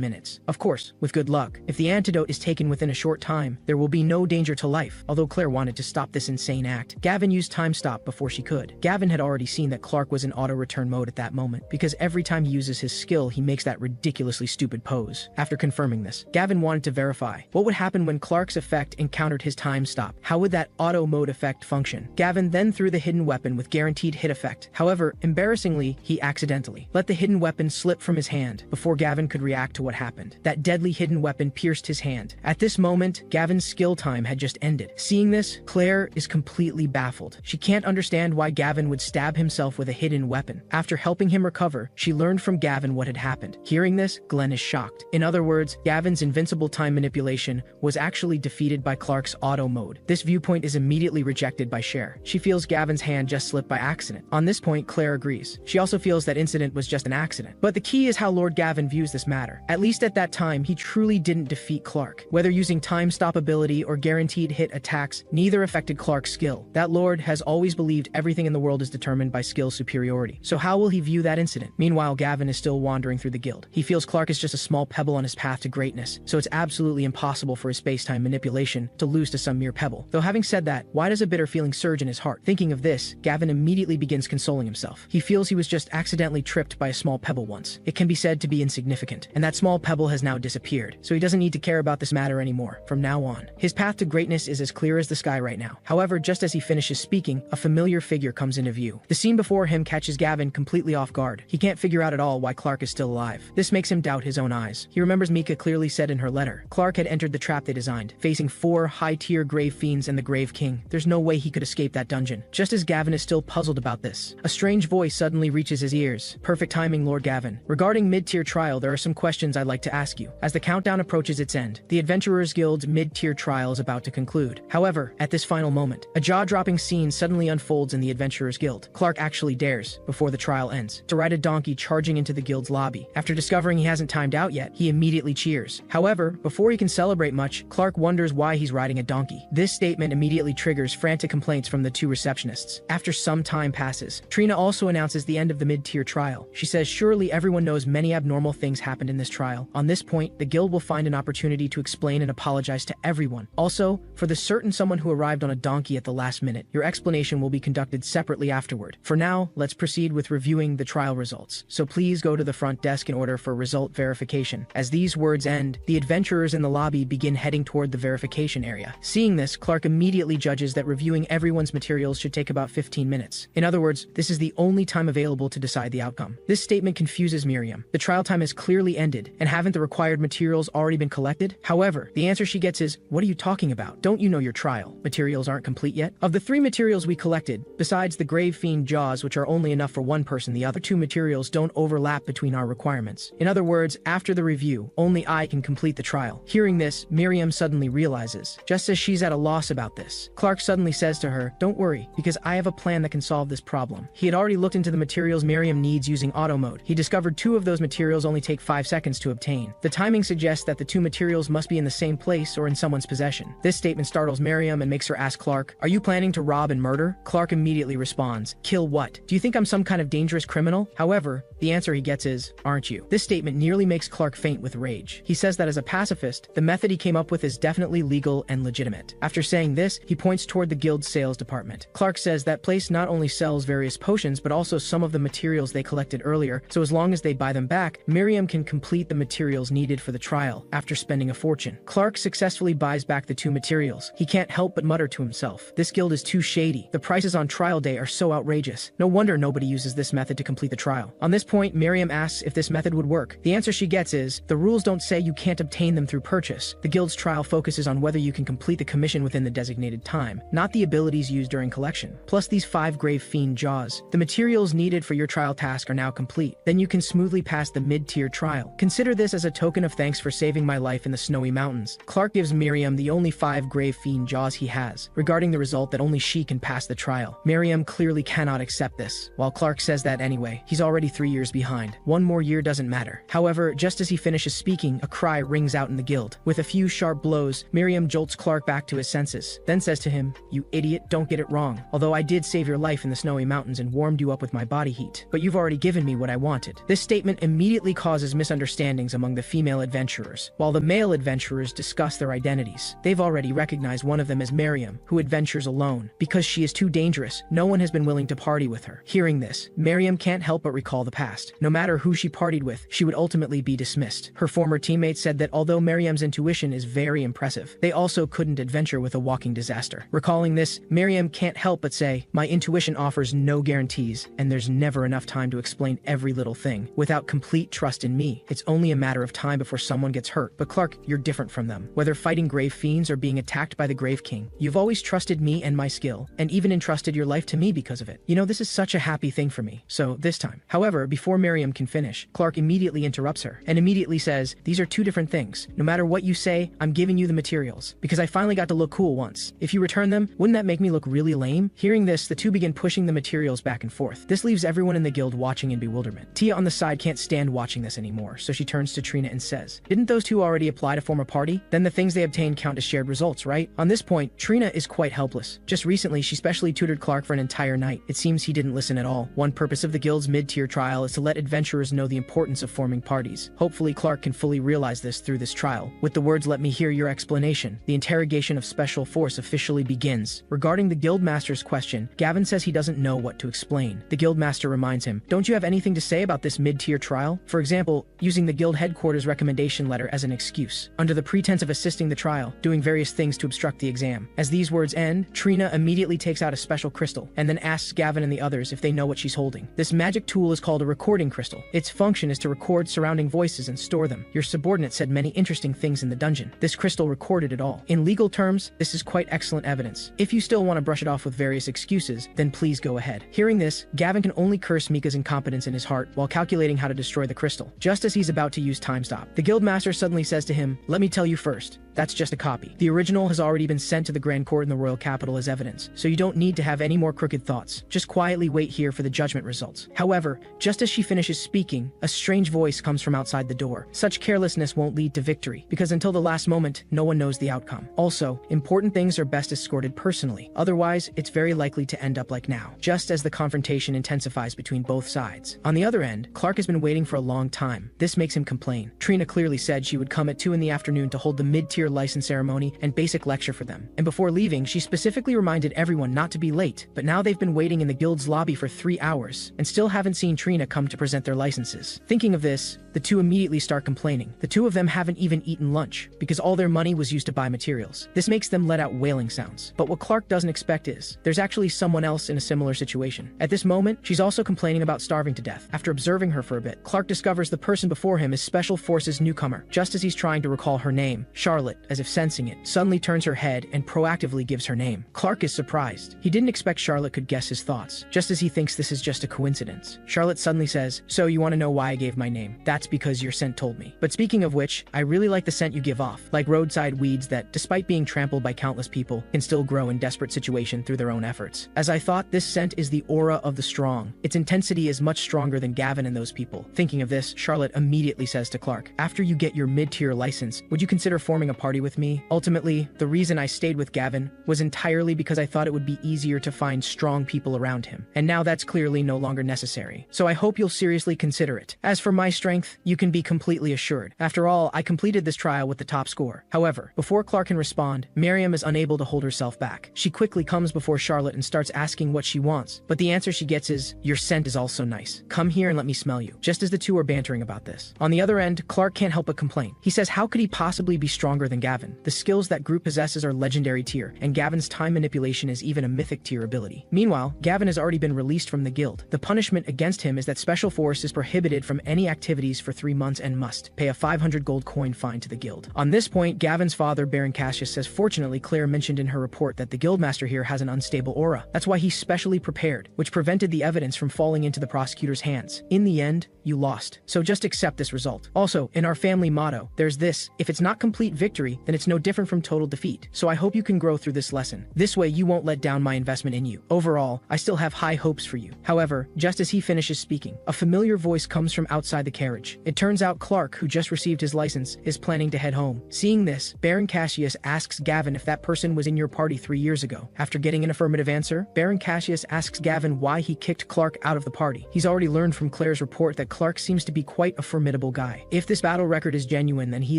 minutes. Of course, with good luck. If the antidote is taken within a short time, there will be no danger to life. Although Claire wanted to stop this insane act, Gavin used time stop before she could. Gavin had already seen that Clark was in auto-return mode at that moment, because every time he uses his skill, he makes that ridiculously stupid pose. After confirming this, Gavin wanted to verify what would happen when Clark's effect encountered his time stop. How would that auto mode effect function? Gavin then threw the hidden weapon with guaranteed hit effect. However, embarrassingly, he accidentally let the hidden weapon slip from his hand before Gavin could react to what happened. That deadly hidden weapon pierced his hand. At this moment, Gavin's skill time had just ended. Seeing this, Claire is completely baffled. She can't understand why Gavin would stab himself with a hidden weapon. After helping him recover, she learned from Gavin what had happened. Hearing this, Glenn is shocked. In other words, Gavin's invincible time manipulation was actually defeated by Clark's auto mode. This viewpoint is immediately rejected by Cher. She feels Gavin's hand just slipped by accident. On this point, Claire agrees. She also feels that incident was just an accident. But the key is how Lord Gavin views this matter. At least at that time, he truly didn't defeat Clark. Whether using time stop ability or guaranteed hit attacks, neither affected Clark's skill. That Lord has always believed everything in the world is determined by skill superiority. So how will he view that incident? Meanwhile, Gavin is still wandering through the guild. He feels Clark is just a small pebble on his path to greatness, so it's absolutely impossible for his space-time manipulation to lose to some mere pebble. Though having said that, why does a bitter feeling surge in his heart? Thinking of this, Gavin immediately begins consoling himself. He feels he was just accidentally tripped by a small pebble once. It can be said to be insignificant, and that small pebble has now disappeared, so he doesn't need to care about this matter anymore. From now on, his path to greatness is as clear as the sky right now. However, just as he finishes speaking, a familiar figure comes into view. The scene before him catches Gavin completely off guard. He can't figure out at all why Clark is still alive. This makes him doubt his own eyes. He remembers Mika clearly said in her letter, Clark had entered the trap they designed, facing 4 high-tier grave fiends and the Grave King. There's no way he could escape that dungeon. Just as Gavin is still puzzled about this, a strange voice suddenly reaches his ears. Perfect timing, Lord Gavin. Regarding mid-tier trial, there are some questions I'd like to ask you. As the countdown approaches its end, the Adventurers Guild's mid-tier trial is about to conclude. However, at this final moment, a jaw-dropping scene suddenly unfolds in the Adventurers Guild. Clark actually dares, before the trial ends, to ride a donkey charging into the guild's lobby. After discovering he hasn't timed out yet, he immediately cheers. However, before he can celebrate much, Clark wonders why he's riding a donkey. This statement immediately triggers frantic complaints from the 2 receptionists. After some time passes, Trina also announces the end of the mid-tier trial. She says surely everyone knows many abnormal things happened in this trial. On this point, the guild will find an opportunity to explain and apologize to everyone. Also, for the certain someone who arrived on a donkey at the last minute, your explanation will be conducted separately afterward. For now, let's proceed with reviewing the trial results. So please go to the front desk in order for result verification. As these words end, the adventurers in the lobby begin heading toward the verification area. Seeing this, Clark immediately judges that reviewing everyone's materials should take about 15 minutes. minutes. In other words, this is the only time available to decide the outcome. This statement confuses Miriam. The trial time has clearly ended, and haven't the required materials already been collected? However, the answer she gets is, what are you talking about? Don't you know your trial materials aren't complete yet? Of the 3 materials we collected, besides the Grave Fiend jaws, which are only enough for 1 person, the other 2 materials don't overlap between our requirements. In other words, after the review, only I can complete the trial. Hearing this, Miriam suddenly realizes. Just as she's at a loss about this, Clark suddenly says to her, don't worry, because I have a plan that can solve this problem. He had already looked into the materials Miriam needs using auto mode. He discovered 2 of those materials only take 5 seconds to obtain. The timing suggests that the 2 materials must be in the same place or in someone's possession. This statement startles Miriam and makes her ask Clark, are you planning to rob and murder? Clark immediately responds, kill what? Do you think I'm some kind of dangerous criminal? However, the answer he gets is, aren't you? This statement nearly makes Clark faint with rage. He says that as a pacifist, the method he came up with is definitely legal and legitimate. After saying this, he points toward the guild's sales department. Clark says that place not only sells various potions, but also some of the materials they collected earlier, so as long as they buy them back, Miriam can complete the materials needed for the trial after spending a fortune. Clark successfully buys back the 2 materials. He can't help but mutter to himself, this guild is too shady. The prices on trial day are so outrageous. No wonder nobody uses this method to complete the trial. On this point, Miriam asks if this method would work. The answer she gets is, the rules don't say you can't obtain them through purchase. The guild's trial focuses on whether you can complete the commission within the designated time, not the abilities used during collection. Plus these 5 Grave Fiend jaws. The materials needed for your trial task are now complete. Then you can smoothly pass the mid-tier trial. Consider this as a token of thanks for saving my life in the snowy mountains. Clark gives Miriam the only 5 Grave Fiend jaws he has, regarding the result that only she can pass the trial. Miriam clearly cannot accept this. While Clark says that anyway, he's already 3 years behind. 1 more year doesn't matter. However, just as he finishes speaking, a cry rings out in the guild. With a few sharp blows, Miriam jolts Clark back to his senses, then says to him, you idiot, don't get it wrong. Although I did save your life in the snowy mountains and warmed you up with my body heat, but you've already given me what I wanted. This statement immediately causes misunderstandings among the female adventurers. While the male adventurers discuss their identities, they've already recognized one of them as Miriam, who adventures alone. Because she is too dangerous, no one has been willing to party with her. Hearing this, Miriam can't help but recall the past. No matter who she partied with, she would ultimately be dismissed. Her former teammates said that although Miriam's intuition is very impressive, they also couldn't adventure with a walking disaster. Recalling this, Miriam can't help but say, my intuition offers no guarantees, and there's never enough time to explain every little thing. Without complete trust in me, it's only a matter of time before someone gets hurt. But Clark, you're different from them. Whether fighting grave fiends or being attacked by the Grave King, you've always trusted me and my skill, and even entrusted your life to me because of it. You know, this is such a happy thing for me. So, this time. However, before Miriam can finish, Clark immediately interrupts her, and immediately says, these are 2 different things. No matter what you say, I'm giving you the materials, because I finally got to look cool once. If you return them, wouldn't that make me look really lame? Hearing this, the 2 begin pushing the materials back and forth. This leaves everyone in the guild watching in bewilderment. Tia on the side can't stand watching this anymore, so she turns to Trina and says, didn't those 2 already apply to form a party? Then the things they obtained count as shared results, right? On this point, Trina is quite helpless. Just recently, she specially tutored Clark for an entire night. It seems he didn't listen at all. One purpose of the guild's mid-tier trial is to let adventurers know the importance of forming parties. Hopefully, Clark can fully realize this through this trial. With the words, let me hear your explanation, the interrogation of Special Force officially begins. Regarding the guildmaster's question, Gavin says he doesn't know what to explain. The guildmaster reminds him, don't you have anything to say about this mid-tier trial? For example, using the guild headquarters recommendation letter as an excuse, under the pretense of assisting the trial, doing various things to obstruct the exam. As these words end, Trina immediately takes out a special crystal, and then asks Gavin and the others if they know what she's holding. This magic tool is called a recording crystal. Its function is to record surrounding voices and store them. Your subordinate said many interesting things in the dungeon. This crystal recorded it all. In legal terms, this is quite excellent evidence. If you still want to brush it off with various excuses, then please go ahead. Hearing this, Gavin can only curse Mika's incompetence in his heart while calculating how to destroy the crystal. Just as he's about to use time stop, the guildmaster suddenly says to him, let me tell you first, that's just a copy. The original has already been sent to the Grand Court in the Royal Capital as evidence, so you don't need to have any more crooked thoughts. Just quietly wait here for the judgment results. However, just as she finishes speaking, a strange voice comes from outside the door. Such carelessness won't lead to victory, because until the last moment, no one knows the outcome. Also, important things are best escorted personally. Otherwise, it's very likely to end up like now, just as the confrontation intensifies between both sides. On the other end, Clark has been waiting for a long time. This makes him complain. Trina clearly said she would come at 2 in the afternoon to hold the mid-tier license ceremony and basic lecture for them. And before leaving, she specifically reminded everyone not to be late, but now they've been waiting in the guild's lobby for 3 hours and still haven't seen Trina come to present their licenses. Thinking of this, the 2 immediately start complaining. The 2 of them haven't even eaten lunch because all their money was used to buy materials. This makes them let out wailing sounds. But what Clark doesn't expect is, there's actually someone else else in a similar situation. At this moment, she's also complaining about starving to death. After observing her for a bit, Clark discovers the person before him is Special Forces newcomer. Just as he's trying to recall her name, Charlotte, as if sensing it, suddenly turns her head and proactively gives her name. Clark is surprised. He didn't expect Charlotte could guess his thoughts, just as he thinks this is just a coincidence. Charlotte suddenly says, "So you want to know why I gave my name? That's because your scent told me. But speaking of which, I really like the scent you give off, like roadside weeds that, despite being trampled by countless people, can still grow in desperate situation through their own efforts. As I thought, this scent is the aura of the strong. Its intensity is much stronger than Gavin and those people." Thinking of this, Charlotte immediately says to Clark, "After you get your mid-tier license, would you consider forming a party with me? Ultimately, the reason I stayed with Gavin was entirely because I thought it would be easier to find strong people around him. And now that's clearly no longer necessary. So I hope you'll seriously consider it. As for my strength, you can be completely assured. After all, I completed this trial with the top score." However, before Clark can respond, Miriam is unable to hold herself back. She quickly comes before Charlotte and starts asking what she wants, but the answer she gets is, "Your scent is also nice. Come here and let me smell you." Just as the two are bantering about this. On the other end, Clark can't help but complain. He says how could he possibly be stronger than Gavin? The skills that group possesses are legendary tier, and Gavin's time manipulation is even a mythic tier ability. Meanwhile, Gavin has already been released from the guild. The punishment against him is that Special Force is prohibited from any activities for 3 months and must pay a 500 gold coin fine to the guild. On this point, Gavin's father, Baron Cassius, says fortunately Claire mentioned in her report that the guildmaster here has an unstable aura. That's why he's specially prepared, which prevented the evidence from falling into the prosecutor's hands. In the end, you lost. So just accept this result. Also, in our family motto, there's this: if it's not complete victory, then it's no different from total defeat. So I hope you can grow through this lesson. This way you won't let down my investment in you. Overall, I still have high hopes for you. However, just as he finishes speaking, a familiar voice comes from outside the carriage. It turns out Clark, who just received his license, is planning to head home. Seeing this, Baron Cassius asks Gavin if that person was in your party 3 years ago. After getting an affirmative answer, Baron Cassius asks Gavin why he kicked Clark out of the party. He's already learned from Claire's report that Clark seems to be quite a formidable guy. If this battle record is genuine, then he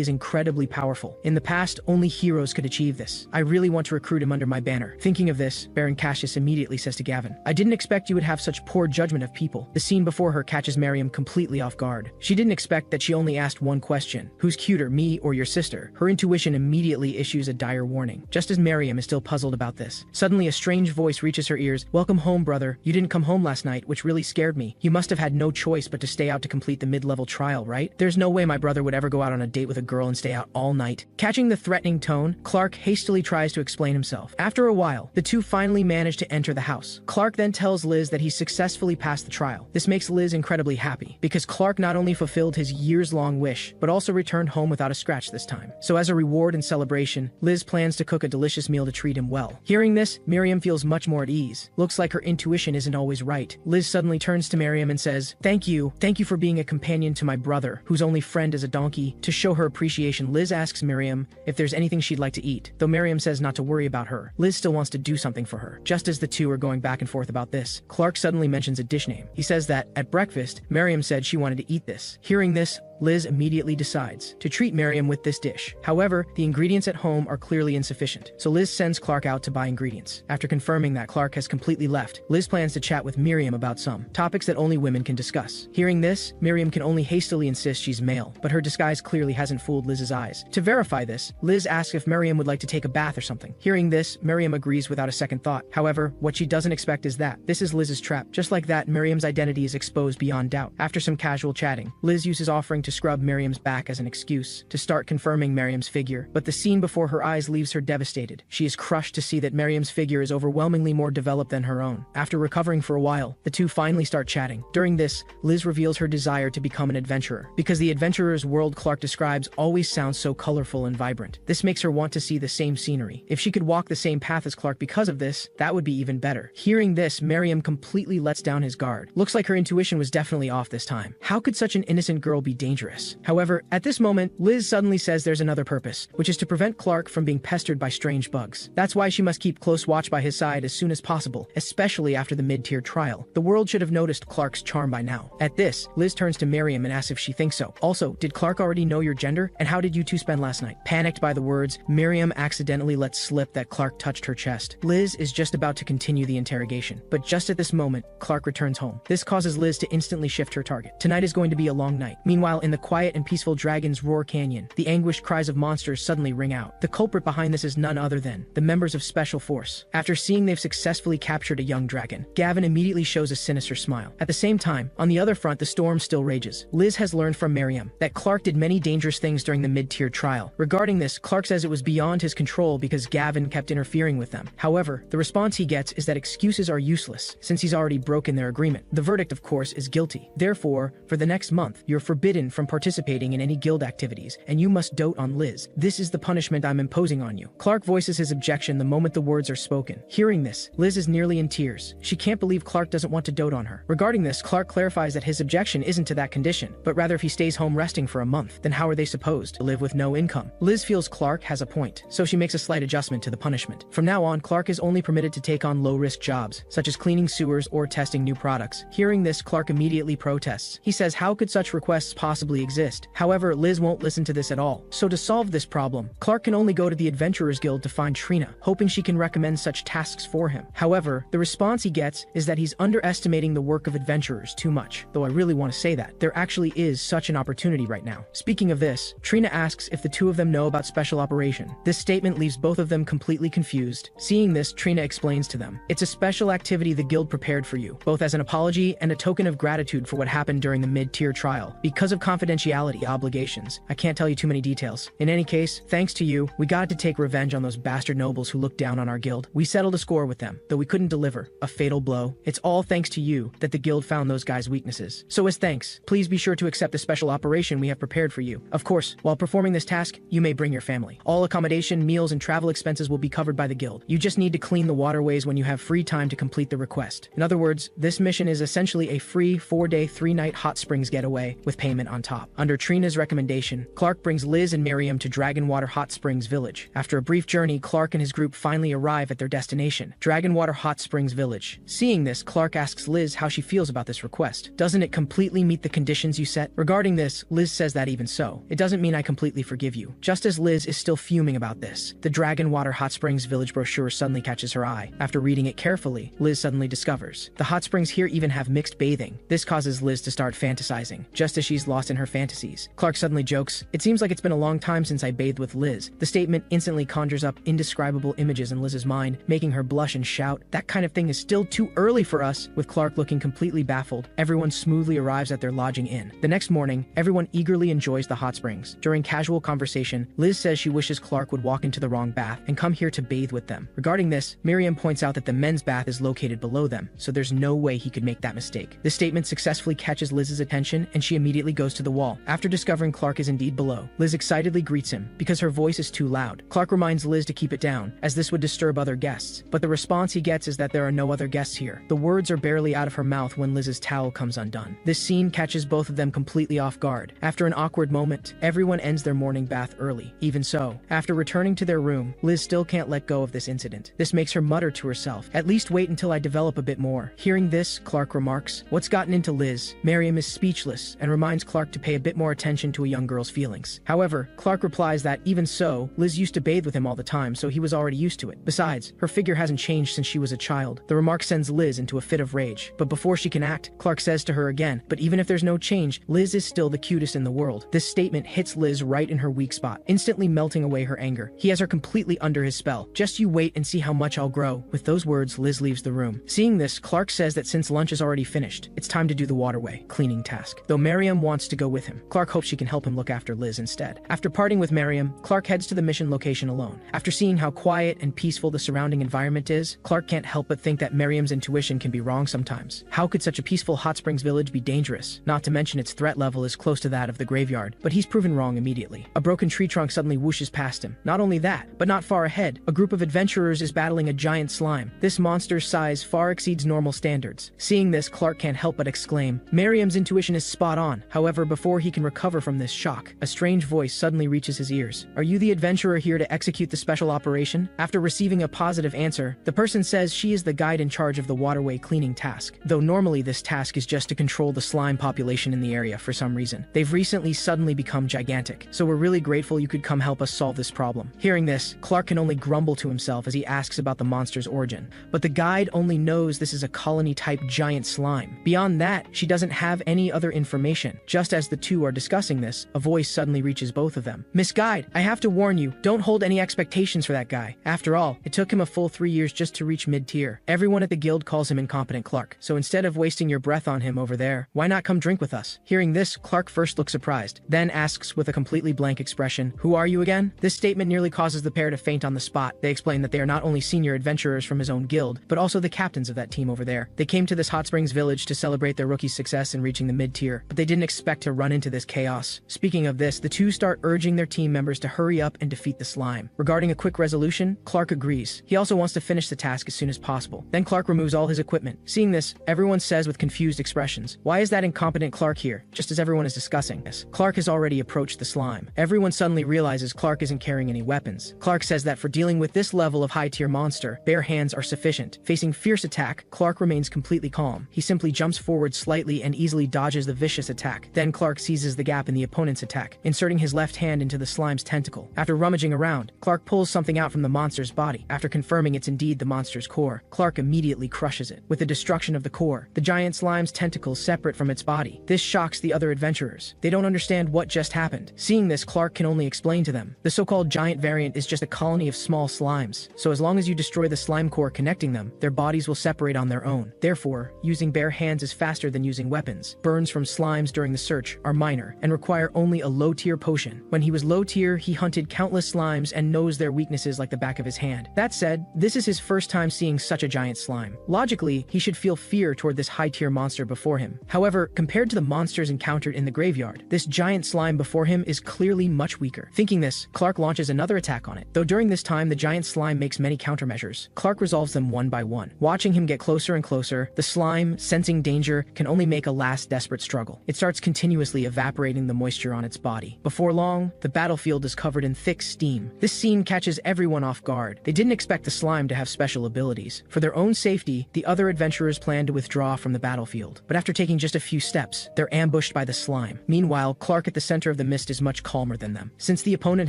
is incredibly powerful. In the past, only heroes could achieve this. I really want to recruit him under my banner. Thinking of this, Baron Cassius immediately says to Gavin, "I didn't expect you would have such poor judgment of people." The scene before her catches Miriam completely off guard. She didn't expect that she only asked one question: who's cuter, me or your sister? Her intuition immediately issues a dire warning. Just as Miriam is still puzzled about this, suddenly a strange voice reaches her ears. "Welcome home, brother. You didn't come home last night, which really scared me. You must have had no choice but to stay out to complete the mid-level trial, right? There's no way my brother would ever go out on a date with a girl and stay out all night." Catching the threatening tone, Clark hastily tries to explain himself. After a while, the two finally manage to enter the house. Clark then tells Liz that he successfully passed the trial. This makes Liz incredibly happy, because Clark not only fulfilled his years-long wish, but also returned home without a scratch this time. So as a reward and celebration, Liz plans to cook a delicious meal to treat him well. Hearing this, Miriam feels much more at ease. Looks like her intuition isn't always right. Liz suddenly turns to Miriam and says, Thank you for being a companion to my brother, whose only friend is a donkey." To show her appreciation, Liz asks Miriam if there's anything she'd like to eat. Though Miriam says not to worry about her, Liz still wants to do something for her. Just as the two are going back and forth about this, Clark suddenly mentions a dish name. He says that, at breakfast, Miriam said she wanted to eat this. Hearing this, Liz immediately decides to treat Miriam with this dish. However, the ingredients at home are clearly insufficient, so Liz sends Clark out to buy ingredients. After confirming that Clark has completely left, Liz plans to chat with Miriam about some topics that only women can discuss. Hearing this, Miriam can only hastily insist she's male, but her disguise clearly hasn't fooled Liz's eyes. To verify this, Liz asks if Miriam would like to take a bath or something. Hearing this, Miriam agrees without a second thought. However, what she doesn't expect is that this is Liz's trap. Just like that, Miriam's identity is exposed beyond doubt. After some casual chatting, Liz uses offering to scrub Miriam's back as an excuse to start confirming Miriam's figure, but the scene before her eyes leaves her devastated. She is crushed to see that Miriam's figure is overwhelmingly more developed than her own. After recovering for a while, the two finally start chatting. During this, Liz reveals her desire to become an adventurer, because the adventurer's world Clark describes always sounds so colorful and vibrant. This makes her want to see the same scenery. If she could walk the same path as Clark because of this, that would be even better. Hearing this, Miriam completely lets down his guard. Looks like her intuition was definitely off this time. How could such an innocent girl be dangerous? However, at this moment, Liz suddenly says there's another purpose, which is to prevent Clark from being pestered by strange bugs. That's why she must keep close watch by his side as soon as possible, especially after the mid-tier trial. The world should have noticed Clark's charm by now. At this, Liz turns to Miriam and asks if she thinks so. Also, did Clark already know your gender? And how did you two spend last night? Panicked by the words, Miriam accidentally lets slip that Clark touched her chest. Liz is just about to continue the interrogation, but just at this moment, Clark returns home. This causes Liz to instantly shift her target. Tonight is going to be a long night. Meanwhile, in the quiet and peaceful Dragon's Roar Canyon, the anguished cries of monsters suddenly ring out. The culprit behind this is none other than the members of Special Force. After seeing they've successfully captured a young dragon, Gavin immediately shows a sinister smile. At the same time, on the other front, the storm still rages. Liz has learned from Miriam that Clark did many dangerous things during the mid-tier trial. Regarding this, Clark says it was beyond his control because Gavin kept interfering with them. However, the response he gets is that excuses are useless since he's already broken their agreement. The verdict, of course, is guilty. Therefore, for the next month, you're forbidden from participating in any guild activities, and you must dote on Liz. This is the punishment I'm imposing on you. Clark voices his objection the moment the words are spoken. Hearing this, Liz is nearly in tears. She can't believe Clark doesn't want to dote on her. Regarding this, Clark clarifies that his objection isn't to that condition, but rather if he stays home resting for a month, then how are they supposed to live with no income? Liz feels Clark has a point, so she makes a slight adjustment to the punishment. From now on, Clark is only permitted to take on low-risk jobs, such as cleaning sewers or testing new products. Hearing this, Clark immediately protests. He says how could such requests possibly exist? However, Liz won't listen to this at all. So to solve this problem, Clark can only go to the Adventurers Guild to find Trina, hoping she can recommend such tasks for him. However, the response he gets is that he's underestimating the work of adventurers too much, though I really want to say that. There actually is such an opportunity right now. Speaking of this, Trina asks if the two of them know about Special Operation. This statement leaves both of them completely confused. Seeing this, Trina explains to them, "It's a special activity the guild prepared for you, both as an apology and a token of gratitude for what happened during the mid-tier trial. Because of confidentiality obligations, I can't tell you too many details. In any case, thanks to you, we got to take revenge on those bastard nobles who looked down on our guild. We settled a score with them, though we couldn't deliver a fatal blow. It's all thanks to you that the guild found those guys' weaknesses. So as thanks, please be sure to accept the special operation we have prepared for you. Of course, while performing this task, you may bring your family. All accommodation, meals, and travel expenses will be covered by the guild. You just need to clean the waterways when you have free time to complete the request." In other words, this mission is essentially a free 4-day, 3-night hot springs getaway with payment on top. Under Trina's recommendation, Clark brings Liz and Miriam to Dragonwater Hot Springs Village. After a brief journey, Clark and his group finally arrive at their destination, Dragonwater Hot Springs Village. Seeing this, Clark asks Liz how she feels about this request. "Doesn't it completely meet the conditions you set?" Regarding this, Liz says that even so, it doesn't mean I completely forgive you. Just as Liz is still fuming about this, the Dragonwater Hot Springs Village brochure suddenly catches her eye. After reading it carefully, Liz suddenly discovers the hot springs here even have mixed bathing. This causes Liz to start fantasizing, just as she's lost in her fantasies. Clark suddenly jokes, "It seems like it's been a long time since I bathed with Liz." The statement instantly conjures up indescribable images in Liz's mind, making her blush and shout, "That kind of thing is still too early for us." With Clark looking completely baffled, everyone smoothly arrives at their lodging inn. The next morning, everyone eagerly enjoys the hot springs. During casual conversation, Liz says she wishes Clark would walk into the wrong bath and come here to bathe with them. Regarding this, Miriam points out that the men's bath is located below them, so there's no way he could make that mistake. This statement successfully catches Liz's attention, and she immediately goes to the wall. After discovering Clark is indeed below, Liz excitedly greets him because her voice is too loud. Clark reminds Liz to keep it down, as this would disturb other guests, but the response he gets is that there are no other guests here. The words are barely out of her mouth when Liz's towel comes undone. This scene catches both of them completely off guard. After an awkward moment, everyone ends their morning bath early. Even so, after returning to their room, Liz still can't let go of this incident. This makes her mutter to herself, "At least wait until I develop a bit more." Hearing this, Clark remarks, "What's gotten into Liz?" Miriam is speechless and reminds Clark to pay a bit more attention to a young girl's feelings. However, Clark replies that, even so, Liz used to bathe with him all the time, so he was already used to it. Besides, her figure hasn't changed since she was a child. The remark sends Liz into a fit of rage, but before she can act, Clark says to her again, "But even if there's no change, Liz is still the cutest in the world." This statement hits Liz right in her weak spot, instantly melting away her anger. He has her completely under his spell. "Just you wait and see how much I'll grow." With those words, Liz leaves the room. Seeing this, Clark says that since lunch is already finished, it's time to do the waterway cleaning task. Though Miriam wants to go with him, Clark hopes she can help him look after Liz instead. After parting with Miriam, Clark heads to the mission location alone. After seeing how quiet and peaceful the surrounding environment is, Clark can't help but think that Miriam's intuition can be wrong sometimes. How could such a peaceful hot springs village be dangerous? Not to mention its threat level is close to that of the graveyard, but he's proven wrong immediately. A broken tree trunk suddenly whooshes past him. Not only that, but not far ahead, a group of adventurers is battling a giant slime. This monster's size far exceeds normal standards. Seeing this, Clark can't help but exclaim, Miriam's intuition is spot on. However, before he can recover from this shock, a strange voice suddenly reaches his ears. "Are you the adventurer here to execute the special operation?" After receiving a positive answer, the person says she is the guide in charge of the waterway cleaning task. Though normally this task is just to control the slime population in the area for some reason. They've recently suddenly become gigantic, so we're really grateful you could come help us solve this problem. Hearing this, Clark can only grumble to himself as he asks about the monster's origin. But the guide only knows this is a colony-type giant slime. Beyond that, she doesn't have any other information. Just as the two are discussing this, a voice suddenly reaches both of them. Miss Guide, I have to warn you, don't hold any expectations for that guy. After all, it took him a full 3 years just to reach mid-tier. Everyone at the guild calls him incompetent Clark, so instead of wasting your breath on him over there, why not come drink with us? Hearing this, Clark first looks surprised, then asks with a completely blank expression, who are you again? This statement nearly causes the pair to faint on the spot. They explain that they are not only senior adventurers from his own guild, but also the captains of that team over there. They came to this hot springs village to celebrate their rookie's success in reaching the mid-tier, but they didn't expect to run into this chaos. Speaking of this, the two start urging their team members to hurry up and defeat the slime. Regarding a quick resolution, Clark agrees. He also wants to finish the task as soon as possible. Then Clark removes all his equipment. Seeing this, everyone says with confused expressions, why is that incompetent Clark here? Just as everyone is discussing this, Clark has already approached the slime. Everyone suddenly realizes Clark isn't carrying any weapons. Clark says that for dealing with this level of high-tier monster, bare hands are sufficient. Facing fierce attack, Clark remains completely calm. He simply jumps forward slightly and easily dodges the vicious attack. Then Clark seizes the gap in the opponent's attack, inserting his left hand into the slime's tentacle. After rummaging around, Clark pulls something out from the monster's body. After confirming it's indeed the monster's core, Clark immediately crushes it. With the destruction of the core, the giant slime's tentacles separate from its body. This shocks the other adventurers. They don't understand what just happened. Seeing this, Clark can only explain to them. The so-called giant variant is just a colony of small slimes, so as long as you destroy the slime core connecting them, their bodies will separate on their own. Therefore, using bare hands is faster than using weapons. Burns from slimes during the search are minor and require only a low-tier potion. When he was low-tier, he hunted countless slimes and knows their weaknesses like the back of his hand. That said, this is his first time seeing such a giant slime. Logically, he should feel fear toward this high-tier monster before him. However, compared to the monsters encountered in the graveyard, this giant slime before him is clearly much weaker. Thinking this, Clark launches another attack on it. Though during this time, the giant slime makes many countermeasures, Clark resolves them one by one. Watching him get closer and closer, the slime, sensing danger, can only make a last desperate struggle. It starts continuously evaporating the moisture on its body. Before long, the battlefield is covered in thick steam. This scene catches everyone off guard. They didn't expect the slime to have special abilities. For their own safety, the other adventurers plan to withdraw from the battlefield. But after taking just a few steps, they're ambushed by the slime. Meanwhile, Clark at the center of the mist is much calmer than them. Since the opponent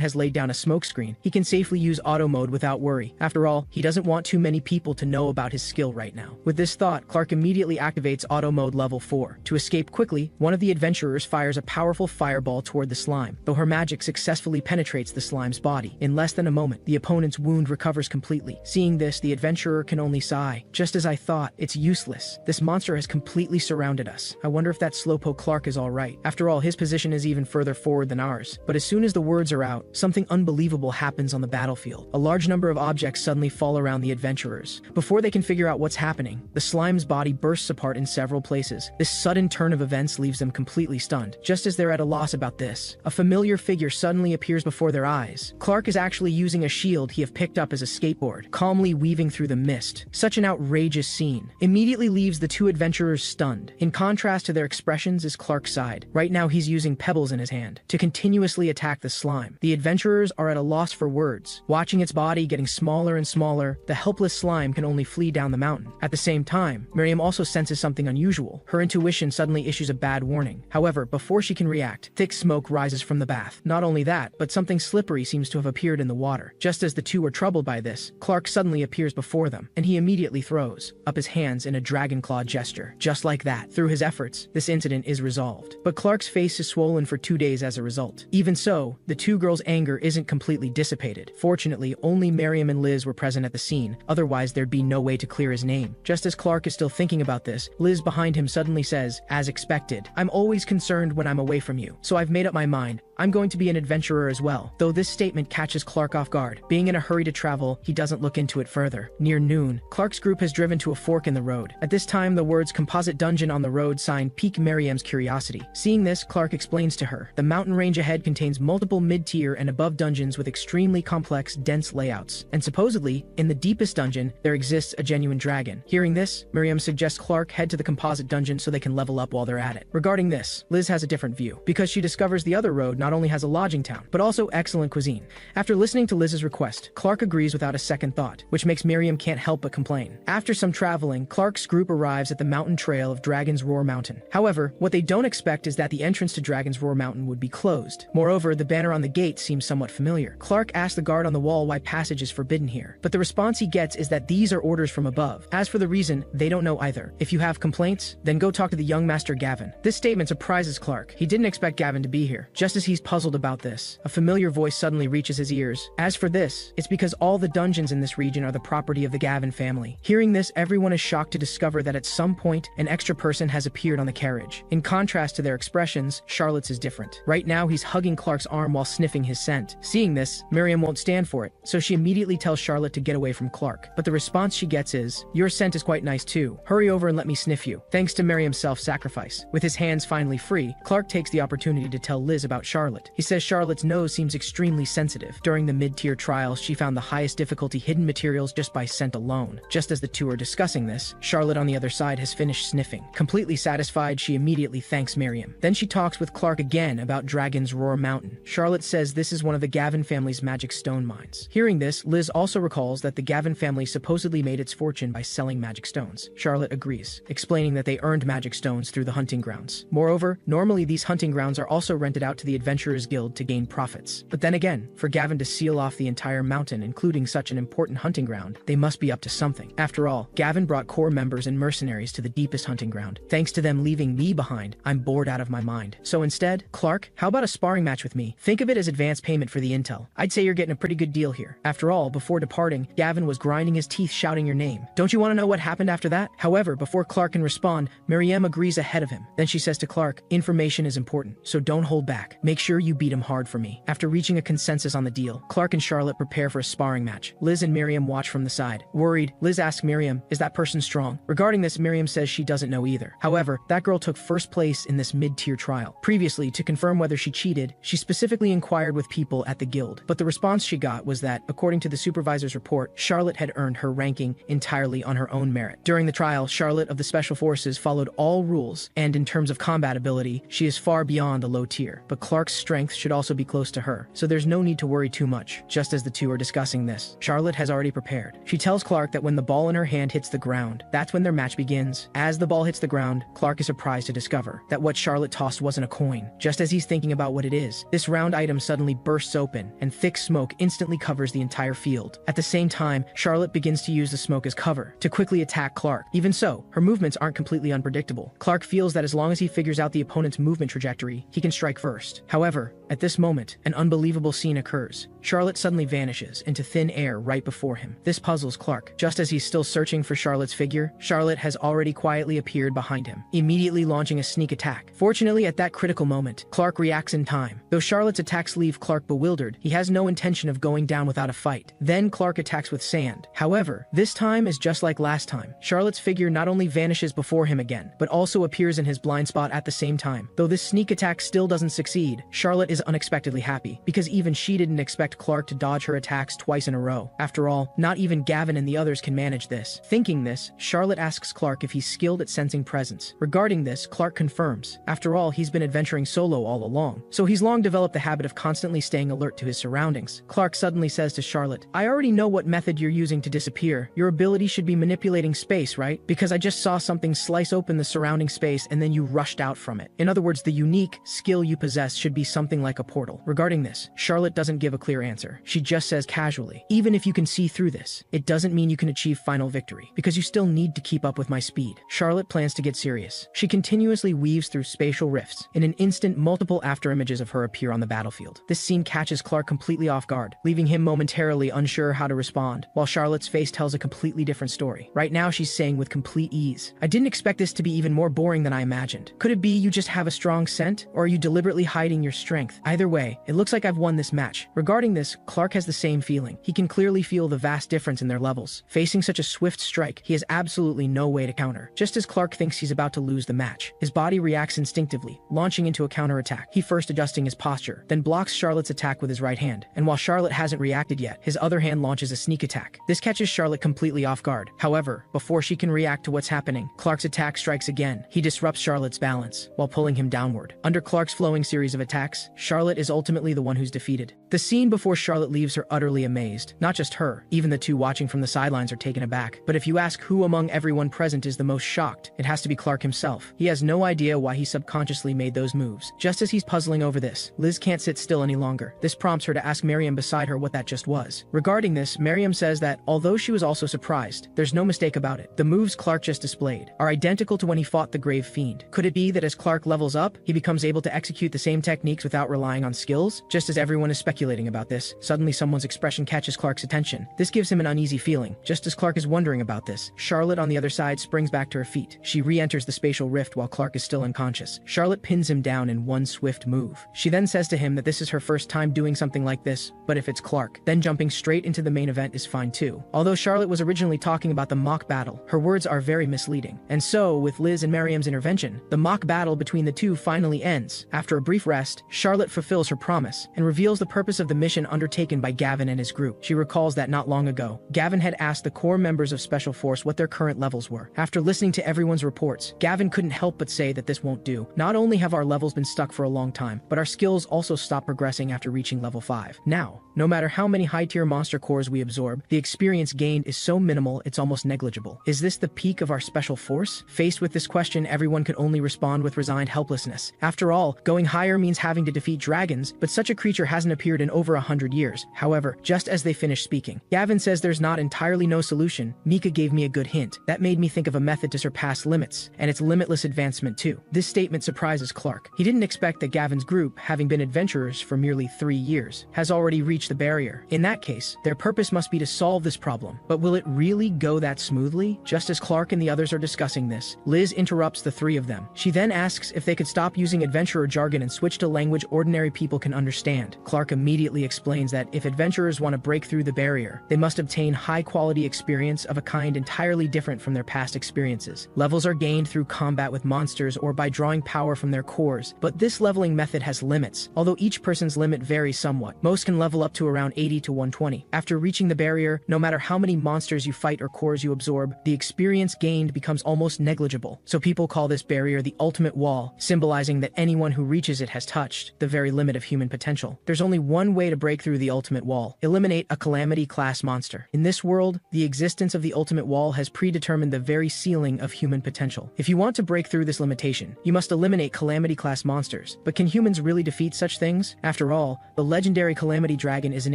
has laid down a smokescreen, he can safely use auto mode without worry. After all, he doesn't want too many people to know about his skill right now. With this thought, Clark immediately activates auto mode level 4. To escape quickly, one of the adventurers fires a powerful fireball toward the slime. Though her magic successfully penetrates the slime's body, in less than a moment, the opponent's wound recovers completely. Seeing this, the adventurer can only sigh. Just as I thought, it's useless. This monster has completely surrounded us. I wonder if that slowpoke Clark is alright. After all, his position is even further forward than ours. But as soon as the words are out, something unbelievable happens on the battlefield. A large number of objects suddenly fall around the adventurers. Before they can figure out what's happening, the slime's body bursts apart in several places. This sudden turn of events leaves them completely stunned. Just as they're at a loss about this, a familiar figure suddenly appears before their eyes. Clark is actually using a shield he have picked up as a skateboard, calmly weaving through the mist. Such an outrageous scene immediately leaves the two adventurers stunned. In contrast to their expressions is Clark's side. Right now he's using pebbles in his hand to continuously attack the slime. The adventurers are at a loss for words. Watching its body getting smaller and smaller, the helpless slime can only flee down the mountain. At the same time, Miriam also senses something unusual. Her intuition suddenly issues a bad warning. However, before she can react, thick smoke rises from the bath. Not only that, but something slippery seems to have appeared in the water. Just as the two were troubled by this, Clark suddenly appears before them, and he immediately throws up his hands in a dragon claw gesture. Just like that, through his efforts, this incident is resolved. But Clark's face is swollen for 2 days as a result. Even so, the two girls' anger isn't completely dissipated. Fortunately, only Miriam and Liz were present at the scene, otherwise there'd be no way to clear his name. Just as Clark is still thinking about this, Liz behind him suddenly says, as expected, I'm always concerned when I'm away from you, so I've made up my mind. I'm going to be an adventurer as well. Though this statement catches Clark off guard. Being in a hurry to travel, he doesn't look into it further. Near noon, Clark's group has driven to a fork in the road. At this time, the words composite dungeon on the road sign pique Miriam's curiosity. Seeing this, Clark explains to her. The mountain range ahead contains multiple mid-tier and above dungeons with extremely complex, dense layouts. And supposedly, in the deepest dungeon, there exists a genuine dragon. Hearing this, Miriam suggests Clark head to the composite dungeon so they can level up while they're at it. Regarding this, Liz has a different view, because she discovers the other road not only has a lodging town, but also excellent cuisine. After listening to Liz's request, Clark agrees without a second thought, which makes Miriam can't help but complain. After some traveling, Clark's group arrives at the mountain trail of Dragon's Roar Mountain. However, what they don't expect is that the entrance to Dragon's Roar Mountain would be closed. Moreover, the banner on the gate seems somewhat familiar. Clark asks the guard on the wall why passage is forbidden here, but the response he gets is that these are orders from above. As for the reason, they don't know either. If you have complaints, then go talk to the young Master Gavin. This statement surprises surprises Clark. He didn't expect Gavin to be here. Just as he's puzzled about this, a familiar voice suddenly reaches his ears. As for this, it's because all the dungeons in this region are the property of the Gavin family. Hearing this, everyone is shocked to discover that at some point, an extra person has appeared on the carriage. In contrast to their expressions, Charlotte's is different. Right now, he's hugging Clark's arm while sniffing his scent. Seeing this, Miriam won't stand for it, so she immediately tells Charlotte to get away from Clark. But the response she gets is, "Your scent is quite nice too. Hurry over and let me sniff you." Thanks to Miriam's self-sacrifice, with his hands finally free, Clark takes the opportunity to tell Liz about Charlotte. He says Charlotte's nose seems extremely sensitive. During the mid-tier trials, she found the highest difficulty hidden materials just by scent alone. Just as the two are discussing this, Charlotte on the other side has finished sniffing. Completely satisfied, she immediately thanks Miriam. Then she talks with Clark again about Dragon's Roar Mountain. Charlotte says this is one of the Gavin family's magic stone mines. Hearing this, Liz also recalls that the Gavin family supposedly made its fortune by selling magic stones. Charlotte agrees, explaining that they earned magic stones through the hunting grounds. Moreover, normally these hunting grounds are also rented out to the Adventurers Guild to gain profits. But then again, for Gavin to seal off the entire mountain, including such an important hunting ground, they must be up to something. After all, Gavin brought core members and mercenaries to the deepest hunting ground. Thanks to them leaving me behind, I'm bored out of my mind. So instead, Clark, how about a sparring match with me? Think of it as advance payment for the intel. I'd say you're getting a pretty good deal here. After all, before departing, Gavin was grinding his teeth shouting your name. Don't you want to know what happened after that? However, before Clark can respond, Miriam agrees ahead of him. Then she says to Clark, information is important, so don't hold back. Make sure you beat him hard for me. After reaching a consensus on the deal, Clark and Charlotte prepare for a sparring match. Liz and Miriam watch from the side. Worried, Liz asks Miriam, is that person strong? Regarding this, Miriam says she doesn't know either. However, that girl took first place in this mid-tier trial. Previously, to confirm whether she cheated, she specifically inquired with people at the guild. But the response she got was that, according to the supervisor's report, Charlotte had earned her ranking entirely on her own merit. During the trial, Charlotte of the Special Forces followed all rules, and in terms of combat ability, she is far beyond a low tier. But Clark's strength should also be close to her, so there's no need to worry too much. Just as the two are discussing this, Charlotte has already prepared. She tells Clark that when the ball in her hand hits the ground, that's when their match begins. As the ball hits the ground, Clark is surprised to discover that what Charlotte tossed wasn't a coin. Just as he's thinking about what it is, this round item suddenly bursts open, and thick smoke instantly covers the entire field. At the same time, Charlotte begins to use the smoke as cover to quickly attack Clark. Even so, her movements aren't completely unpredictable. Clark feels that as long as he figures out the opponent's movement trajectory, he can strike first. However, at this moment, an unbelievable scene occurs. Charlotte suddenly vanishes into thin air right before him. This puzzles Clark. Just as he's still searching for Charlotte's figure, Charlotte has already quietly appeared behind him, immediately launching a sneak attack. Fortunately, at that critical moment, Clark reacts in time. Though Charlotte's attacks leave Clark bewildered, he has no intention of going down without a fight. Then Clark attacks with sand. However, this time is just like last time. Charlotte's figure not only vanishes before him again, but also appears in his blind spot at the same time. Though this sneak attack still doesn't succeed, Charlotte is unexpectedly happy, because even she didn't expect Clark to dodge her attacks twice in a row. After all, not even Gavin and the others can manage this. Thinking this, Charlotte asks Clark if he's skilled at sensing presence. Regarding this, Clark confirms. After all, he's been adventuring solo all along, so he's long developed the habit of constantly staying alert to his surroundings. Clark suddenly says to Charlotte, I already know what method you're using to disappear. Your ability should be manipulating space, right? Because I just saw something slice open the surrounding space and then you rushed out from it. In other words, the unique skill you possess should be something like a portal. Regarding this, Charlotte doesn't give a clear answer. She just says casually, even if you can see through this, it doesn't mean you can achieve final victory, because you still need to keep up with my speed. Charlotte plans to get serious. She continuously weaves through spatial rifts. In an instant, multiple afterimages of her appear on the battlefield. This scene catches Clark completely off guard, leaving him momentarily unsure how to respond, while Charlotte's face tells a completely different story. Right now, she's saying with complete ease, I didn't expect this to be even more boring than I imagined. Could it be you just have a strong scent, or are you deliberately hiding your strength? Either way, it looks like I've won this match. Regarding this, Clark has the same feeling. He can clearly feel the vast difference in their levels. Facing such a swift strike, he has absolutely no way to counter. Just as Clark thinks he's about to lose the match, his body reacts instinctively, launching into a counterattack. He first adjusting his posture, then blocks Charlotte's attack with his right hand, and while Charlotte hasn't reacted yet, his other hand launches a sneak attack. This catches Charlotte completely off guard. However, before she can react to what's happening, Clark's attack strikes again. He disrupts Charlotte's balance, while pulling him downward. Under Clark's flowing series of attacks, Charlotte is ultimately the one who's defeated. The scene before Charlotte leaves her utterly amazed. Not just her, even the two watching from the sidelines are taken aback. But if you ask who among everyone present is the most shocked, it has to be Clark himself. He has no idea why he subconsciously made those moves. Just as he's puzzling over this, Liz can't sit still any longer. This prompts her to ask Miriam beside her what that just was. Regarding this, Miriam says that, although she was also surprised, there's no mistake about it. The moves Clark just displayed are identical to when he fought the Grave Fiend. Could it be that as Clark levels up, he becomes able to execute the same techniques without relying on skills? Just as everyone is speculating about this, suddenly someone's expression catches Clark's attention. This gives him an uneasy feeling. Just as Clark is wondering about this, Charlotte on the other side springs back to her feet. She re-enters the spatial rift while Clark is still unconscious. Charlotte pins him down in one swift move. She then says to him that this is her first time doing something like this, but if it's Clark, then jumping straight into the main event is fine too. Although Charlotte was originally talking about the mock battle, her words are very misleading. And so, with Liz and Miriam's intervention, the mock battle between the two finally ends. After a brief rest, Charlotte fulfills her promise and reveals the purpose of the mission undertaken by Gavin and his group. She recalls that not long ago, Gavin had asked the core members of Special Force what their current levels were. After listening to everyone's reports, Gavin couldn't help but say that this won't do. Not only have our levels been stuck for a long time, but our skills also stop progressing after reaching level 5. Now, no matter how many high-tier monster cores we absorb, the experience gained is so minimal it's almost negligible. Is this the peak of our Special Force? Faced with this question, everyone could only respond with resigned helplessness. After all, going higher means having to defeat dragons, but such a creature hasn't appeared in over 100 years. However, just as they finish speaking, Gavin says there's not entirely no solution. Mika gave me a good hint. That made me think of a method to surpass limits, and it's limitless advancement too. This statement surprises Clark. He didn't expect that Gavin's group, having been adventurers for merely 3 years, has already reached the barrier. In that case, their purpose must be to solve this problem. But will it really go that smoothly? Just as Clark and the others are discussing this, Liz interrupts the three of them. She then asks if they could stop using adventurer jargon and switch to language ordinary people can understand. Clark immediately explains that if adventurers want to break through the barrier, they must obtain high-quality experience of a kind entirely different from their past experiences. Levels are gained through combat with monsters or by drawing power from their cores, but this leveling method has limits. Although each person's limit varies somewhat, most can level up to around 80 to 120. After reaching the barrier, no matter how many monsters you fight or cores you absorb, the experience gained becomes almost negligible. So people call this barrier the ultimate wall, symbolizing that anyone who reaches it has touched the very limit of human potential. There's only one way to break through the ultimate wall: eliminate a calamity class monster. In this world, the existence of the ultimate wall has predetermined the very ceiling of human potential. If you want to break through this limitation, you must eliminate calamity class monsters. But can humans really defeat such things? After all, the legendary calamity dragon is an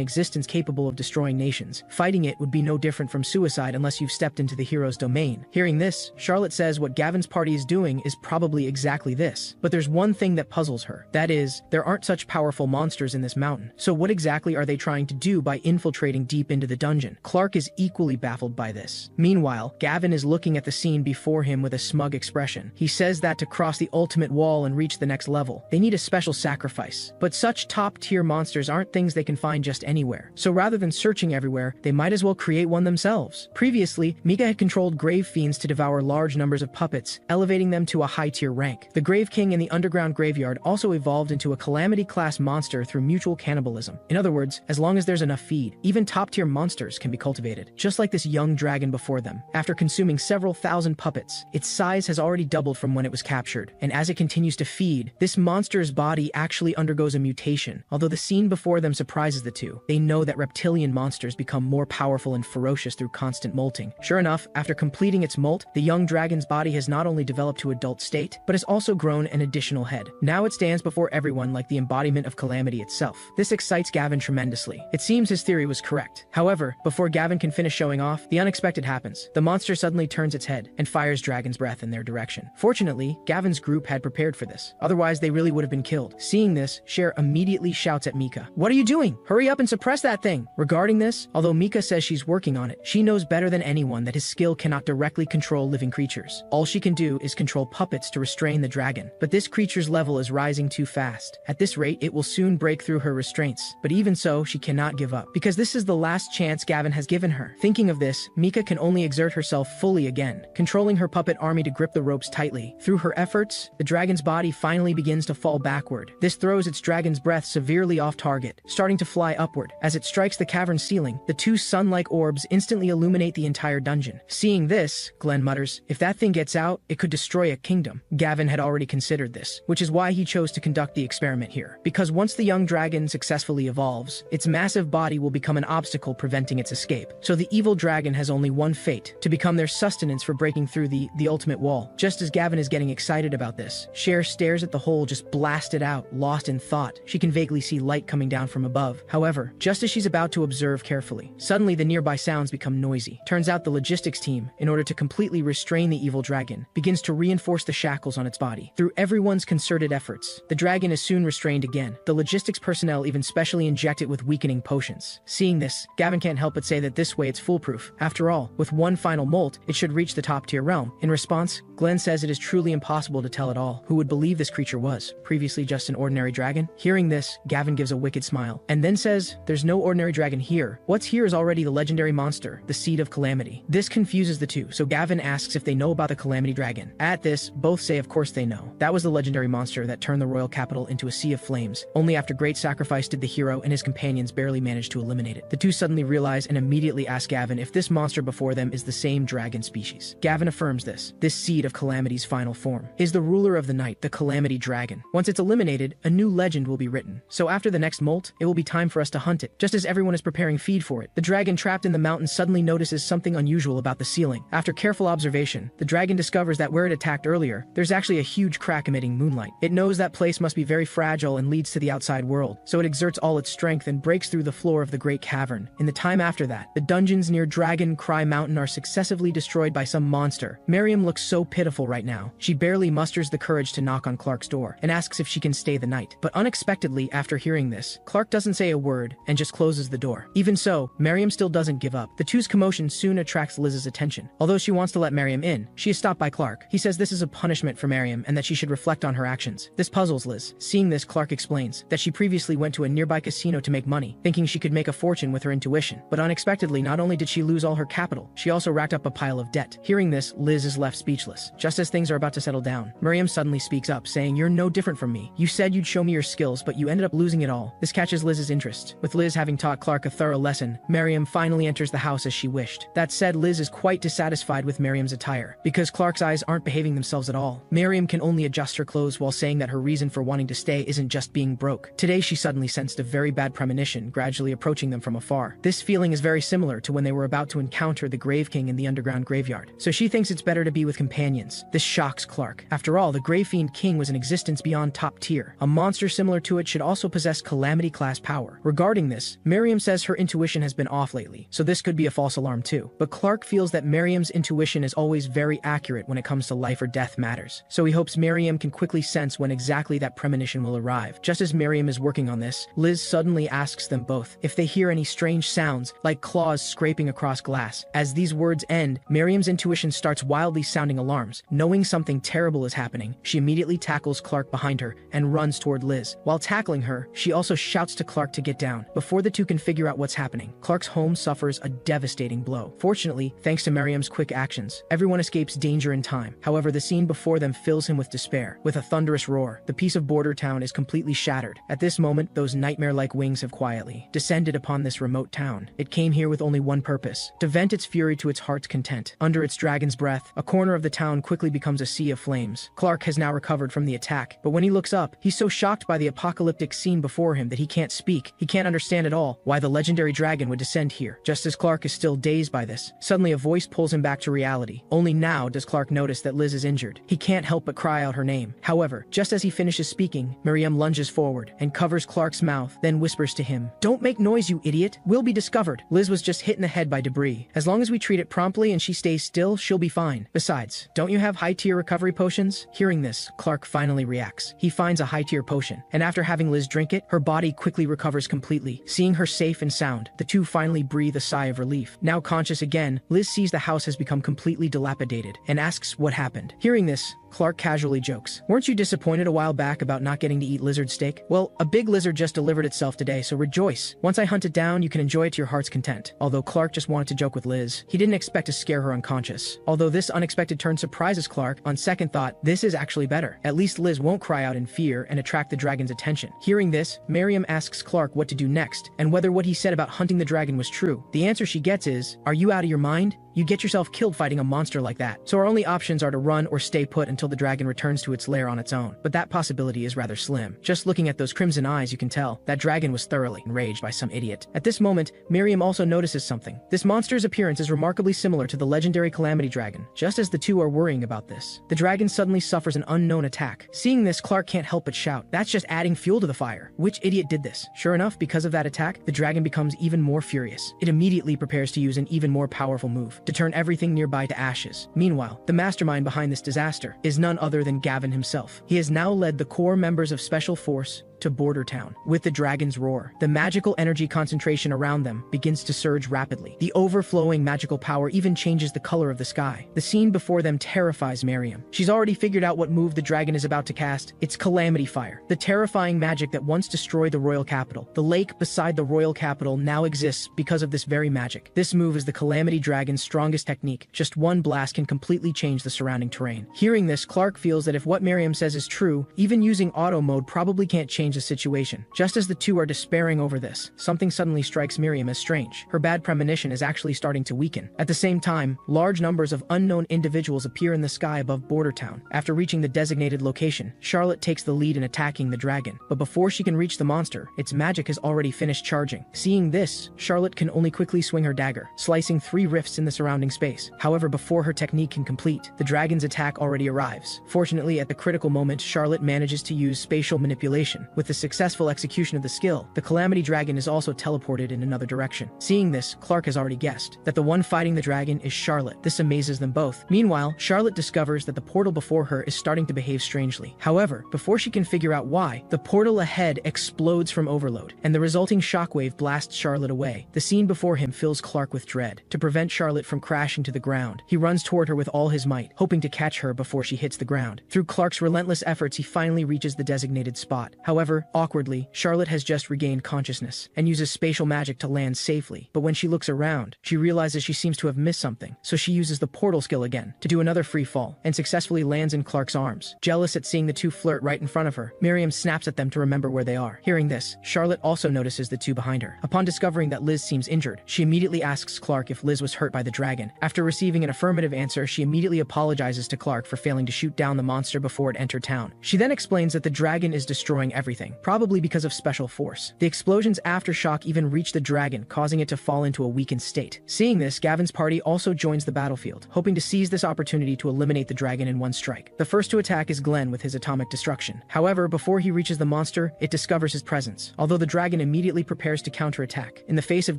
existence capable of destroying nations. Fighting it would be no different from suicide unless you've stepped into the hero's domain. Hearing this, Charlotte says what Gavin's party is doing is probably exactly this. But there's one thing that puzzles her. That is, there aren't such powerful monsters in this mountain. So what exactly are they trying to do by infiltrating deep into the dungeon? Clark is equally baffled by this. Meanwhile, Gavin is looking at the scene before him with a smug expression. He says that to cross the ultimate wall and reach the next level, they need a special sacrifice. But such top-tier monsters aren't things they can find just anywhere. So rather than searching everywhere, they might as well create one themselves. Previously, Mika had controlled grave fiends to devour large numbers of puppets, elevating them to a high-tier rank. The Grave King in the underground graveyard also evolved into a calamity-class monster through mutual cannibalism. In other words, as long as there's enough feed, even top-tier monsters can be cultivated. Just like this young dragon before them. After consuming several thousand puppets, its size has already doubled from when it was captured. And as it continues to feed, this monster's body actually undergoes a mutation. Although the scene before them surprises the two, they know that reptilian monsters become more powerful and ferocious through constant molting. Sure enough, after completing its molt, the young dragon's body has not only developed to adult state, but has also grown an additional head. Now it stands before everyone like the embodiment of calamity itself. This excites Gavin tremendously. It seems his theory was correct. However, before Gavin can finish showing off, the unexpected happens. The monster suddenly turns its head and fires dragon's breath in their direction. Fortunately, Gavin's group had prepared for this. Otherwise, they really would have been killed. Seeing this, Cher immediately shouts at Mika, "What are you doing? Hurry up and suppress that thing!" Regarding this, although Mika says she's working on it, she knows better than anyone that his skill cannot directly control living creatures. All she can do is control puppets to restrain the dragon. But this creature's level is rising too fast. At this rate, it will soon break through her restraints. But even so, she cannot give up, because this is the last chance Gavin has given her. Thinking of this, Mika can only exert herself fully again, controlling her puppet army to grip the ropes tightly. Through her efforts, the dragon's body finally begins to fall backward. This throws its dragon's breath severely off target, starting to fly fly upward. As it strikes the cavern ceiling, the two sun-like orbs instantly illuminate the entire dungeon. Seeing this, Glenn mutters, "If that thing gets out, it could destroy a kingdom." Gavin had already considered this, which is why he chose to conduct the experiment here. Because once the young dragon successfully evolves, its massive body will become an obstacle preventing its escape. So the evil dragon has only one fate: to become their sustenance for breaking through the ultimate wall. Just as Gavin is getting excited about this, Cher stares at the hole just blasted out, lost in thought. She can vaguely see light coming down from above. However, just as she's about to observe carefully, suddenly the nearby sounds become noisy. Turns out the logistics team, in order to completely restrain the evil dragon, begins to reinforce the shackles on its body. Through everyone's concerted efforts, the dragon is soon restrained again. The logistics personnel even specially inject it with weakening potions. Seeing this, Gavin can't help but say that this way it's foolproof. After all, with one final molt, it should reach the top-tier realm. In response, Glenn says it is truly impossible to tell at all who would believe this creature was previously just an ordinary dragon. Hearing this, Gavin gives a wicked smile, and then says, "There's no ordinary dragon here. What's here is already the legendary monster, the Seed of Calamity." This confuses the two, so Gavin asks if they know about the Calamity Dragon. At this, both say of course they know. That was the legendary monster that turned the royal capital into a sea of flames. Only after great sacrifice did the hero and his companions barely manage to eliminate it. The two suddenly realize and immediately ask Gavin if this monster before them is the same dragon species. Gavin affirms this. This Seed of Calamity's final form is the ruler of the night, the Calamity Dragon. Once it's eliminated, a new legend will be written. So after the next molt, it will be time for us to hunt it. Just as everyone is preparing feed for it, the dragon trapped in the mountain suddenly notices something unusual about the ceiling. After careful observation, the dragon discovers that where it attacked earlier, there's actually a huge crack emitting moonlight. It knows that place must be very fragile and leads to the outside world, so it exerts all its strength and breaks through the floor of the great cavern. In the time after that, the dungeons near Dragon Cry Mountain are successively destroyed by some monster. Miriam looks so pitiful right now. She barely musters the courage to knock on Clark's door and asks if she can stay the night. But unexpectedly, after hearing this, Clark doesn't say a word and just closes the door. Even so, Miriam still doesn't give up. The two's commotion soon attracts Liz's attention. Although she wants to let Miriam in, she is stopped by Clark. He says this is a punishment for Miriam and that she should reflect on her actions. This puzzles Liz. Seeing this, Clark explains that she previously went to a nearby casino to make money, thinking she could make a fortune with her intuition. But unexpectedly, not only did she lose all her capital, she also racked up a pile of debt. Hearing this, Liz is left speechless. Just as things are about to settle down, Miriam suddenly speaks up, saying, "You're no different from me. You said you'd show me your skills, but you ended up losing it all." This catches Liz's interest. With Liz having taught Clark a thorough lesson, Miriam finally enters the house as she wished. That said, Liz is quite dissatisfied with Miriam's attire, because Clark's eyes aren't behaving themselves at all. Miriam can only adjust her clothes while saying that her reason for wanting to stay isn't just being broke. Today she suddenly sensed a very bad premonition gradually approaching them from afar. This feeling is very similar to when they were about to encounter the Grave King in the underground graveyard, so she thinks it's better to be with companions. This shocks Clark. After all, the Grave Fiend King was an existence beyond top tier. A monster similar to it should also possess Calamity class power. Regarding this, Miriam says her intuition has been off lately, so this could be a false alarm too. But Clark feels that Miriam's intuition is always very accurate when it comes to life or death matters, so he hopes Miriam can quickly sense when exactly that premonition will arrive. Just as Miriam is working on this, Liz suddenly asks them both if they hear any strange sounds, like claws scraping across glass. As these words end, Miriam's intuition starts wildly sounding alarms. Knowing something terrible is happening, she immediately tackles Clark behind her and runs toward Liz. While tackling her, she also shouts to Clark to get down. Before the two can figure out what's happening, Clark's home suffers a devastating blow. Fortunately, thanks to Miriam's quick actions, everyone escapes danger in time. However, the scene before them fills him with despair. With a thunderous roar, the piece of border town is completely shattered. At this moment, those nightmare-like wings have quietly descended upon this remote town. It came here with only one purpose: to vent its fury to its heart's content. Under its dragon's breath, a corner of the town quickly becomes a sea of flames. Clark has now recovered from the attack, but when he looks up, he's so shocked by the apocalyptic scene before him that he can't speak. He can't understand at all why the legendary dragon would descend here. Just as Clark is still dazed by this, suddenly a voice pulls him back to reality. Only now does Clark notice that Liz is injured. He can't help but cry out her name. However, just as he finishes speaking, Miriam lunges forward and covers Clark's mouth, then whispers to him, "Don't make noise, you idiot. We'll be discovered. Liz was just hit in the head by debris. As long as we treat it promptly and she stays still, she'll be fine. Besides, don't you have high-tier recovery potions?" Hearing this, Clark finally reacts. He finds a high-tier potion, and after having Liz drink it, her body quickly recovers completely. Seeing her safe and sound, the two finally breathe a sigh of relief. Now conscious again, Liz sees the house has become completely dilapidated and asks what happened. Hearing this, Clark casually jokes. Weren't you disappointed a while back about not getting to eat lizard steak? Well, a big lizard just delivered itself today, so rejoice. Once I hunt it down, you can enjoy it to your heart's content. Although Clark just wanted to joke with Liz, he didn't expect to scare her unconscious. Although this unexpected turn surprises Clark, on second thought, this is actually better. At least Liz won't cry out in fear and attract the dragon's attention. Hearing this, Miriam asks Clark what to do next, and whether what he said about hunting the dragon was true. The answer she gets is, "Are you out of your mind? You get yourself killed fighting a monster like that. So our only options are to run or stay put until the dragon returns to its lair on its own." But that possibility is rather slim. Just looking at those crimson eyes, you can tell that dragon was thoroughly enraged by some idiot. At this moment, Miriam also notices something. This monster's appearance is remarkably similar to the legendary Calamity Dragon. Just as the two are worrying about this, the dragon suddenly suffers an unknown attack. Seeing this, Clark can't help but shout, "That's just adding fuel to the fire. Which idiot did this?" Sure enough, because of that attack, the dragon becomes even more furious. It immediately prepares to use an even more powerful move to turn everything nearby to ashes. Meanwhile, the mastermind behind this disaster is none other than Gavin himself. He has now led the core members of Special Force to Border Town. With the dragon's roar, the magical energy concentration around them begins to surge rapidly. The overflowing magical power even changes the color of the sky. The scene before them terrifies Miriam. She's already figured out what move the dragon is about to cast. It's Calamity Fire, the terrifying magic that once destroyed the royal capital. The lake beside the royal capital now exists because of this very magic. This move is the Calamity Dragon's strongest technique. Just one blast can completely change the surrounding terrain. Hearing this, Clark feels that if what Miriam says is true, even using auto mode probably can't change the situation. Just as the two are despairing over this, something suddenly strikes Miriam as strange. Her bad premonition is actually starting to weaken. At the same time, large numbers of unknown individuals appear in the sky above Border Town. After reaching the designated location, Charlotte takes the lead in attacking the dragon. But before she can reach the monster, its magic has already finished charging. Seeing this, Charlotte can only quickly swing her dagger, slicing 3 rifts in the surrounding space. However, before her technique can complete, the dragon's attack already arrives. Fortunately, at the critical moment, Charlotte manages to use spatial manipulation. With the successful execution of the skill, the Calamity Dragon is also teleported in another direction. Seeing this, Clark has already guessed that the one fighting the dragon is Charlotte. This amazes them both. Meanwhile, Charlotte discovers that the portal before her is starting to behave strangely. However, before she can figure out why, the portal ahead explodes from overload, and the resulting shockwave blasts Charlotte away. The scene before him fills Clark with dread. To prevent Charlotte from crashing to the ground, he runs toward her with all his might, hoping to catch her before she hits the ground. Through Clark's relentless efforts, he finally reaches the designated spot. However, awkwardly, Charlotte has just regained consciousness and uses spatial magic to land safely. But when she looks around, she realizes she seems to have missed something, so she uses the portal skill again to do another free fall and successfully lands in Clark's arms. Jealous at seeing the two flirt right in front of her, Miriam snaps at them to remember where they are. Hearing this, Charlotte also notices the two behind her. Upon discovering that Liz seems injured, she immediately asks Clark if Liz was hurt by the dragon. After receiving an affirmative answer, she immediately apologizes to Clark for failing to shoot down the monster before it entered town. She then explains that the dragon is destroying everything, probably because of special force. The explosion's aftershock even reached the dragon, causing it to fall into a weakened state. Seeing this, Gavin's party also joins the battlefield, hoping to seize this opportunity to eliminate the dragon in one strike. The first to attack is Glenn with his atomic destruction. However, before he reaches the monster, it discovers his presence, although the dragon immediately prepares to counterattack. In the face of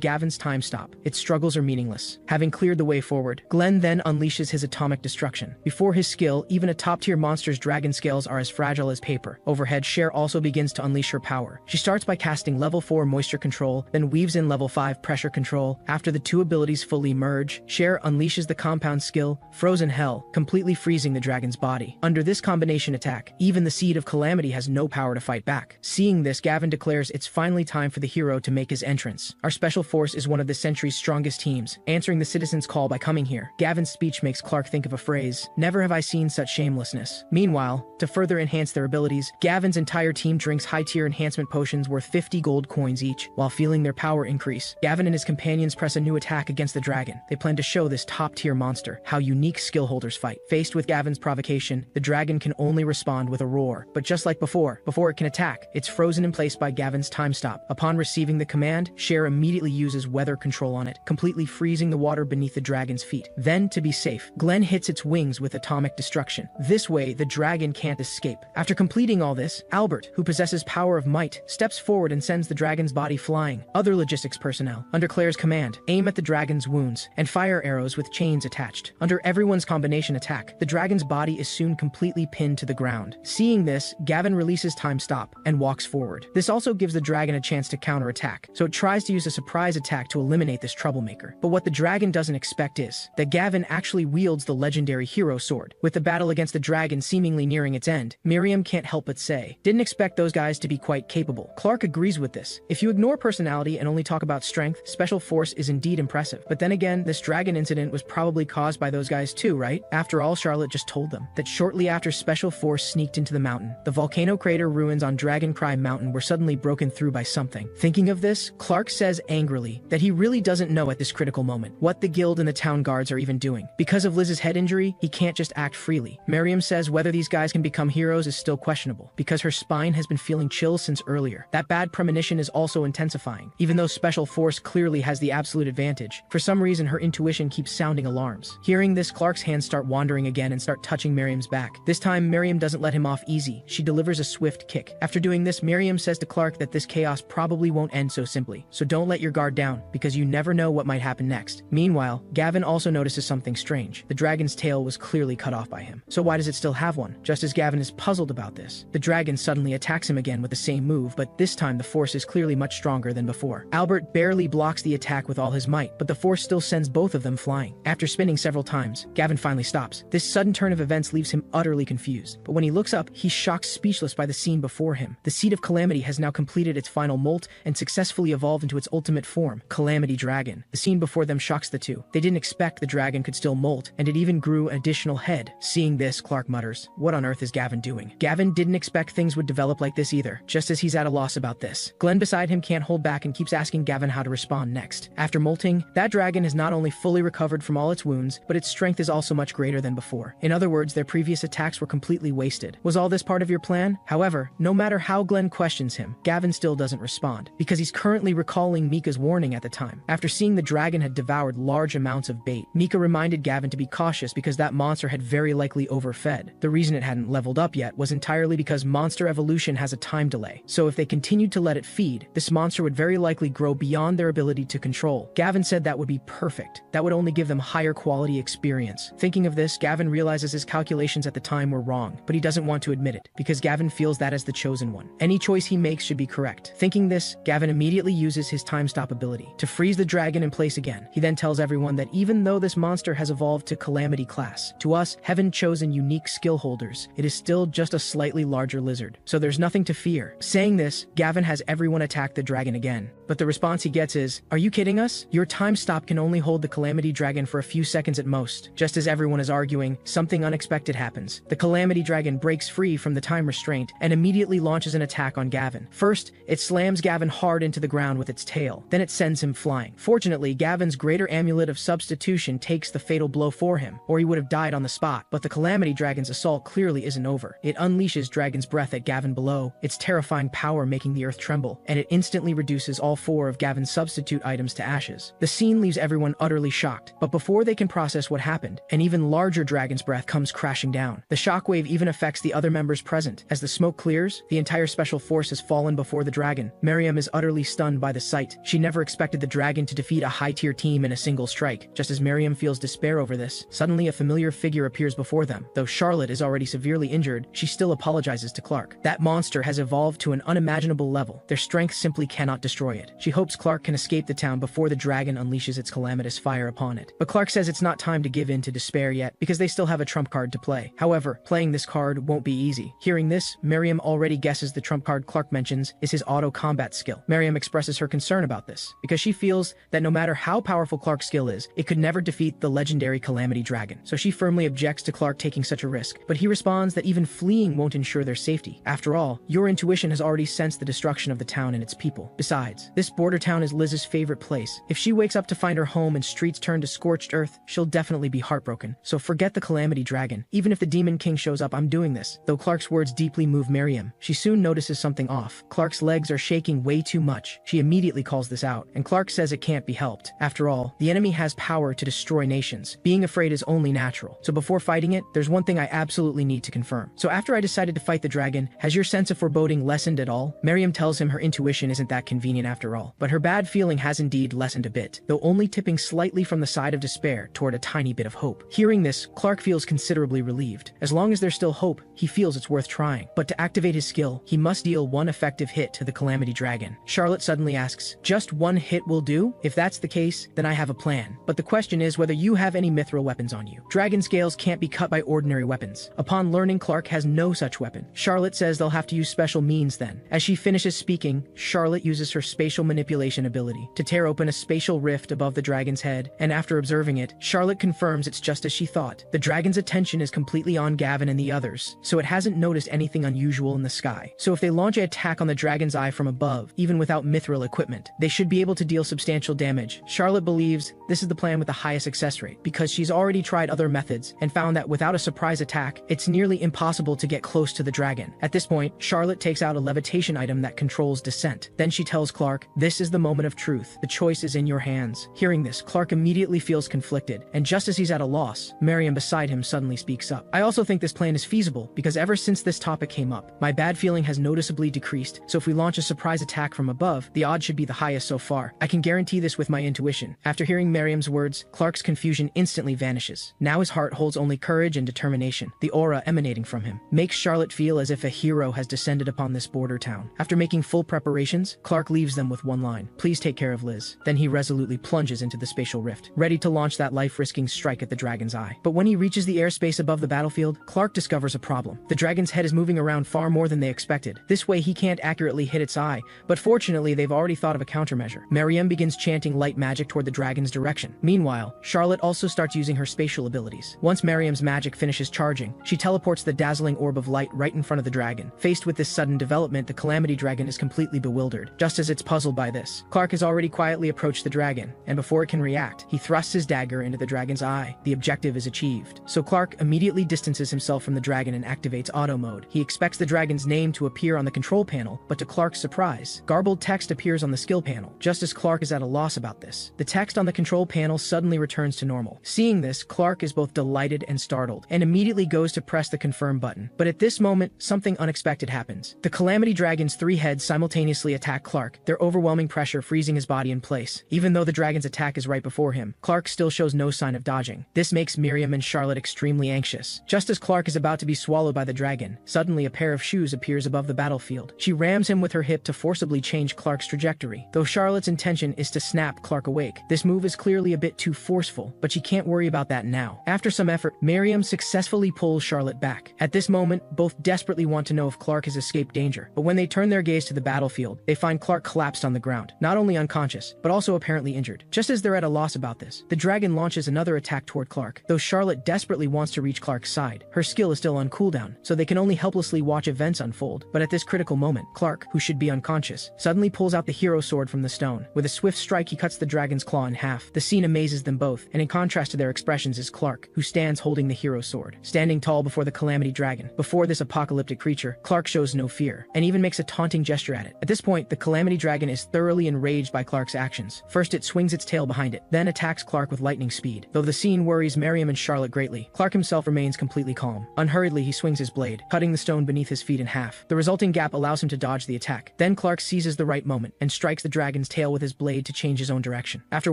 Gavin's time stop, its struggles are meaningless. Having cleared the way forward, Glenn then unleashes his atomic destruction. Before his skill, even a top-tier monster's dragon scales are as fragile as paper. Overhead, Cher also begins to unleash her power. She starts by casting level 4 moisture control, then weaves in level 5 pressure control. After the two abilities fully merge, Cher unleashes the compound skill, Frozen Hell, completely freezing the dragon's body. Under this combination attack, even the Seed of Calamity has no power to fight back. Seeing this, Gavin declares it's finally time for the hero to make his entrance. Our special force is one of the century's strongest teams, answering the citizens' call by coming here. Gavin's speech makes Clark think of a phrase, "Never have I seen such shamelessness." Meanwhile, to further enhance their abilities, Gavin's entire team drinks high-tier enhancement potions worth 50 gold coins each, while feeling their power increase. Gavin and his companions press a new attack against the dragon. They plan to show this top-tier monster how unique skill holders fight. Faced with Gavin's provocation, the dragon can only respond with a roar. But just like before it can attack, it's frozen in place by Gavin's time stop. Upon receiving the command, Cher immediately uses weather control on it, completely freezing the water beneath the dragon's feet. Then, to be safe, Glenn hits its wings with atomic destruction. This way, the dragon can't escape. After completing all this, Albert, who possesses possesses power of might, steps forward and sends the dragon's body flying. Other logistics personnel, under Claire's command, aim at the dragon's wounds and fire arrows with chains attached. Under everyone's combination attack, the dragon's body is soon completely pinned to the ground. Seeing this, Gavin releases time stop and walks forward. This also gives the dragon a chance to counterattack, so it tries to use a surprise attack to eliminate this troublemaker. But what the dragon doesn't expect is that Gavin actually wields the legendary hero sword. With the battle against the dragon seemingly nearing its end, Miriam can't help but say, "Didn't expect those guys to be quite capable." Clark agrees with this. If you ignore personality and only talk about strength, Special Force is indeed impressive. But then again, this dragon incident was probably caused by those guys too, right? After all, Charlotte just told them that shortly after Special Force sneaked into the mountain, the volcano crater ruins on Dragon Cry Mountain were suddenly broken through by something. Thinking of this, Clark says angrily that he really doesn't know at this critical moment what the guild and the town guards are even doing. Because of Liz's head injury, he can't just act freely. Miriam says whether these guys can become heroes is still questionable, because her spine has been feeling chills since earlier. That bad premonition is also intensifying. Even though Special Force clearly has the absolute advantage, for some reason her intuition keeps sounding alarms. Hearing this, Clark's hands start wandering again and start touching Miriam's back. This time, Miriam doesn't let him off easy. She delivers a swift kick. After doing this, Miriam says to Clark that this chaos probably won't end so simply. So don't let your guard down, because you never know what might happen next. Meanwhile, Gavin also notices something strange. The dragon's tail was clearly cut off by him. So why does it still have one? Just as Gavin is puzzled about this, the dragon suddenly attacks him again with the same move, but this time the force is clearly much stronger than before. Albert barely blocks the attack with all his might, but the force still sends both of them flying. After spinning several times, Gavin finally stops. This sudden turn of events leaves him utterly confused, but when he looks up, he's shocked speechless by the scene before him. The Seed of Calamity has now completed its final molt and successfully evolved into its ultimate form, Calamity Dragon. The scene before them shocks the two. They didn't expect the dragon could still molt, and it even grew an additional head. Seeing this, Clark mutters, "What on earth is Gavin doing?" Gavin didn't expect things would develop like this either, just as he's at a loss about this. Glenn beside him can't hold back and keeps asking Gavin how to respond next. After molting, that dragon has not only fully recovered from all its wounds, but its strength is also much greater than before. In other words, their previous attacks were completely wasted. Was all this part of your plan? However, no matter how Glenn questions him, Gavin still doesn't respond, because he's currently recalling Mika's warning at the time. After seeing the dragon had devoured large amounts of bait, Mika reminded Gavin to be cautious because that monster had very likely overfed. The reason it hadn't leveled up yet was entirely because monster evolution has a time delay. So if they continued to let it feed, this monster would very likely grow beyond their ability to control. Gavin said that would be perfect. That would only give them higher quality experience. Thinking of this, Gavin realizes his calculations at the time were wrong, but he doesn't want to admit it, because Gavin feels that as the chosen one. Any choice he makes should be correct. Thinking this, Gavin immediately uses his time stop ability to freeze the dragon in place again. He then tells everyone that even though this monster has evolved to Calamity class, to us, heaven-chosen unique skill holders, it is still just a slightly larger lizard. So there's nothing to fear. Saying this, Gavin has everyone attack the dragon again. But the response he gets is, "Are you kidding us? Your time stop can only hold the Calamity Dragon for a few seconds at most." Just as everyone is arguing, something unexpected happens. The Calamity Dragon breaks free from the time restraint and immediately launches an attack on Gavin. First, it slams Gavin hard into the ground with its tail. Then it sends him flying. Fortunately, Gavin's greater amulet of substitution takes the fatal blow for him, or he would have died on the spot. But the Calamity Dragon's assault clearly isn't over. It unleashes Dragon's breath at Gavin below, its terrifying power making the earth tremble, and it instantly reduces all 4 of Gavin's substitute items to ashes. The scene leaves everyone utterly shocked, but before they can process what happened, an even larger dragon's breath comes crashing down. The shockwave even affects the other members present. As the smoke clears, the entire special force has fallen before the dragon. Miriam is utterly stunned by the sight. She never expected the dragon to defeat a high-tier team in a single strike. Just as Miriam feels despair over this, suddenly a familiar figure appears before them. Though Charlotte is already severely injured, she still apologizes to Clark. That monster has evolved to an unimaginable level. Their strength simply cannot destroy it. She hopes Clark can escape the town before the dragon unleashes its calamitous fire upon it. But Clark says it's not time to give in to despair yet, because they still have a trump card to play. However, playing this card won't be easy. Hearing this, Miriam already guesses the trump card Clark mentions is his auto combat skill. Miriam expresses her concern about this, because she feels that no matter how powerful Clark's skill is, it could never defeat the legendary Calamity Dragon. So she firmly objects to Clark taking such a risk, but he responds that even fleeing won't ensure their safety. After all, your intuition has already sensed the destruction of the town and its people. Besides, this border town is Liz's favorite place. If she wakes up to find her home and streets turn to scorched earth, she'll definitely be heartbroken. So forget the Calamity Dragon. Even if the Demon King shows up, I'm doing this. Though Clark's words deeply move Miriam, she soon notices something off. Clark's legs are shaking way too much. She immediately calls this out, and Clark says it can't be helped. After all, the enemy has power to destroy nations. Being afraid is only natural. So before fighting it, there's one thing I absolutely need to confirm. So after I decided to fight the dragon, has your sense of foreboding lessened at all? Miriam tells him her intuition isn't that convenient after all, but her bad feeling has indeed lessened a bit, though only tipping slightly from the side of despair toward a tiny bit of hope. Hearing this, Clark feels considerably relieved. As long as there's still hope, he feels it's worth trying. But to activate his skill, he must deal one effective hit to the Calamity Dragon. Charlotte suddenly asks, "Just one hit will do? If that's the case, then I have a plan. But the question is whether you have any mithril weapons on you. Dragon scales can't be cut by ordinary weapons." Upon learning Clark has no such weapon, Charlotte says they'll have to use special means then. As she finishes speaking, Charlotte uses her spatial manipulation ability to tear open a spatial rift above the dragon's head, and after observing it, Charlotte confirms it's just as she thought. The dragon's attention is completely on Gavin and the others, so it hasn't noticed anything unusual in the sky. So if they launch an attack on the dragon's eye from above, even without mithril equipment, they should be able to deal substantial damage. Charlotte believes this is the plan with the highest success rate, because she's already tried other methods and found that without a surprise attack, it's nearly impossible to get close to the dragon. At this point, Charlotte takes out a levitation item that controls descent. Then she tells Clark, "This is the moment of truth. The choice is in your hands." Hearing this, Clark immediately feels conflicted, and just as he's at a loss, Miriam beside him suddenly speaks up. "I also think this plan is feasible, because ever since this topic came up, my bad feeling has noticeably decreased, so if we launch a surprise attack from above, the odds should be the highest so far. I can guarantee this with my intuition." After hearing Miriam's words, Clark's confusion instantly vanishes. Now his heart holds only courage and determination. The aura emanating from him makes Charlotte feel as if a hero has descended upon this border town. After making full preparations, Clark leaves them with one line, "Please take care of Liz." Then he resolutely plunges into the spatial rift, ready to launch that life-risking strike at the dragon's eye. But when he reaches the airspace above the battlefield, Clark discovers a problem. The dragon's head is moving around far more than they expected. This way he can't accurately hit its eye, but fortunately they've already thought of a countermeasure. Miriam begins chanting light magic toward the dragon's direction. Meanwhile, Charlotte also starts using her spatial abilities. Once Miriam's magic finishes charging, she teleports the dazzling orb of light right in front of the dragon. Faced with this sudden development, the Calamity Dragon is completely bewildered. Just as it's puzzled by this, Clark has already quietly approached the dragon, and before it can react, he thrusts his dagger into the dragon's eye. The objective is achieved. So Clark immediately distances himself from the dragon and activates auto mode. He expects the dragon's name to appear on the control panel, but to Clark's surprise, garbled text appears on the skill panel. Just as Clark is at a loss about this, the text on the control panel suddenly returns to normal. Seeing this, Clark is both delighted and startled, and immediately goes to press the confirm button. But at this moment, something unexpected happens. The Calamity Dragon's three heads simultaneously attack Clark, their overwhelming pressure freezing his body in place. Even though the dragon's attack is right before him, Clark still shows no sign of dodging. This makes Miriam and Charlotte extremely anxious. Just as Clark is about to be swallowed by the dragon, suddenly a pair of shoes appears above the battlefield. She rams him with her hip to forcibly change Clark's trajectory. Though Charlotte's intention is to snap Clark awake, this move is clearly a bit too forceful, but she can't worry about that now. After some effort, Miriam successfully pulls Charlotte back. At this moment, both desperately want to know if Clark has escaped danger, but when they turn their gaze to the battlefield, they find Clark collapsed on the ground, not only unconscious, but also apparently injured. Just as they're at a loss about this, the dragon launches another attack toward Clark. Though Charlotte desperately wants to reach Clark's side, her skill is still on cooldown, so they can only helplessly watch events unfold. But at this critical moment, Clark, who should be unconscious, suddenly pulls out the hero sword from the stone. With a swift strike, he cuts the dragon's claw in half. The scene amazes them both, and in contrast to their expressions is Clark, who stands holding the hero sword, standing tall before the Calamity Dragon. Before this apocalyptic creature, Clark shows no fear, and even makes a taunting gesture at it. At this point, the Calamity Dragon is thoroughly enraged by Clark's actions. First, it swings its tail behind it, then attacks Clark with lightning speed. Though the scene worries Miriam and Charlotte greatly, Clark himself remains completely calm. Unhurriedly, he swings his blade, cutting the stone beneath his feet in half. The resulting gap allows him to dodge the attack. Then Clark seizes the right moment and strikes the dragon's tail with his blade to change his own direction. After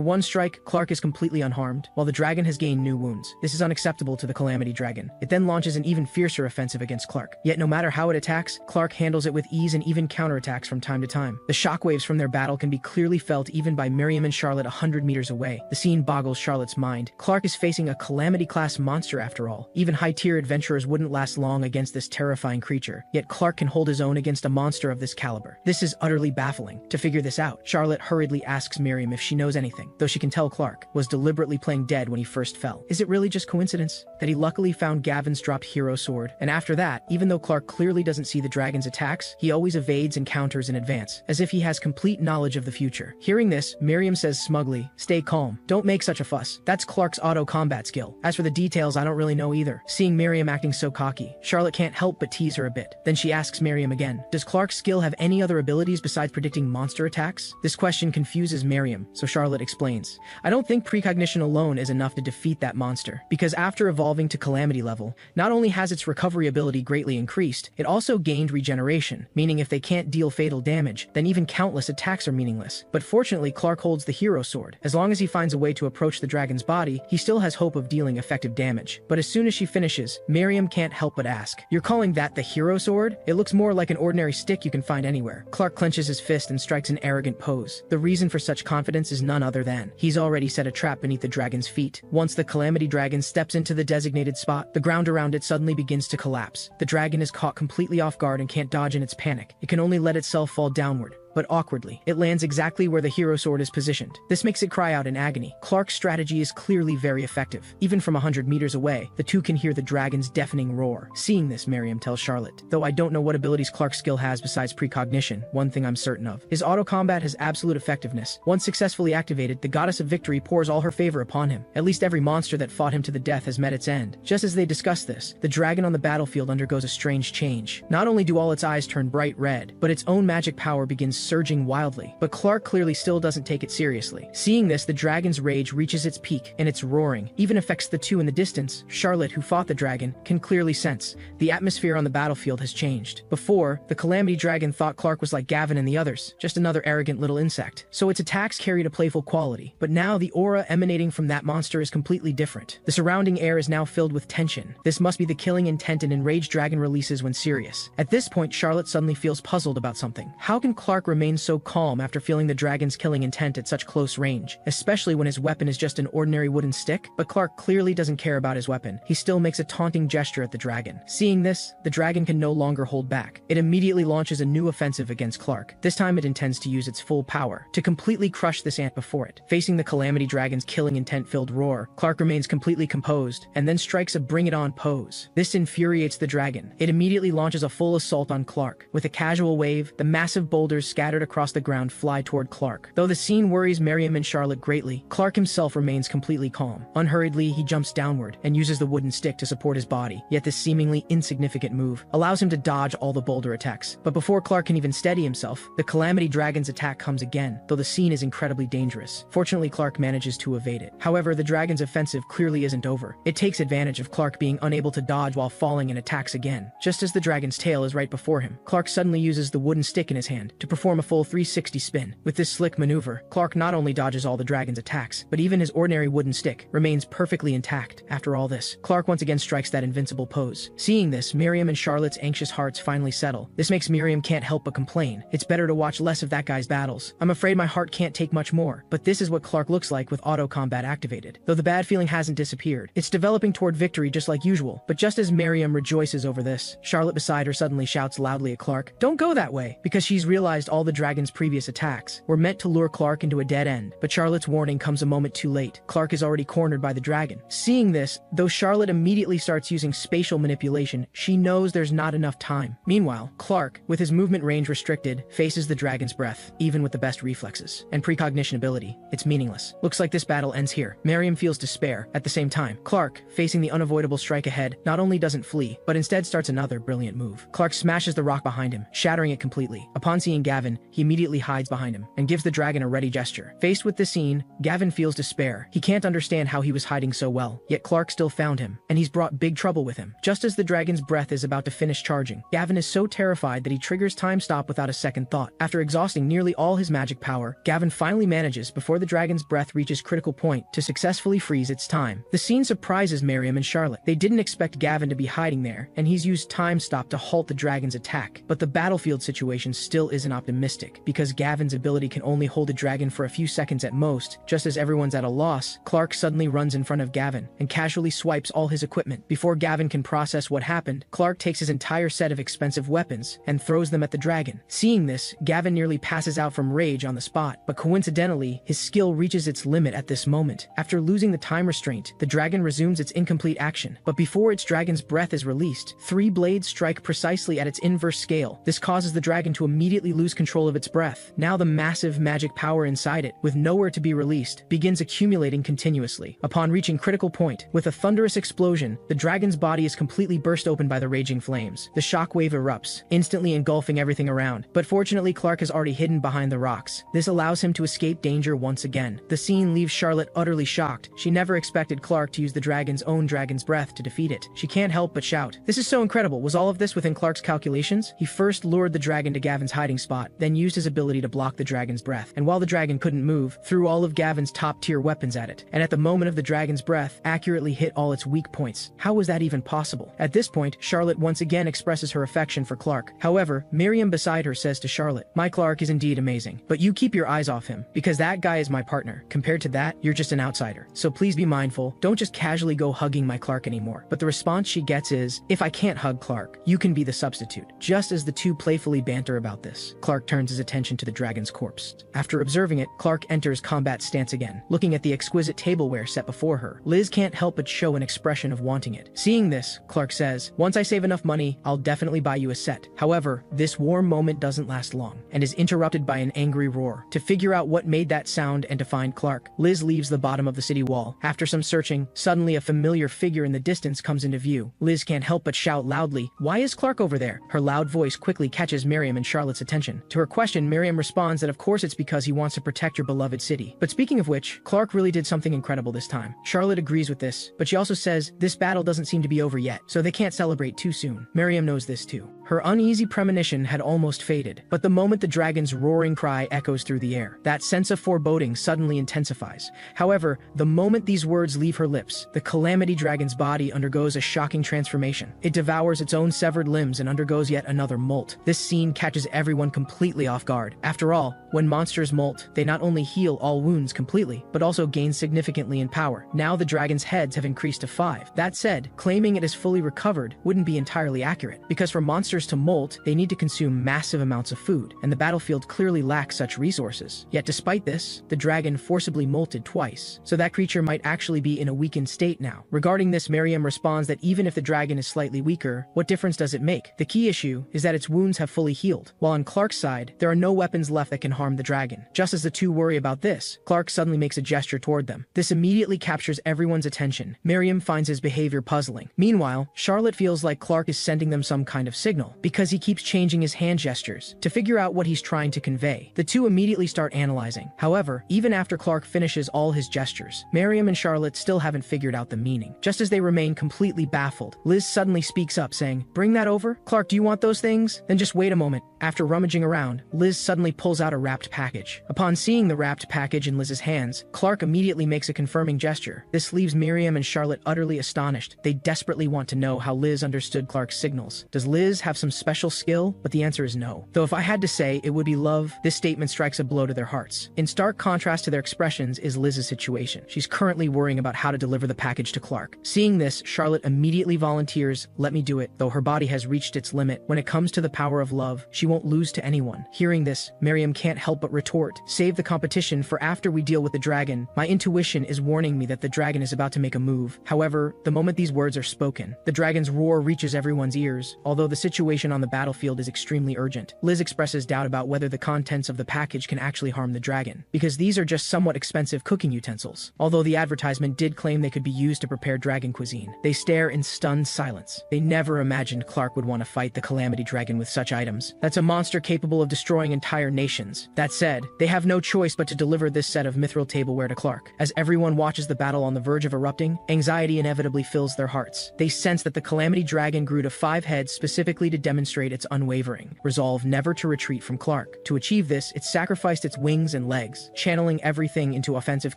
one strike, Clark is completely unharmed, while the dragon has gained new wounds. This is unacceptable to the Calamity Dragon. It then launches an even fiercer offensive against Clark. Yet no matter how it attacks, Clark handles it with ease and even counterattacks from time to time. The shockwaves from their battle can be clearly felt even by Miriam and Charlotte 100 meters away. The scene boggles Charlotte's mind. Clark is facing a Calamity-class monster after all. Even high-tier adventurers wouldn't last long against this terrifying creature, yet Clark can hold his own against a monster of this caliber. This is utterly baffling. To figure this out, Charlotte hurriedly asks Miriam if she knows anything, though she can tell Clark was deliberately playing dead when he first fell. Is it really just coincidence that he luckily found Gavin's dropped hero sword? And after that, even though Clark clearly doesn't see the dragon's attacks, he always evades and counters in advance, as if he has complete knowledge of the future. Hearing this, Miriam says smugly, "Stay calm. Don't make such a fuss. That's Clark's auto combat skill. As for the details, I don't really know either." Seeing Miriam acting so cocky, Charlotte can't help but tease her a bit. Then she asks Miriam again, does Clark's skill have any other abilities besides predicting monster attacks? This question confuses Miriam, so Charlotte explains, "I don't think precognition alone is enough to defeat that monster, because after evolving to Calamity level, not only has its recovery ability greatly increased, it also gained regeneration, meaning if they can't deal fatal damage, then even countless attacks are meaningless. But fortunately, Clark holds the hero sword. As long as he finds a way to approach the dragon's body, he still has hope of dealing effective damage. But as soon as she finishes, Miriam can't help but ask, "You're calling that the hero sword? It looks more like an ordinary stick you can find anywhere." Clark clenches his fist and strikes an arrogant pose. The reason for such confidence is none other than he's already set a trap beneath the dragon's feet. Once the Calamity Dragon steps into the designated spot, the ground around it suddenly begins to collapse. The dragon is caught completely off guard and can't dodge in its panic. It can only let itself fall downward, but awkwardly. It lands exactly where the hero sword is positioned. This makes it cry out in agony. Clark's strategy is clearly very effective. Even from 100 meters away, the two can hear the dragon's deafening roar. Seeing this, Miriam tells Charlotte, "Though I don't know what abilities Clark's skill has besides precognition, one thing I'm certain of. His auto-combat has absolute effectiveness. Once successfully activated, the goddess of victory pours all her favor upon him. At least every monster that fought him to the death has met its end." Just as they discuss this, the dragon on the battlefield undergoes a strange change. Not only do all its eyes turn bright red, but its own magic power begins surging wildly. But Clark clearly still doesn't take it seriously. Seeing this, the dragon's rage reaches its peak, and its roaring even affects the two in the distance. Charlotte, who fought the dragon, can clearly sense the atmosphere on the battlefield has changed. Before, the Calamity Dragon thought Clark was like Gavin and the others, just another arrogant little insect. So its attacks carried a playful quality. But now the aura emanating from that monster is completely different. The surrounding air is now filled with tension. This must be the killing intent an enraged dragon releases when serious. At this point, Charlotte suddenly feels puzzled about something. How can Clark remain so calm after feeling the dragon's killing intent at such close range, especially when his weapon is just an ordinary wooden stick? But Clark clearly doesn't care about his weapon. He still makes a taunting gesture at the dragon. Seeing this, the dragon can no longer hold back. It immediately launches a new offensive against Clark. This time it intends to use its full power to completely crush this ant before it. Facing the Calamity Dragon's killing intent-filled roar, Clark remains completely composed and then strikes a bring it on pose. This infuriates the dragon. It immediately launches a full assault on Clark. With a casual wave, the massive boulders scattered across the ground fly toward Clark. Though the scene worries Miriam and Charlotte greatly, Clark himself remains completely calm. Unhurriedly, he jumps downward and uses the wooden stick to support his body. Yet this seemingly insignificant move allows him to dodge all the boulder attacks. But before Clark can even steady himself, the Calamity Dragon's attack comes again, though the scene is incredibly dangerous. Fortunately, Clark manages to evade it. However, the dragon's offensive clearly isn't over. It takes advantage of Clark being unable to dodge while falling and attacks again. Just as the dragon's tail is right before him, Clark suddenly uses the wooden stick in his hand to perform a full 360 spin. With this slick maneuver, Clark not only dodges all the dragon's attacks, but even his ordinary wooden stick remains perfectly intact. After all this, Clark once again strikes that invincible pose. Seeing this, Miriam and Charlotte's anxious hearts finally settle. This makes Miriam can't help but complain. "It's better to watch less of that guy's battles. I'm afraid my heart can't take much more." But this is what Clark looks like with auto-combat activated. Though the bad feeling hasn't disappeared, it's developing toward victory just like usual. But just as Miriam rejoices over this, Charlotte beside her suddenly shouts loudly at Clark, "Don't go that way," because she's realized all the dragon's previous attacks were meant to lure Clark into a dead end. But Charlotte's warning comes a moment too late. Clark is already cornered by the dragon. Seeing this, though Charlotte immediately starts using spatial manipulation, she knows there's not enough time. Meanwhile, Clark, with his movement range restricted, faces the dragon's breath, even with the best reflexes and precognition ability. It's meaningless. Looks like this battle ends here. Miriam feels despair. At the same time, Clark, facing the unavoidable strike ahead, not only doesn't flee, but instead starts another brilliant move. Clark smashes the rock behind him, shattering it completely. Upon seeing Gavin, he immediately hides behind him and gives the dragon a ready gesture. Faced with this scene, Gavin feels despair. He can't understand how he was hiding so well, yet Clark still found him, and he's brought big trouble with him. Just as the dragon's breath is about to finish charging, Gavin is so terrified that he triggers time stop without a second thought. After exhausting nearly all his magic power, Gavin finally manages, before the dragon's breath reaches critical point, to successfully freeze its time. The scene surprises Miriam and Charlotte. They didn't expect Gavin to be hiding there, and he's used time stop to halt the dragon's attack. But the battlefield situation still isn't optimistic, because Gavin's ability can only hold a dragon for a few seconds at most. Just as everyone's at a loss, Clark suddenly runs in front of Gavin and casually swipes all his equipment. Before Gavin can process what happened, Clark takes his entire set of expensive weapons and throws them at the dragon. Seeing this, Gavin nearly passes out from rage on the spot, but coincidentally, his skill reaches its limit at this moment. After losing the time restraint, the dragon resumes its incomplete action. But before its dragon's breath is released, 3 blades strike precisely at its inverse scale. This causes the dragon to immediately lose control control of its breath. Now the massive magic power inside it, with nowhere to be released, begins accumulating continuously. Upon reaching critical point, with a thunderous explosion, the dragon's body is completely burst open by the raging flames. The shockwave erupts, instantly engulfing everything around. But fortunately, Clark is already hidden behind the rocks. This allows him to escape danger once again. The scene leaves Charlotte utterly shocked. She never expected Clark to use the dragon's own dragon's breath to defeat it. She can't help but shout, "This is so incredible! Was all of this within Clark's calculations?" He first lured the dragon to Gavin's hiding spot, then used his ability to block the dragon's breath. And while the dragon couldn't move, threw all of Gavin's top-tier weapons at it. And at the moment of the dragon's breath, accurately hit all its weak points. How was that even possible? At this point, Charlotte once again expresses her affection for Clark. However, Miriam beside her says to Charlotte, "My Clark is indeed amazing, but you keep your eyes off him, because that guy is my partner. Compared to that, you're just an outsider. So please be mindful, don't just casually go hugging my Clark anymore." But the response she gets is, "If I can't hug Clark, you can be the substitute." Just as the two playfully banter about this, Clark turns his attention to the dragon's corpse. After observing it, Clark enters combat stance again, looking at the exquisite tableware set before her. Liz can't help but show an expression of wanting it. Seeing this, Clark says, "Once I save enough money, I'll definitely buy you a set." However, this warm moment doesn't last long, and is interrupted by an angry roar. To figure out what made that sound and to find Clark, Liz leaves the bottom of the city wall. After some searching, suddenly a familiar figure in the distance comes into view. Liz can't help but shout loudly, "Why is Clark over there?" Her loud voice quickly catches Miriam and Charlotte's attention. To her question, Miriam responds that of course it's because he wants to protect your beloved city. But speaking of which, Clark really did something incredible this time. Charlotte agrees with this, but she also says this battle doesn't seem to be over yet, so they can't celebrate too soon. Miriam knows this too. Her uneasy premonition had almost faded, but the moment the dragon's roaring cry echoes through the air, that sense of foreboding suddenly intensifies. However, the moment these words leave her lips, the calamity dragon's body undergoes a shocking transformation. It devours its own severed limbs and undergoes yet another molt. This scene catches everyone completely off guard. After all, when monsters molt, they not only heal all wounds completely, but also gain significantly in power. Now the dragon's heads have increased to 5. That said, claiming it is fully recovered wouldn't be entirely accurate, because for monsters to molt, they need to consume massive amounts of food, and the battlefield clearly lacks such resources. Yet despite this, the dragon forcibly molted twice, so that creature might actually be in a weakened state now. Regarding this, Miriam responds that even if the dragon is slightly weaker, what difference does it make? The key issue is that its wounds have fully healed, while on Clark's side, there are no weapons left that can harm the dragon. Just as the two worry about this, Clark suddenly makes a gesture toward them. This immediately captures everyone's attention. Miriam finds his behavior puzzling. Meanwhile, Charlotte feels like Clark is sending them some kind of signal, because he keeps changing his hand gestures to figure out what he's trying to convey. The two immediately start analyzing. However, even after Clark finishes all his gestures, Miriam and Charlotte still haven't figured out the meaning. Just as they remain completely baffled, Liz suddenly speaks up saying, "Bring that over? Clark, do you want those things? Then just wait a moment." After rummaging around, Liz suddenly pulls out a wrapped package. Upon seeing the wrapped package in Liz's hands, Clark immediately makes a confirming gesture. This leaves Miriam and Charlotte utterly astonished. They desperately want to know how Liz understood Clark's signals. Does Liz have some special skill? But the answer is no. Though if I had to say, it would be love. This statement strikes a blow to their hearts. In stark contrast to their expressions is Liz's situation. She's currently worrying about how to deliver the package to Clark. Seeing this, Charlotte immediately volunteers, "Let me do it." Though her body has reached its limit, when it comes to the power of love, she won't lose to anyone. Hearing this, Miriam can't help but retort, "Save the competition for after we deal with the dragon. My intuition is warning me that the dragon is about to make a move." However, the moment these words are spoken, the dragon's roar reaches everyone's ears. Although the situation on the battlefield is extremely urgent, Liz expresses doubt about whether the contents of the package can actually harm the dragon, because these are just somewhat expensive cooking utensils. Although the advertisement did claim they could be used to prepare dragon cuisine, they stare in stunned silence. They never imagined Clark would want to fight the calamity dragon with such items. That's a monster capable of destroying entire nations. That said, they have no choice but to deliver this set of mithril tableware to Clark. As everyone watches the battle on the verge of erupting, anxiety inevitably fills their hearts. They sense that the calamity dragon grew to 5 heads specifically to demonstrate its unwavering resolve never to retreat from Clark. To achieve this, it sacrificed its wings and legs, channeling everything into offensive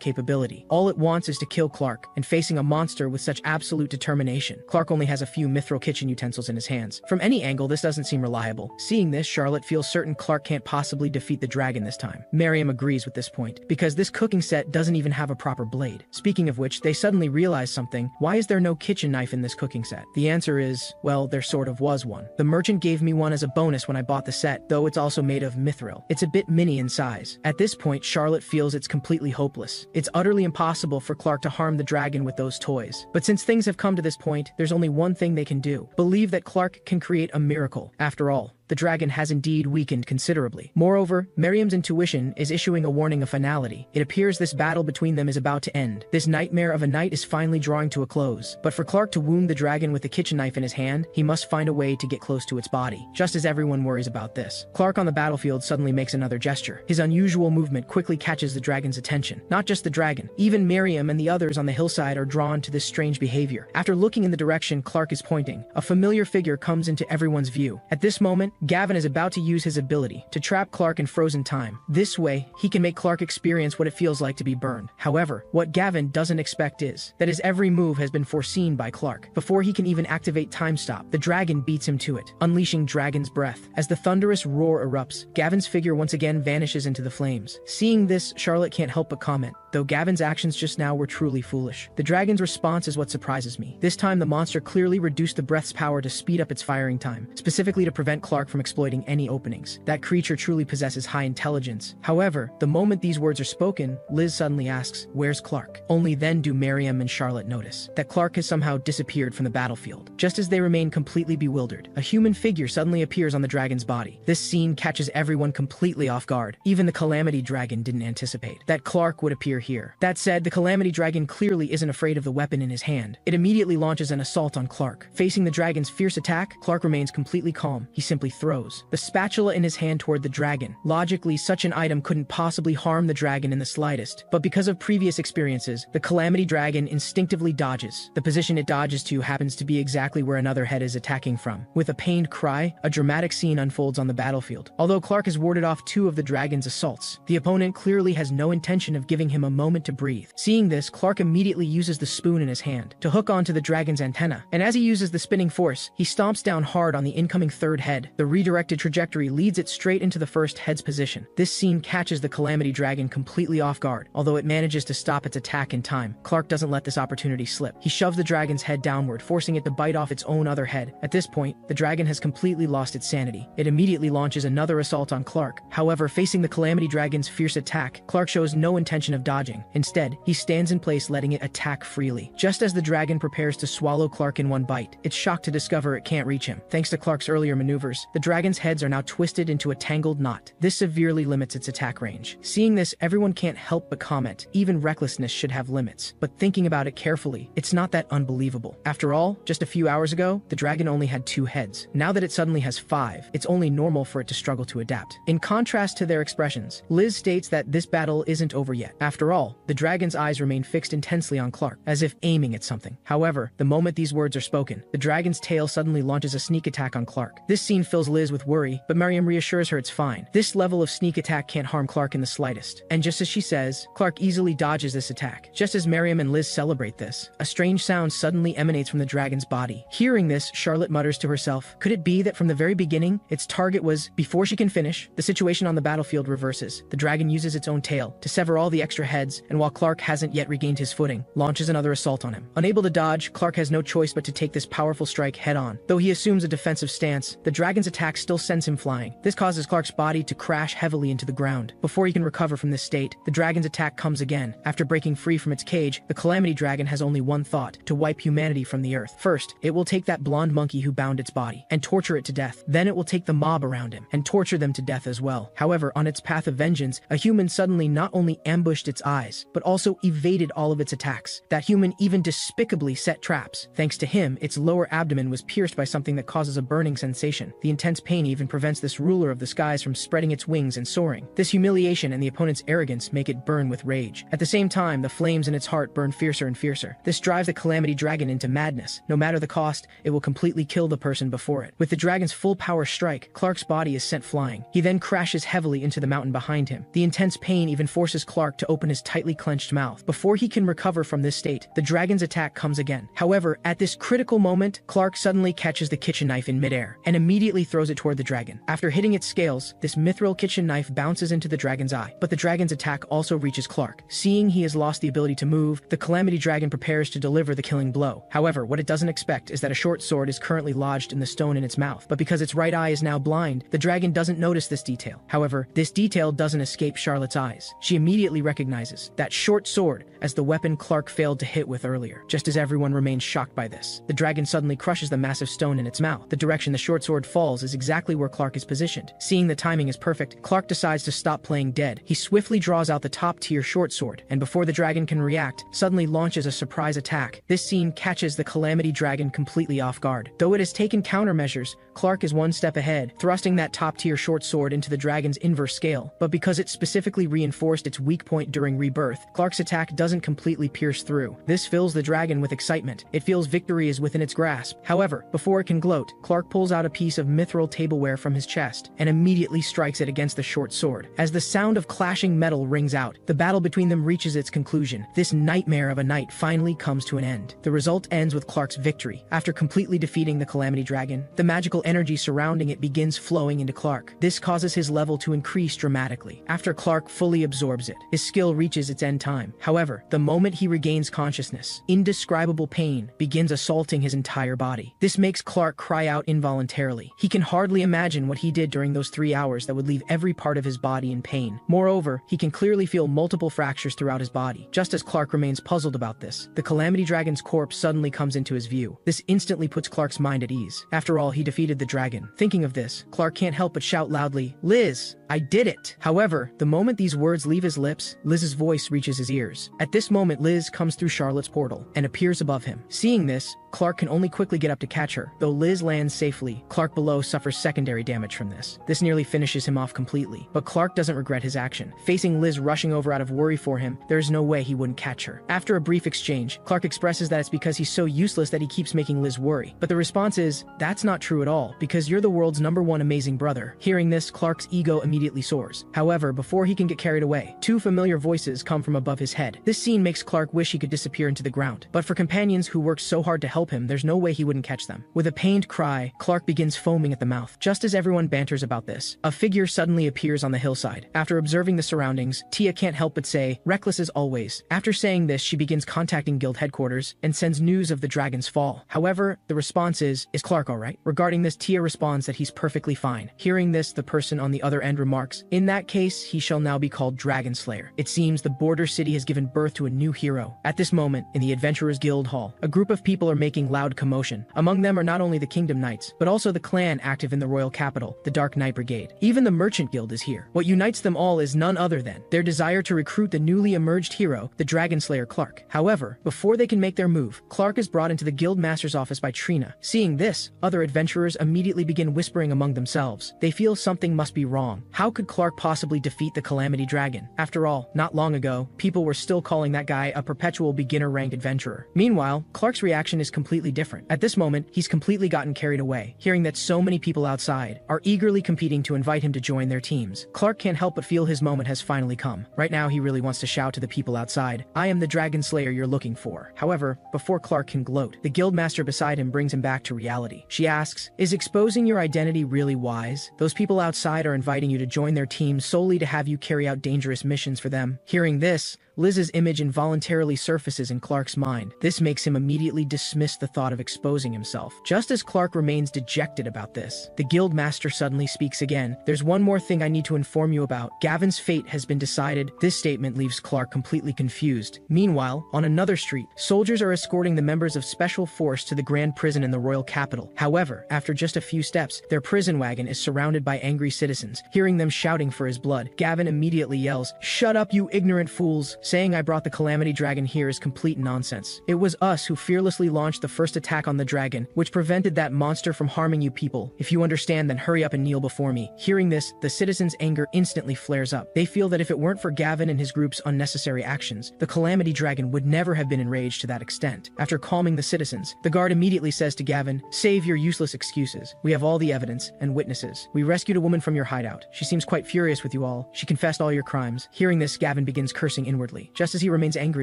capability. All it wants is to kill Clark, and facing a monster with such absolute determination, Clark only has a few mithril kitchen utensils in his hands. From any angle, this doesn't seem reliable. Seeing this, Charlotte feels certain Clark can't possibly defeat the dragon this time. Miriam agrees with this point, because this cooking set doesn't even have a proper blade. Speaking of which, they suddenly realize something. Why is there no kitchen knife in this cooking set? The answer is, well, there sort of was one. The merchant gave me one as a bonus when I bought the set, though it's also made of mithril. It's a bit mini in size. At this point, Charlotte feels it's completely hopeless. It's utterly impossible for Clark to harm the dragon with those toys. But since things have come to this point, there's only one thing they can do. Believe that Clark can create a miracle. After all, the dragon has indeed weakened considerably. Moreover, Miriam's intuition is issuing a warning of finality. It appears this battle between them is about to end. This nightmare of a night is finally drawing to a close. But for Clark to wound the dragon with the kitchen knife in his hand, he must find a way to get close to its body. Just as everyone worries about this, Clark on the battlefield suddenly makes another gesture. His unusual movement quickly catches the dragon's attention. Not just the dragon, even Miriam and the others on the hillside are drawn to this strange behavior. After looking in the direction Clark is pointing, a familiar figure comes into everyone's view. At this moment, Gavin is about to use his ability to trap Clark in frozen time. This way, he can make Clark experience what it feels like to be burned. However, what Gavin doesn't expect is that his every move has been foreseen by Clark. Before he can even activate Time Stop, the dragon beats him to it, unleashing Dragon's Breath. As the thunderous roar erupts, Gavin's figure once again vanishes into the flames. Seeing this, Charlotte can't help but comment, though Gavin's actions just now were truly foolish. The dragon's response is what surprises me. This time the monster clearly reduced the breath's power to speed up its firing time, specifically to prevent Clark from exploiting any openings. That creature truly possesses high intelligence. However, the moment these words are spoken, Liz suddenly asks, "Where's Clark?" Only then do Miriam and Charlotte notice that Clark has somehow disappeared from the battlefield. Just as they remain completely bewildered, a human figure suddenly appears on the dragon's body. This scene catches everyone completely off guard. Even the Calamity Dragon didn't anticipate that Clark would appear here. That said, the Calamity Dragon clearly isn't afraid of the weapon in his hand. It immediately launches an assault on Clark. Facing the dragon's fierce attack, Clark remains completely calm. He simply throws the spatula in his hand toward the dragon. Logically, such an item couldn't possibly harm the dragon in the slightest, but because of previous experiences, the Calamity Dragon instinctively dodges. The position it dodges to happens to be exactly where another head is attacking from. With a pained cry, a dramatic scene unfolds on the battlefield. Although Clark has warded off 2 of the dragon's assaults, the opponent clearly has no intention of giving him a moment to breathe. Seeing this, Clark immediately uses the spoon in his hand to hook onto the dragon's antenna, and as he uses the spinning force, he stomps down hard on the incoming third head. The redirected trajectory leads it straight into the first head's position. This scene catches the Calamity Dragon completely off guard. Although it manages to stop its attack in time, Clark doesn't let this opportunity slip. He shoves the dragon's head downward, forcing it to bite off its own other head. At this point, the dragon has completely lost its sanity. It immediately launches another assault on Clark. However, facing the Calamity Dragon's fierce attack, Clark shows no intention of dodging. Instead, he stands in place, letting it attack freely. Just as the dragon prepares to swallow Clark in one bite, it's shocked to discover it can't reach him. Thanks to Clark's earlier maneuvers, the dragon's heads are now twisted into a tangled knot. This severely limits its attack range. Seeing this, everyone can't help but comment, even recklessness should have limits. But thinking about it carefully, it's not that unbelievable. After all, just a few hours ago, the dragon only had 2 heads. Now that it suddenly has 5, it's only normal for it to struggle to adapt. In contrast to their expressions, Liz states that this battle isn't over yet. After all, the dragon's eyes remain fixed intensely on Clark, as if aiming at something. However, the moment these words are spoken, the dragon's tail suddenly launches a sneak attack on Clark. This scene fills Liz with worry, but Miriam reassures her it's fine. This level of sneak attack can't harm Clark in the slightest. And just as she says, Clark easily dodges this attack. Just as Miriam and Liz celebrate this, a strange sound suddenly emanates from the dragon's body. Hearing this, Charlotte mutters to herself, could it be that from the very beginning, its target was... Before she can finish, the situation on the battlefield reverses. The dragon uses its own tail to sever all the extra heads, and while Clark hasn't yet regained his footing, launches another assault on him. Unable to dodge, Clark has no choice but to take this powerful strike head-on. Though he assumes a defensive stance, the dragon's attack still sends him flying. This causes Clark's body to crash heavily into the ground. Before he can recover from this state, the dragon's attack comes again. After breaking free from its cage, the Calamity Dragon has only one thought: to wipe humanity from the earth. First, it will take that blonde monkey who bound its body and torture it to death. Then it will take the mob around him and torture them to death as well. However, on its path of vengeance, a human suddenly not only ambushed its eyes, but also evaded all of its attacks. That human even despicably set traps. Thanks to him, its lower abdomen was pierced by something that causes a burning sensation. The intense pain even prevents this ruler of the skies from spreading its wings and soaring. This humiliation and the opponent's arrogance make it burn with rage. At the same time, the flames in its heart burn fiercer and fiercer. This drives the Calamity Dragon into madness. No matter the cost, it will completely kill the person before it. With the dragon's full power strike, Clark's body is sent flying. He then crashes heavily into the mountain behind him. The intense pain even forces Clark to open his tightly clenched mouth. Before he can recover from this state, the dragon's attack comes again. However, at this critical moment, Clark suddenly catches the kitchen knife in midair and immediately throws it toward the dragon. After hitting its scales, this mithril kitchen knife bounces into the dragon's eye, but the dragon's attack also reaches Clark. Seeing he has lost the ability to move, the Calamity Dragon prepares to deliver the killing blow. However, what it doesn't expect is that a short sword is currently lodged in the stone in its mouth, but because its right eye is now blind, the dragon doesn't notice this detail. However, this detail doesn't escape Charlotte's eyes. She immediately recognizes recognizes that short sword as the weapon Clark failed to hit with earlier. Just as everyone remains shocked by this, the dragon suddenly crushes the massive stone in its mouth. The direction the short sword falls is exactly where Clark is positioned. Seeing the timing is perfect, Clark decides to stop playing dead. He swiftly draws out the top-tier short sword, and before the dragon can react, suddenly launches a surprise attack. This scene catches the Calamity Dragon completely off guard. Though it has taken countermeasures, Clark is one step ahead, thrusting that top-tier short sword into the dragon's inverse scale. But because it specifically reinforced its weak point during rebirth, Clark's attack doesn't completely pierce through. This fills the dragon with excitement. It feels victory is within its grasp. However, before it can gloat, Clark pulls out a piece of mithril tableware from his chest and immediately strikes it against the short sword. As the sound of clashing metal rings out, the battle between them reaches its conclusion. This nightmare of a night finally comes to an end. The result ends with Clark's victory. After completely defeating the Calamity Dragon, the magical energy surrounding it begins flowing into Clark. This causes his level to increase dramatically. After Clark fully absorbs it, his skill reaches its end time. However, the moment he regains consciousness, indescribable pain begins assaulting his entire body. This makes Clark cry out involuntarily. He can hardly imagine what he did during those 3 hours that would leave every part of his body in pain. Moreover, he can clearly feel multiple fractures throughout his body. Just as Clark remains puzzled about this, the Calamity Dragon's corpse suddenly comes into his view. This instantly puts Clark's mind at ease. After all, he defeated the dragon. Thinking of this, Clark can't help but shout loudly, "Liz, I did it!" However, the moment these words leave his lips, Liz's voice reaches his ears. At this moment, Liz comes through Charlotte's portal and appears above him. Seeing this, Clark can only quickly get up to catch her. Though Liz lands safely, Clark below suffers secondary damage from this. This nearly finishes him off completely, but Clark doesn't regret his action. Facing Liz rushing over out of worry for him, there's no way he wouldn't catch her. After a brief exchange, Clark expresses that it's because he's so useless that he keeps making Liz worry. But the response is, that's not true at all, because you're the world's #1 amazing brother. Hearing this, Clark's ego immediately soars. However, before he can get carried away, 2 familiar voices come from above his head. This scene makes Clark wish he could disappear into the ground. But for companions who worked so hard to help him, there's no way he wouldn't catch them. With a pained cry, Clark begins foaming at the mouth. Just as everyone banters about this, a figure suddenly appears on the hillside. After observing the surroundings, Tia can't help but say, "Reckless as always." After saying this, she begins contacting guild headquarters and sends news of the dragon's fall. However, the response is Clark alright? Regarding this, Tia responds that he's perfectly fine. Hearing this, the person on the other end remarks, "In that case, he shall now be called Dragon Slayer." It seems the border city has given birth to a new hero. At this moment, in the Adventurers Guild Hall, a group of people are making loud commotion. Among them are not only the Kingdom Knights, but also the clan active in the royal capital, the Dark Knight Brigade. Even the Merchant Guild is here. What unites them all is none other than their desire to recruit the newly emerged hero, the Dragon Slayer Clark. However, before they can make their move, Clark is brought into the Guild Master's office by Trina. Seeing this, other adventurers immediately begin whispering among themselves. They feel something must be wrong. How could Clark possibly defeat the Calamity Dragon? After all, not long ago, people were still calling that guy a perpetual beginner-ranked adventurer. Meanwhile, Clark's reaction is completely different. At this moment, he's completely gotten carried away, hearing that so many people outside are eagerly competing to invite him to join their teams. Clark can't help but feel his moment has finally come. Right now, he really wants to shout to the people outside, "I am the Dragon Slayer you're looking for." However, before Clark can gloat, the guildmaster beside him brings him back to reality. She asks, "Is exposing your identity really wise? Those people outside are inviting you to join their team solely to have you carry out dangerous missions for them." Hearing this, Liz's image involuntarily surfaces in Clark's mind. This makes him immediately dismiss the thought of exposing himself. Just as Clark remains dejected about this, the guild master suddenly speaks again. "There's one more thing I need to inform you about. Gavin's fate has been decided." This statement leaves Clark completely confused. Meanwhile, on another street, soldiers are escorting the members of Special Force to the Grand Prison in the royal capital. However, after just a few steps, their prison wagon is surrounded by angry citizens. Hearing them shouting for his blood, Gavin immediately yells, "Shut up, you ignorant fools! Saying I brought the Calamity Dragon here is complete nonsense. It was us who fearlessly launched the first attack on the dragon, which prevented that monster from harming you people. If you understand, then hurry up and kneel before me." Hearing this, the citizens' anger instantly flares up. They feel that if it weren't for Gavin and his group's unnecessary actions, the Calamity Dragon would never have been enraged to that extent. After calming the citizens, the guard immediately says to Gavin, "Save your useless excuses. We have all the evidence and witnesses. We rescued a woman from your hideout. She seems quite furious with you all. She confessed all your crimes." Hearing this, Gavin begins cursing inwardly. Just as he remains angry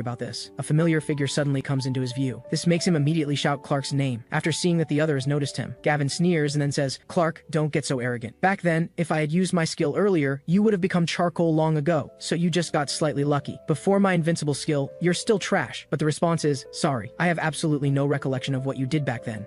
about this, a familiar figure suddenly comes into his view. This makes him immediately shout Clark's name. After seeing that the other has noticed him, Gavin sneers and then says, "Clark, don't get so arrogant. Back then, if I had used my skill earlier, you would have become charcoal long ago, so you just got slightly lucky. Before my invincible skill, you're still trash." But the response is, "Sorry, I have absolutely no recollection of what you did back then."